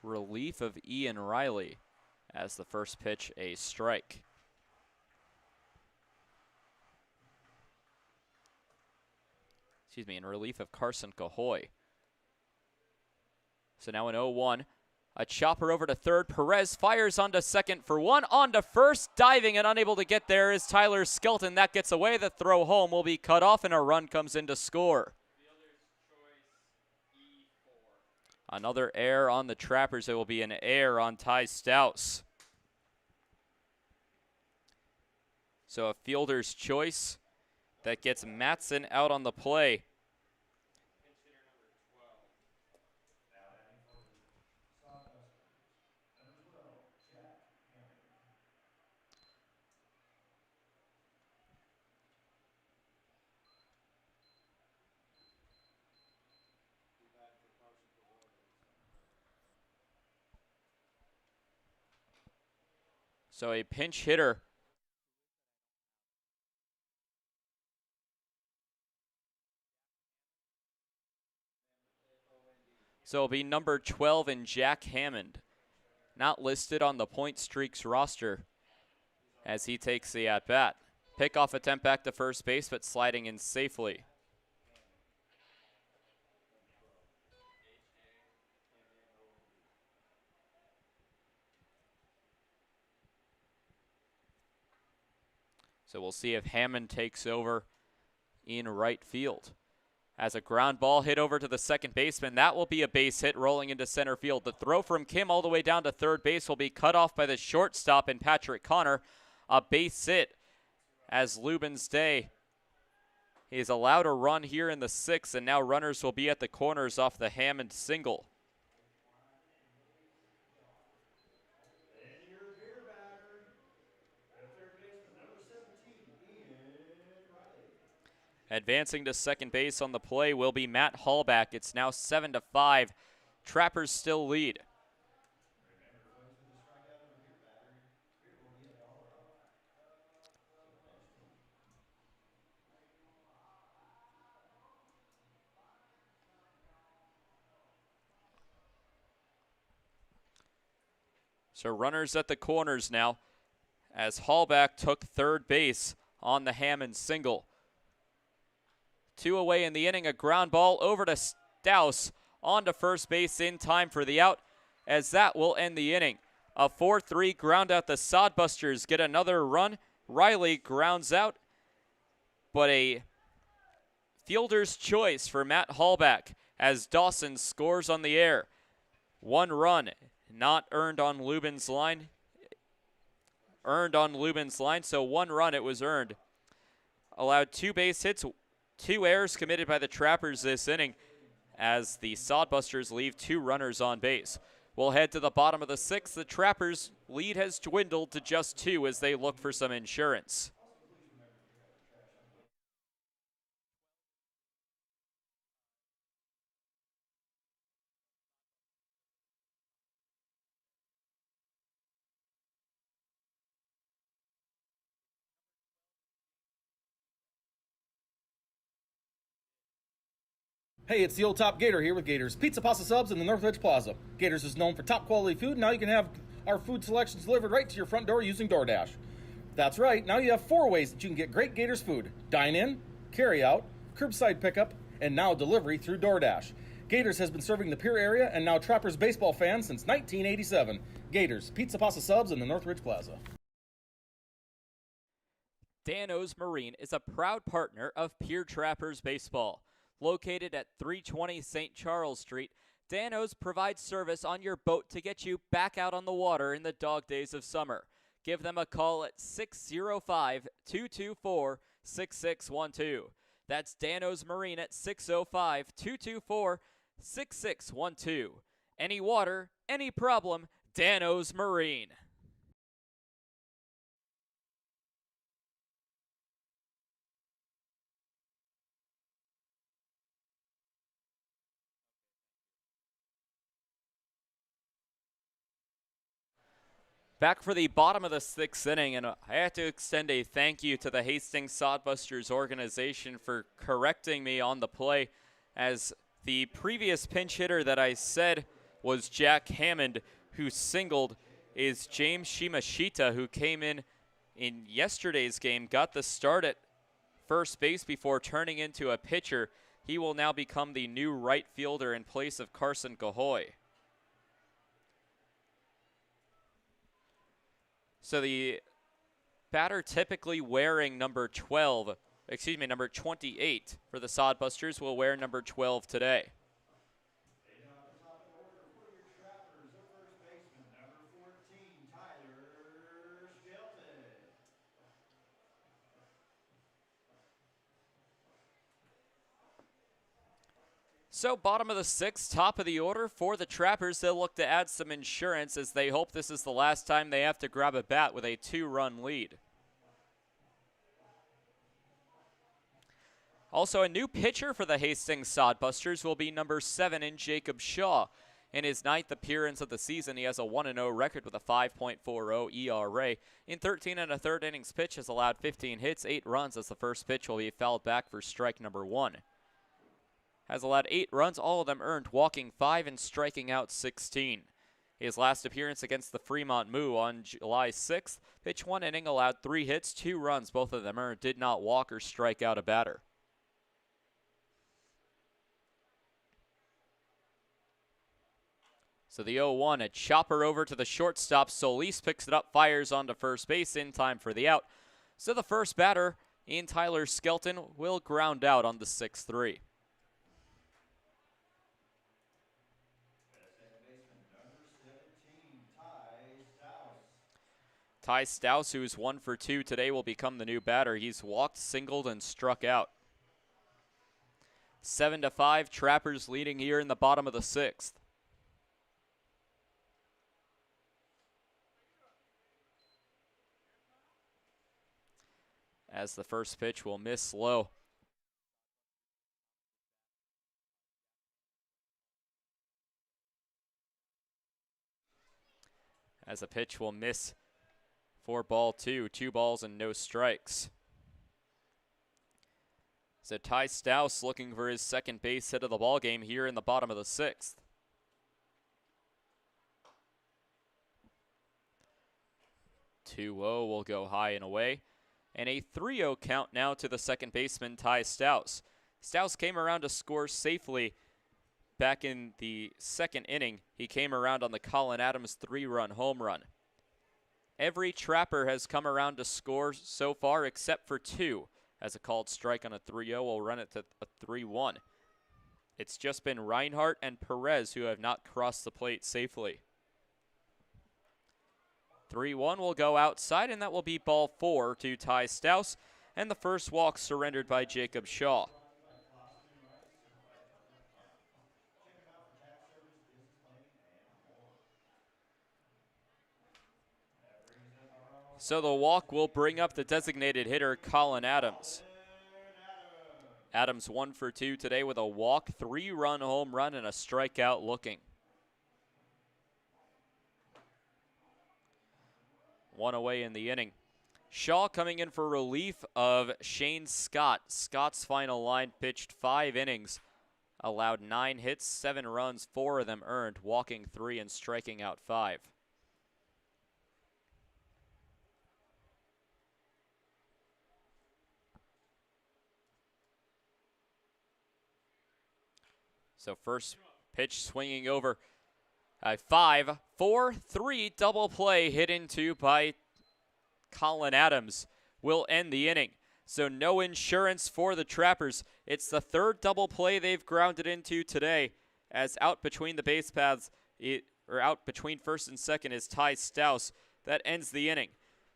relief of Ian Riley, as the first pitch a strike. in relief of Carson Cahoy. So now an 0-1. A chopper over to third. Perez fires onto second for one. On to first. Diving and unable to get there is Tyler Skelton. That gets away. The throw home will be cut off and a run comes in to score. Another error on the Trappers. It will be an error on Ty Stouse. So a fielder's choice that gets Matson out on the play. So a pinch hitter. So it'll be number 12 in Jack Hammond. Not listed on the Point Streaks roster as he takes the at-bat. Pickoff attempt back to first base, but sliding in safely. So we'll see if Hammond takes over in right field. As a ground ball hit over to the second baseman, that will be a base hit rolling into center field. The throw from Kim all the way down to third base will be cut off by the shortstop in Patrick Connor. A base hit as Lubin's Day is allowed a run here in the sixth, and now runners will be at the corners off the Hammond single. Advancing to second base on the play will be Matt Hallback. It's now 7-5. Trappers still lead. So runners at the corners now as Hallback took third base on the Hammond single. 2 away in the inning, a ground ball over to Stouse on to first base in time for the out, as that will end the inning. A 4-3 ground out. The Sodbusters get another run. Riley grounds out, but a fielder's choice for Matt Hallback as Dawson scores on the air. 1 run, not earned on Lubin's line. Earned on Lubin's line, so 1 run it was earned. Allowed 2 base hits, 2 errors committed by the Trappers this inning as the Sodbusters leave 2 runners on base. We'll head to the bottom of the 6th. The Trappers' lead has dwindled to just 2 as they look for some insurance. Hey, it's the old top Gator here with Gators Pizza Pasta Subs in the Northridge Plaza. Gators is known for top quality food. Now you can have our food selections delivered right to your front door using DoorDash. That's right, now you have 4 ways that you can get great Gators food: dine in, carry out, curbside pickup, and now delivery through DoorDash. Gators has been serving the Pierre area and now Trappers baseball fans since 1987. Gators Pizza Pasta Subs in the Northridge Plaza. Dan-O's Marine is a proud partner of Pierre Trappers Baseball. Located at 320 St. Charles Street, Dan-O's provides service on your boat to get you back out on the water in the dog days of summer. Give them a call at 605-224-6612. That's Dan-O's Marine at 605-224-6612. Any water, any problem, Dan-O's Marine. Back for the bottom of the 6th inning, and I have to extend a thank you to the Hastings Sodbusters organization for correcting me on the play, as the previous pinch hitter that I said was Jack Hammond, who singled, is James Shimashita, who came in yesterday's game, got the start at first base before turning into a pitcher. He will now become the new right fielder in place of Carson Gahoy. So the batter typically wearing number 28 for the Sodbusters will wear number 12 today. So bottom of the sixth, top of the order for the Trappers. They'll look to add some insurance as they hope this is the last time they have to grab a bat with a 2-run lead. Also, a new pitcher for the Hastings Sodbusters will be number 7 in Jacob Shaw. In his 9th appearance of the season, he has a 1-0 record with a 5.40 ERA. In 13 1/3 innings pitch, has allowed 15 hits, 8 runs as the first pitch will be fouled back for strike number 1. Has allowed 8 runs, all of them earned, walking 5 and striking out 16. His last appearance against the Fremont Moo on July 6th, pitched 1 inning, allowed 3 hits, 2 runs, both of them earned, did not walk or strike out a batter. So the 0-1, a chopper over to the shortstop. Solis picks it up, fires onto first base in time for the out. So the first batter in Tyler Skelton will ground out on the 6-3. Ty Stouse, who's 1 for 2 today, will become the new batter. He's walked, singled, and struck out. 7-5, Trappers leading here in the bottom of the 6th. As the first pitch will miss low. As a pitch will miss for ball 2, 2 balls and no strikes. So Ty Stouse looking for his second base hit of the ball game here in the bottom of the 6th. "2-0 will go high and away. And a 3-0 count now to the second baseman, Ty Stouse. Stouse came around to score safely back in the second inning. He came around on the Colin Adams 3-run home run. Every Trapper has come around to score so far except for 2. As a called strike on a 3-0 will run it to a 3-1. It's just been Reinhardt and Perez who have not crossed the plate safely. 3-1 will go outside, and that will be ball 4 to Ty Stouse, and the first walk surrendered by Jacob Shaw. So the walk will bring up the designated hitter, Colin Adams. Adams 1 for 2 today with a walk, 3-run home run, and a strikeout looking. 1 away in the inning. Shaw coming in for relief of Shane Scott. Scott's final line pitched 5 innings, allowed 9 hits, 7 runs, 4 of them earned, walking 3 and striking out 5. So first pitch swinging over. A 5-4-3 double play hit into by Colin Adams will end the inning. So no insurance for the Trappers. It's the 3rd double play they've grounded into today, as out between the base paths, out between first and second is Ty Stouse. That ends the inning.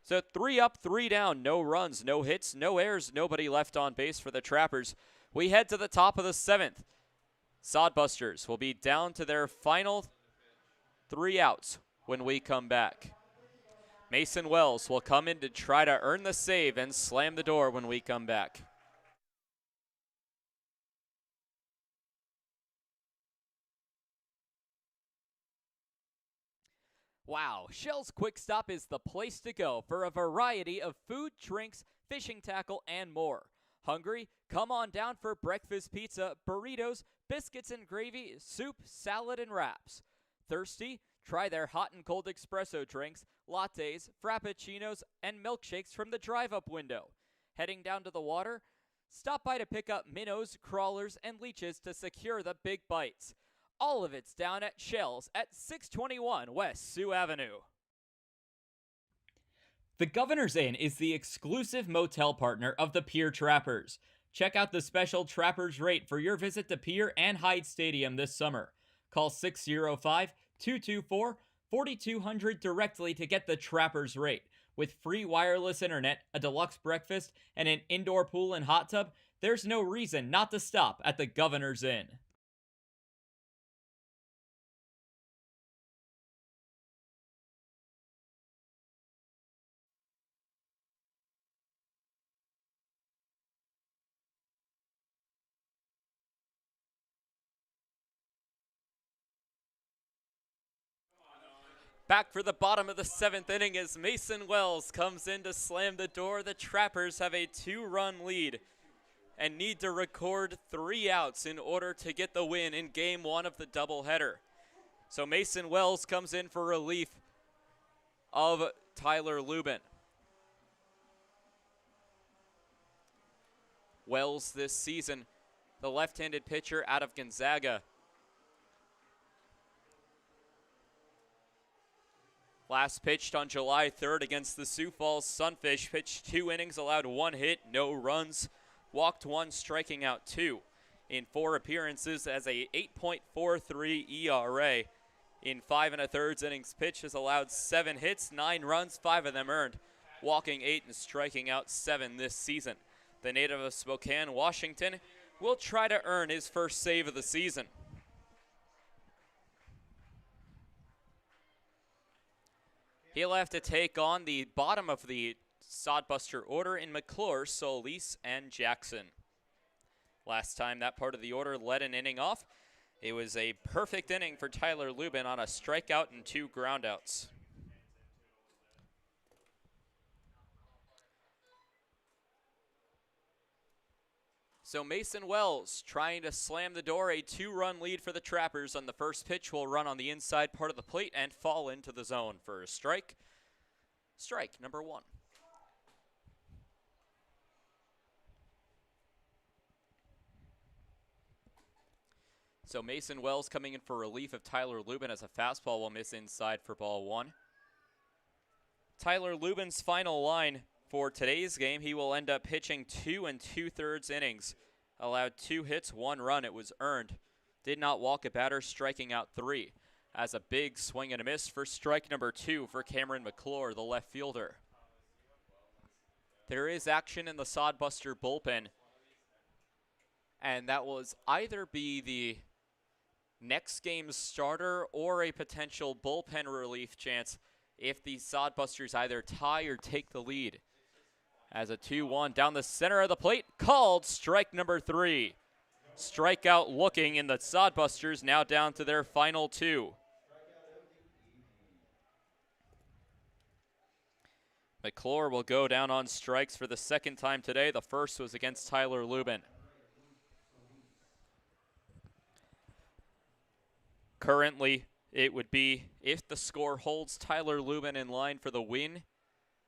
So 3 up, 3 down, no runs, no hits, no errors, nobody left on base for the Trappers. We head to the top of the 7th. Sodbusters will be down to their final 3 outs when we come back. Mason Wells will come in to try to earn the save and slam the door when we come back. Wow, Shell's Quick Stop is the place to go for a variety of food, drinks, fishing tackle, and more. Hungry? Come on down for breakfast pizza, burritos, biscuits and gravy, soup, salad, and wraps. Thirsty? Try their hot and cold espresso drinks, lattes, frappuccinos, and milkshakes from the drive-up window. Heading down to the water? Stop by to pick up minnows, crawlers, and leeches to secure the big bites. All of it's down at Shells at 621 West Sioux Avenue. The Governor's Inn is the exclusive motel partner of the Pierre Trappers. Check out the special Trappers rate for your visit to Pierre and Hyde Stadium this summer. Call 605-224-4200 directly to get the Trappers rate. With free wireless internet, a deluxe breakfast, and an indoor pool and hot tub, there's no reason not to stop at the Governor's Inn. Back for the bottom of the 7th inning as Mason Wells comes in to slam the door. The Trappers have a 2-run lead and need to record 3 outs in order to get the win in Game 1 of the doubleheader. So Mason Wells comes in for relief of Tyler Lubin. Wells this season, the left-handed pitcher out of Gonzaga. Last pitched on July 3rd against the Sioux Falls Sunfish. Pitched 2 innings, allowed 1 hit, no runs, walked 1, striking out 2. In 4 appearances as a 8.43 ERA. In 5 1/3 innings pitched has allowed 7 hits, 9 runs, 5 of them earned, walking 8 and striking out 7 this season. The native of Spokane, Washington, will try to earn his first save of the season. He'll have to take on the bottom of the Sodbuster order in McClure, Solis, and Jackson. Last time that part of the order led an inning off, it was a perfect inning for Tyler Lubin on a strikeout and 2 groundouts. So Mason Wells trying to slam the door, a 2-run lead for the Trappers on the first pitch will run on the inside part of the plate and fall into the zone for a strike. Strike number 1. So Mason Wells coming in for relief of Tyler Lubin as a fastball will miss inside for ball 1. Tyler Lubin's final line for today's game, he will end up pitching 2 2/3 innings. Allowed 2 hits, 1 run. It was earned. Did not walk a batter, striking out 3. As a big swing and a miss for strike number 2 for Cameron McClure, the left fielder. There is action in the Sodbuster bullpen, and that will either be the next game's starter or a potential bullpen relief chance if the Sodbusters either tie or take the lead. As a 2-1 down the center of the plate, called strike number 3. Strikeout looking in the Sodbusters, now down to their final 2. McClure will go down on strikes for the 2nd time today. The first was against Tyler Lubin. Currently, it would be, if the score holds, Tyler Lubin in line for the win,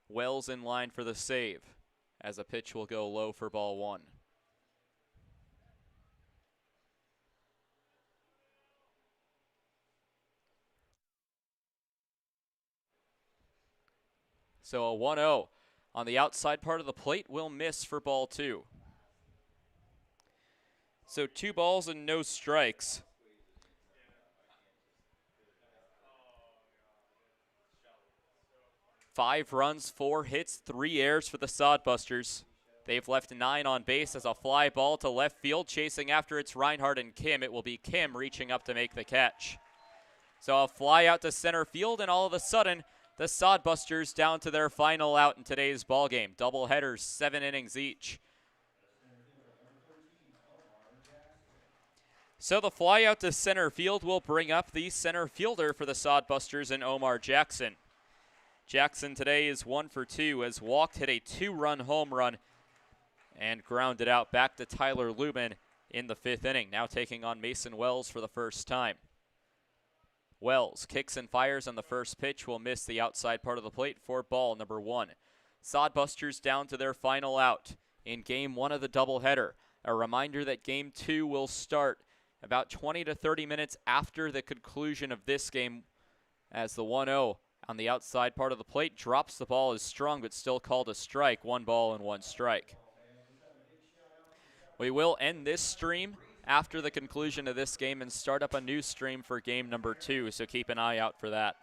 Wells in line for the save, as a pitch will go low for ball 1. So a 1-0 on the outside part of the plate will miss for ball 2. So 2 balls and no strikes. Five runs, 4 hits, 3 errors for the Sodbusters. They've left 9 on base as a fly ball to left field. Chasing after it's Reinhardt and Kim. It will be Kim reaching up to make the catch. So a fly out to center field, and all of a sudden, the Sodbusters down to their final out in today's ballgame. Double headers, 7 innings each. So the fly out to center field will bring up the center fielder for the Sodbusters in Omar Jackson. Jackson today is 1 for 2, has walked, hit a 2-run home run, and grounded out back to Tyler Lubin in the 5th inning, now taking on Mason Wells for the first time. Wells kicks and fires on the first pitch, will miss the outside part of the plate for ball number 1. Sodbusters down to their final out. in Game 1 of the doubleheader. A reminder that Game 2 will start about 20 to 30 minutes after the conclusion of this game, as the 1-0 on the outside part of the plate drops the ball, is strong but still called a strike. 1 ball and 1 strike. We will end this stream after the conclusion of this game and start up a new stream for game number 2, so keep an eye out for that.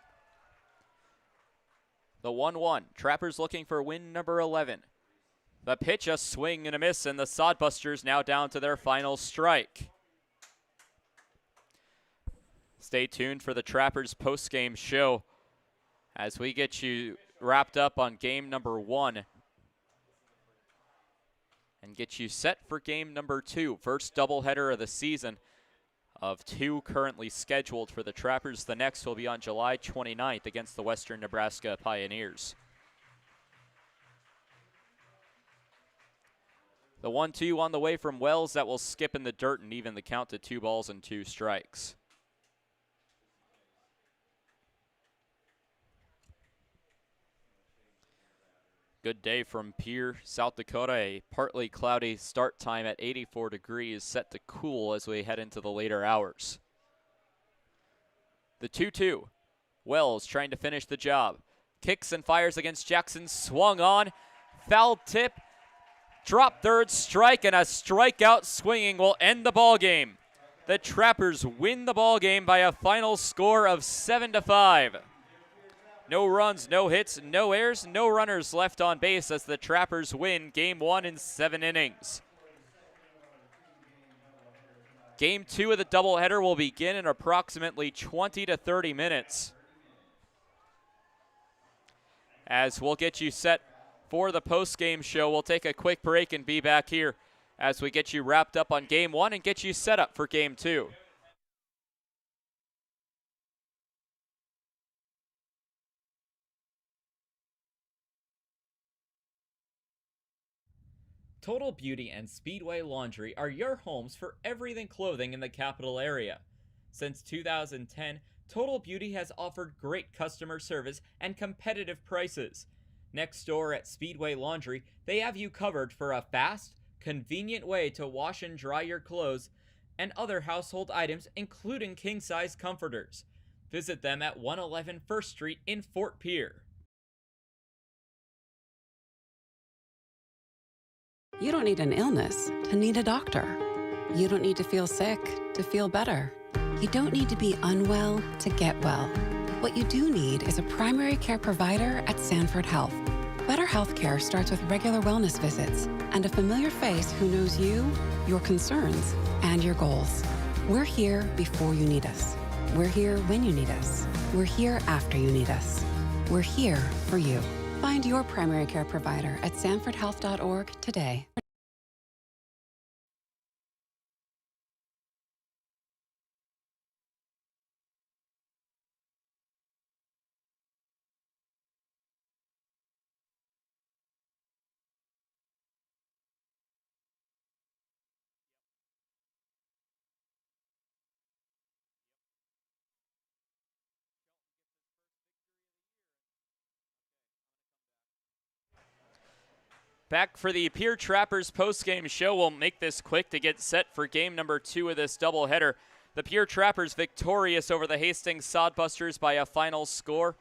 The 1-1, Trappers looking for win number 11. The pitch, a swing and a miss, and the Sodbusters now down to their final strike. Stay tuned for the Trappers post-game show as we get you wrapped up on game number 1 and get you set for game number 2. First doubleheader of the season of 2 currently scheduled for the Trappers. The next will be on July 29th against the Western Nebraska Pioneers. The 1-2 on the way from Wells, that will skip in the dirt and even the count to 2 balls and 2 strikes. Good day from Pierre, South Dakota. A partly cloudy start time at 84 degrees, set to cool as we head into the later hours. The 2-2. Wells trying to finish the job. Kicks and fires against Jackson, swung on. Foul tip, drop third, strike, and a strikeout swinging will end the ball game. The Trappers win the ball game by a final score of 7-5. No runs, no hits, no errors, no runners left on base as the Trappers win Game 1 in 7 innings. Game 2 of the doubleheader will begin in approximately 20 to 30 minutes. As we'll get you set for the post-game show, we'll take a quick break and be back here as we get you wrapped up on Game 1 and get you set up for Game 2. Total Beauty and Speedway Laundry are your homes for everything clothing in the capital area. Since 2010, Total Beauty has offered great customer service and competitive prices. Next door at Speedway Laundry, they have you covered for a fast, convenient way to wash and dry your clothes and other household items, including king-size comforters. Visit them at 111 First Street in Fort Pierre. You don't need an illness to need a doctor. You don't need to feel sick to feel better. You don't need to be unwell to get well. What you do need is a primary care provider at Sanford Health. Better healthcare starts with regular wellness visits and a familiar face who knows you, your concerns, and your goals. We're here before you need us. We're here when you need us. We're here after you need us. We're here for you. Find your primary care provider at sanfordhealth.org today. Back for the Pierre Trappers post-game show. We'll make this quick to get set for game number 2 of this doubleheader. The Pierre Trappers victorious over the Hastings Sodbusters by a final score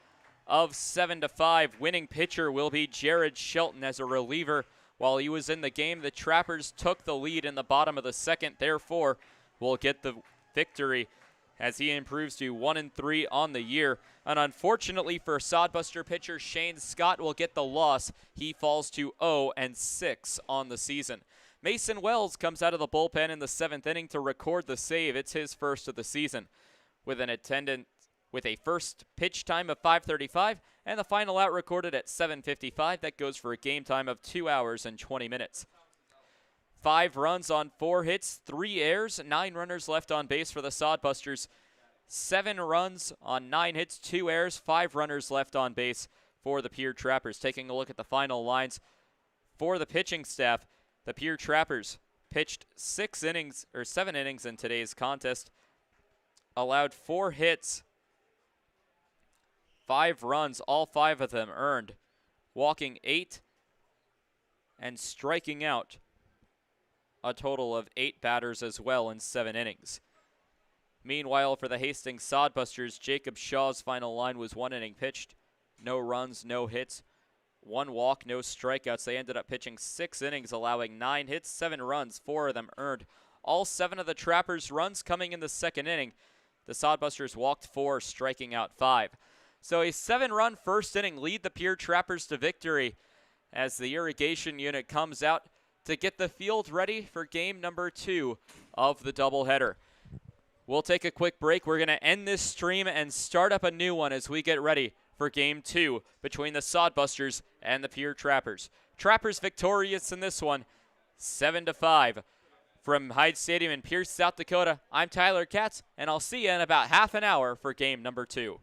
of 7-5. Winning pitcher will be Jared Shelton as a reliever. While he was in the game, the Trappers took the lead in the bottom of the second, therefore will get the victory as he improves to 1-3 on the year. And unfortunately for Sodbuster pitcher Shane Scott will get the loss. He falls to 0-6 on the season. Mason Wells comes out of the bullpen in the 7th inning to record the save. It's his first of the season with a first pitch time of 5:35 and the final out recorded at 7:55. That goes for a game time of 2 hours and 20 minutes. 5 runs on 4 hits, 3 errors, 9 runners left on base for the Sodbusters. 7 runs on 9 hits, 2 errors, 5 runners left on base for the Pierre Trappers. Taking a look at the final lines for the pitching staff, the Pierre Trappers pitched 7 innings in today's contest, allowed 4 hits, 5 runs, all 5 of them earned, walking 8, and striking out a total of 8 batters as well in 7 innings. Meanwhile, for the Hastings Sodbusters, Jacob Shaw's final line was 1 inning pitched, no runs, no hits, 1 walk, no strikeouts. They ended up pitching 6 innings, allowing 9 hits, 7 runs, 4 of them earned. All 7 of the Trappers' runs coming in the 2nd inning. The Sodbusters walked 4, striking out 5. So a 7-run first inning lead the Pierre Trappers to victory as the irrigation unit comes out to get the field ready for game number 2 of the doubleheader. We'll take a quick break. We're going to end this stream and start up a new one as we get ready for game 2 between the Sodbusters and the Pierre Trappers. Trappers victorious in this one, 7-5. From Hyde Stadium in Pierce, South Dakota, I'm Tyler Katz, and I'll see you in about half an hour for game number 2.